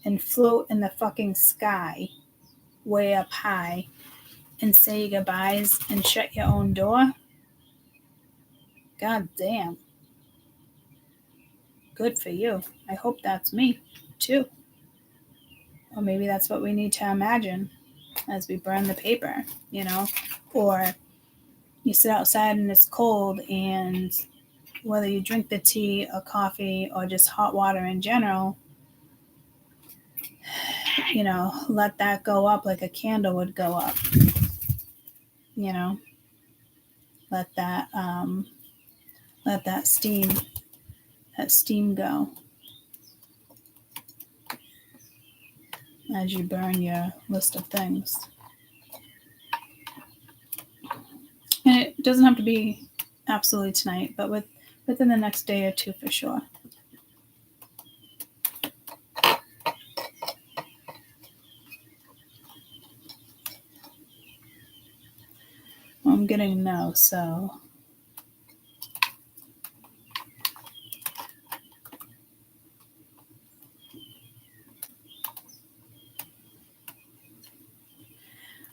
and float in the fucking sky way up high and say your goodbyes and shut your own door, god damn. Good for you. I hope that's me too. Or maybe that's what we need to imagine as we burn the paper, or you sit outside and it's cold, and whether you drink the tea or coffee or just hot water in general, let that go up like a candle would go up. Let that steam go as you burn your list of things. And it doesn't have to be absolutely tonight, but within the next day or two for sure. Well, I'm getting no, so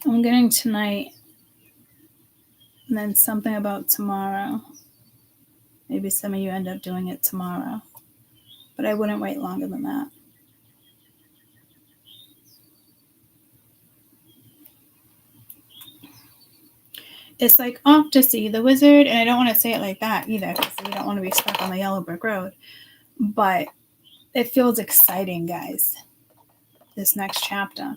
I'm getting tonight, and then something about tomorrow. Maybe some of you end up doing it tomorrow. But I wouldn't wait longer than that. It's like off to see the wizard, and I don't want to say it like that either, because we don't want to be stuck on the yellow brick road. But it feels exciting, guys. This next chapter,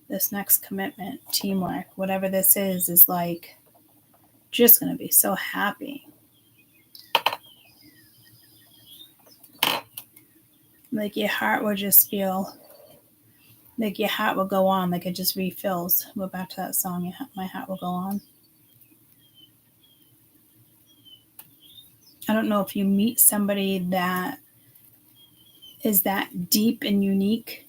this next commitment, teamwork, whatever this is like just going to be so happy. Like your heart will just feel, like your heart will go on, like it just refills. Go back to that song, My Heart Will Go On. I don't know if you meet somebody that is that deep and unique,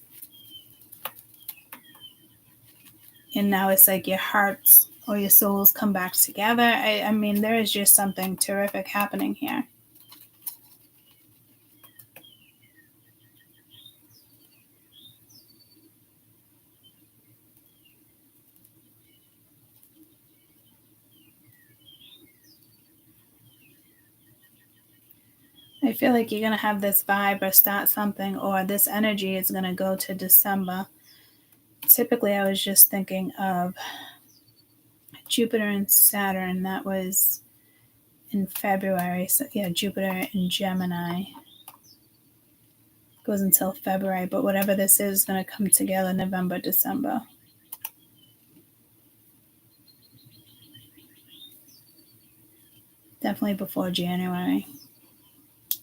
and now it's like your hearts or your souls come back together. I mean, there is just something terrific happening here. I feel like you're going to have this vibe or start something, or this energy is going to go to December. Typically, I was just thinking of Jupiter and Saturn. That was in February. So, yeah, Jupiter and Gemini goes until February. But whatever this is going to come together November, December. Definitely before January.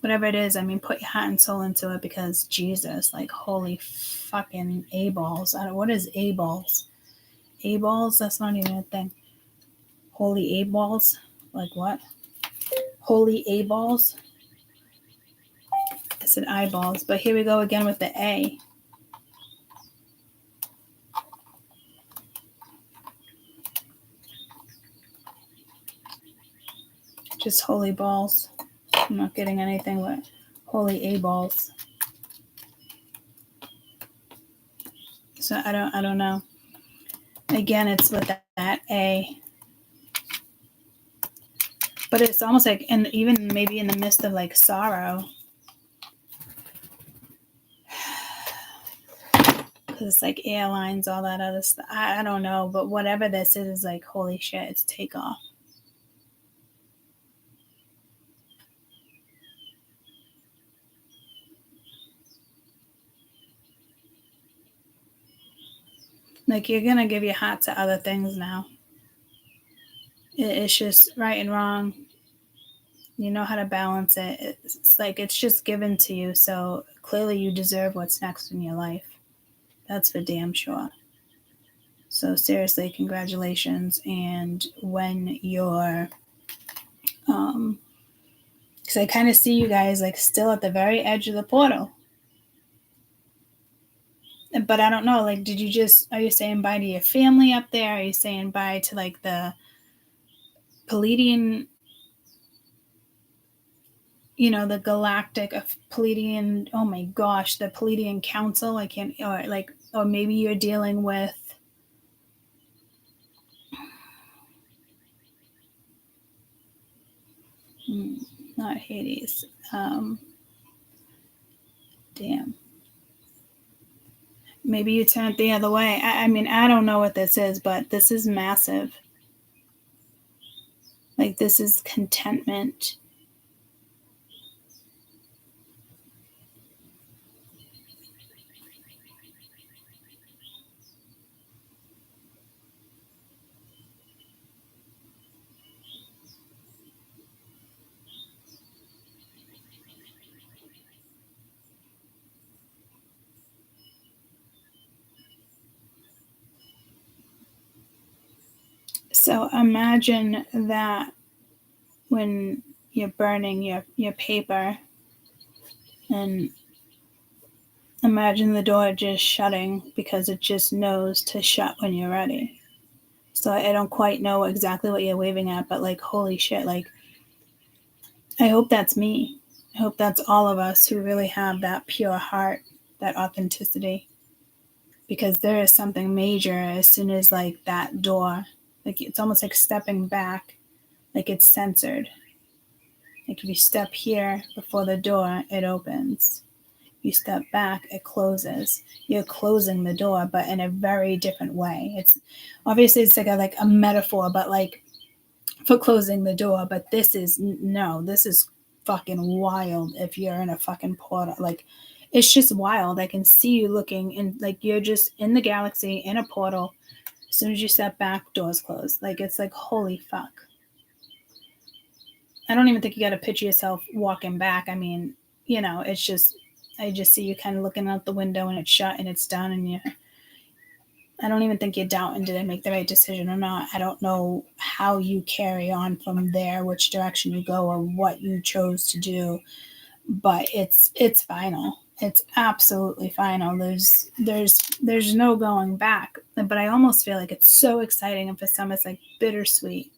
Whatever it is, I mean, put your heart and soul into it, because Jesus, like, holy fucking A-balls. What is A-balls? A-balls? That's not even a thing. Holy A-balls? Like what? Holy A-balls? I said eyeballs, but here we go again with the A. Just holy balls. I'm not getting anything with holy A-balls. So I don't know. Again, it's with that A. But it's almost like, and even maybe in the midst of like sorrow. Because it's like airlines, all that other stuff. I don't know. But whatever this is like, holy shit, it's takeoff. Like, you're going to give your heart to other things now. It's just right and wrong. You know how to balance it. It's like it's just given to you. So clearly you deserve what's next in your life. That's for damn sure. So seriously, congratulations. And when you're, because I kind of see you guys like still at the very edge of the portal. But I don't know, like, are you saying bye to your family up there? Are you saying bye to like the Pleiadian, the galactic Pleiadian, oh my gosh, the Pleiadian Council? Or maybe you're dealing with not Hades. Damn. Maybe you turn it the other way. I mean, I don't know what this is, but this is massive. Like, this is contentment. So imagine that when you're burning your paper, and imagine the door just shutting because it just knows to shut when you're ready. So I don't quite know exactly what you're waving at, but like, holy shit, like, I hope that's me. I hope that's all of us who really have that pure heart, that authenticity, because there is something major as soon as like that door, like it's almost like stepping back, like it's censored. Like if you step here before the door, it opens. You step back, it closes. You're closing the door, but in a very different way. It's obviously it's like a metaphor, but like for closing the door. But this is this is fucking wild. If you're in a fucking portal, like it's just wild. I can see you looking, and like you're just in the galaxy in a portal. As soon as you step back, doors close. Like it's like holy fuck. I don't even think you got to picture yourself walking back. I mean, it's just. I just see you kind of looking out the window and it's shut and it's done, and I don't even think you're doubting, did I make the right decision or not? I don't know how you carry on from there, which direction you go or what you chose to do, but it's final. It's absolutely final. There's no going back, but I almost feel like it's so exciting, and for some it's like bittersweet.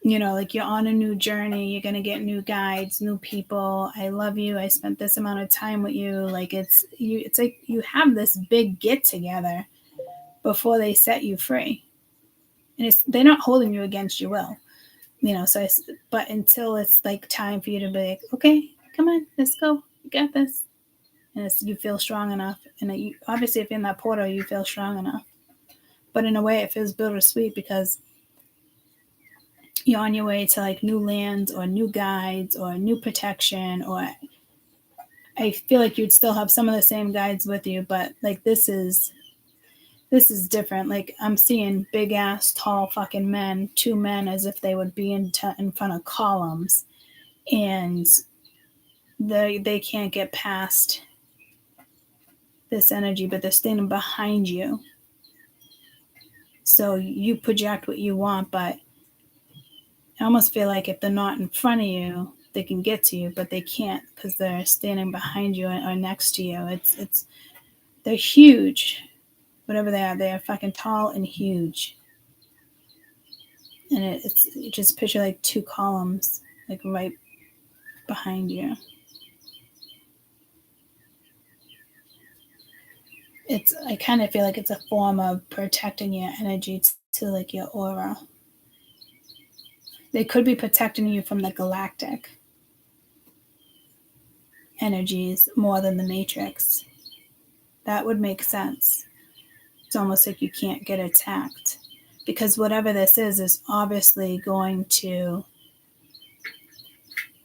Like you're on a new journey, you're going to get new guides, new people. I love you. I spent this amount of time with you. Like it's like you have this big get together before they set you free. And they're not holding you against your will, but until it's like time for you to be like, okay, come on, let's go. You got this. And you feel strong enough. And obviously if you're in that portal, you feel strong enough. But in a way it feels bittersweet because you're on your way to like new lands or new guides or new protection, or I feel like you'd still have some of the same guides with you, but like this is different. Like I'm seeing big ass tall fucking men, two men, as if they would be in front of columns, and they can't get past this energy, but they're standing behind you. So you project what you want, but I almost feel like if they're not in front of you, they can get to you, but they can't because they're standing behind you or next to you. They're huge, whatever they are. They are fucking tall and huge, and you just picture like two columns, like right behind you. I kind of feel like it's a form of protecting your energy to like your aura. They could be protecting you from the galactic energies more than the matrix. That would make sense. It's almost like you can't get attacked because whatever this is obviously going to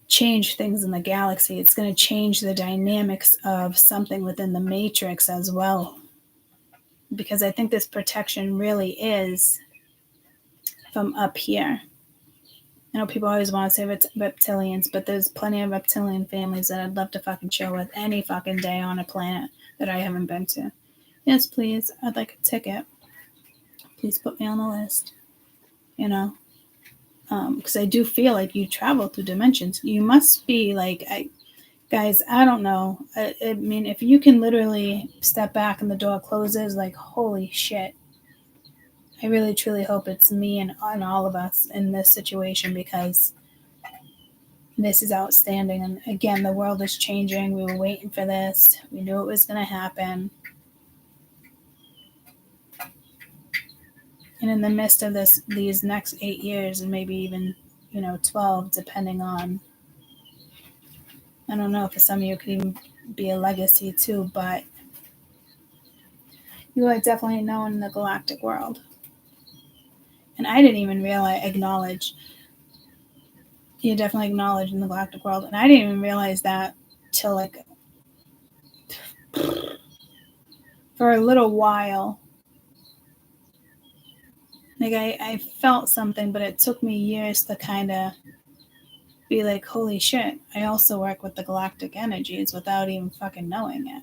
change things in the galaxy. It's going to change the dynamics of something within the matrix as well, because I think this protection really is from up here. I know people always want to say reptilians, but there's plenty of reptilian families that I'd love to fucking chill with any fucking day on a planet that I haven't been to. Yes, please. I'd like a ticket. Please put me on the list. Because I do feel like you travel through dimensions. You must be like, guys, I don't know. I mean, if you can literally step back and the door closes, like, holy shit. I really, truly hope it's me and all of us in this situation, because this is outstanding. And again, the world is changing. We were waiting for this. We knew it was going to happen. And in the midst of these next 8 years, and maybe even, 12, depending on, I don't know if for some of you it could even be a legacy too, but you are definitely known in the galactic world. And I didn't even acknowledge. You're definitely acknowledged in the galactic world. And I didn't even realize that till like for a little while. Like I felt something, but it took me years to kind of be like, holy shit, I also work with the galactic energies without even fucking knowing it.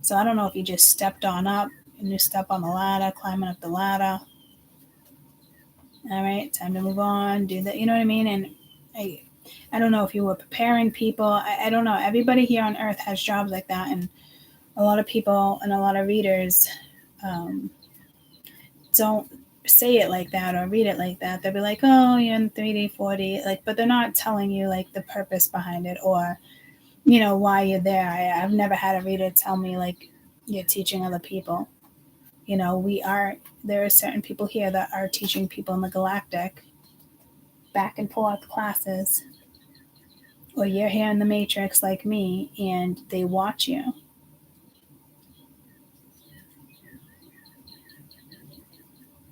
So I don't know if you just stepped on up and you step on the ladder, climbing up the ladder. All right, time to move on, do that. You know what I mean? And I don't know if you were preparing people. I don't know. Everybody here on Earth has jobs like that. And a lot of people and a lot of readers don't say it like that or read it like that. They'll be like, oh, you're in 3D, 4D. Like, but they're not telling you like the purpose behind it or, why you're there. I've never had a reader tell me like you're teaching other people. There are certain people here that are teaching people in the galactic back and forth classes, or you're here in the Matrix like me, and they watch you.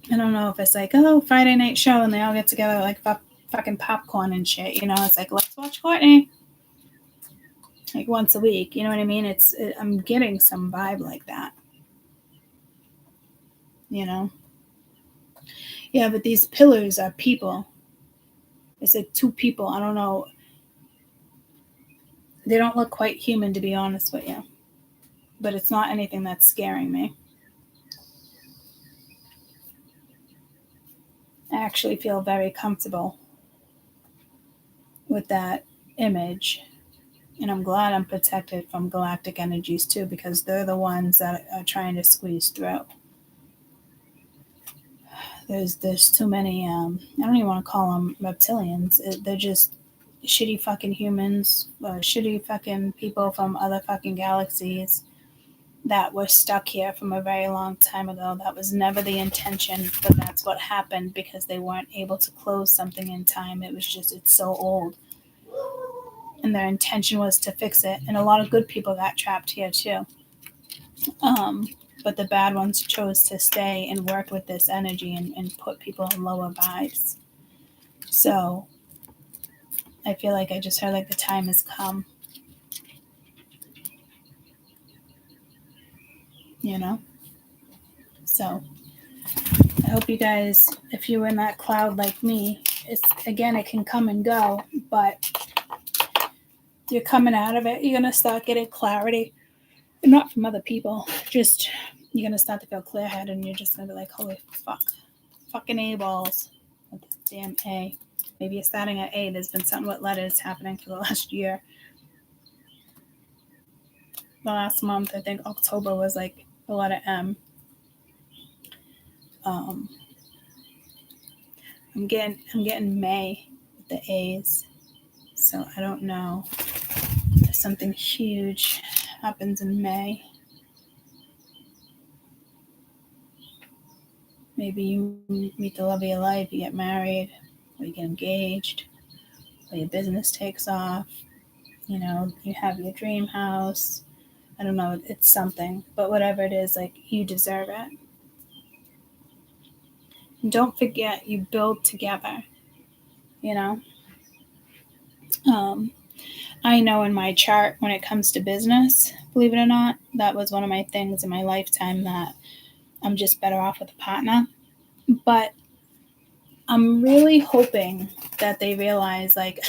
I don't know if it's like, oh, Friday night show, and they all get together like fucking popcorn and shit. You know, it's like, let's watch Courtney. Like once a week. You know what I mean? I'm getting some vibe like that. You know? Yeah, but these pillars are people. It's like two people. I don't know. They don't look quite human, to be honest with you. But it's not anything that's scaring me. I actually feel very comfortable with that image. And I'm glad I'm protected from galactic energies too, because they're the ones that are trying to squeeze through. There's too many, I don't even want to call them reptilians. They're just shitty fucking humans, shitty fucking people from other fucking galaxies that were stuck here from a very long time ago. That was never the intention, but that's what happened because they weren't able to close something in time. It was just, it's so old. And their intention was to fix it. And a lot of good people got trapped here too. But the bad ones chose to stay and work with this energy and put people in lower vibes. So I feel like I just heard like the time has come. You know? So I hope you guys, if you were in that cloud like me, it's again, it can come and go, but you're coming out of it. You're going to start getting clarity. And not from other people. Just, you're going to start to feel clear-headed and you're just going to be like, holy fuck. Fucking A balls. With this damn A. Maybe you're starting at A. There's been something with letters happening for the last year. The last month, I think October was like the letter M. I'm getting May with the A's. So I don't know if something huge happens in May. Maybe you meet the love of your life, you get married, or you get engaged, or your business takes off. You know, you have your dream house. I don't know, it's something. But whatever it is, like, you deserve it. And don't forget, you build together, you know? I know in my chart, when it comes to business, believe it or not, that was one of my things in my lifetime, that I'm just better off with a partner. But I'm really hoping that they realize, like,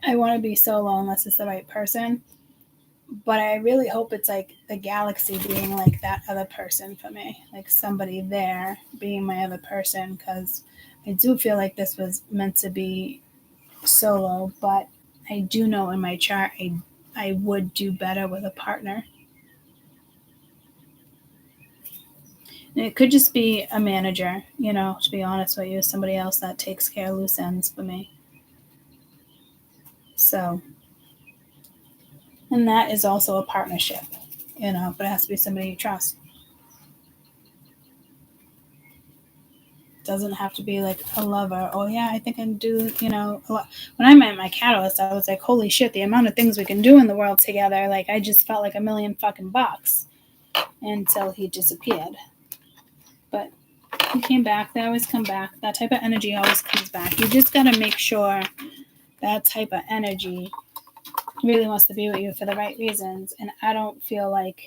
I want to be solo unless it's the right person. But I really hope it's like the galaxy being like that other person for me, like somebody there being my other person, because I do feel like this was meant to be solo, but I do know in my chart I would do better with a partner. And it could just be a manager, you know, to be honest with you, somebody else that takes care of loose ends for me. So, and that is also a partnership, you know, but it has to be somebody you trust. Doesn't have to be like a lover. Oh yeah, I think I can do, you know, a lot. When I met my catalyst, I was like, holy shit, the amount of things we can do in the world together. Like, I just felt like $1 million fucking bucks until he disappeared. But he came back. They always come back. That type of energy always comes back. You just got to make sure that type of energy really wants to be with you for the right reasons. And I don't feel like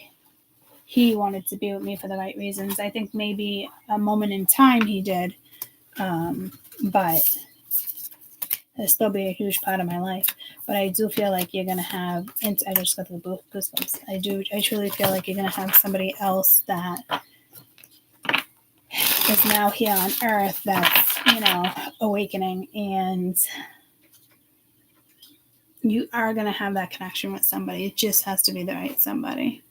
he wanted to be with me for the right reasons. I think maybe a moment in time he did, but it'll still be a huge part of my life. But I do feel like you're gonna have, and I just got the goosebumps. I truly feel like you're gonna have somebody else that is now here on Earth that's, you know, awakening, and you are gonna have that connection with somebody. It just has to be the right somebody.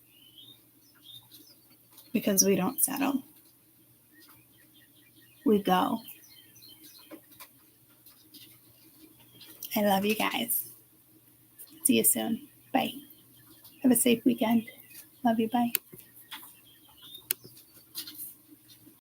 Because we don't settle. We go. I love you guys. See you soon. Bye. Have a safe weekend. Love you. Bye.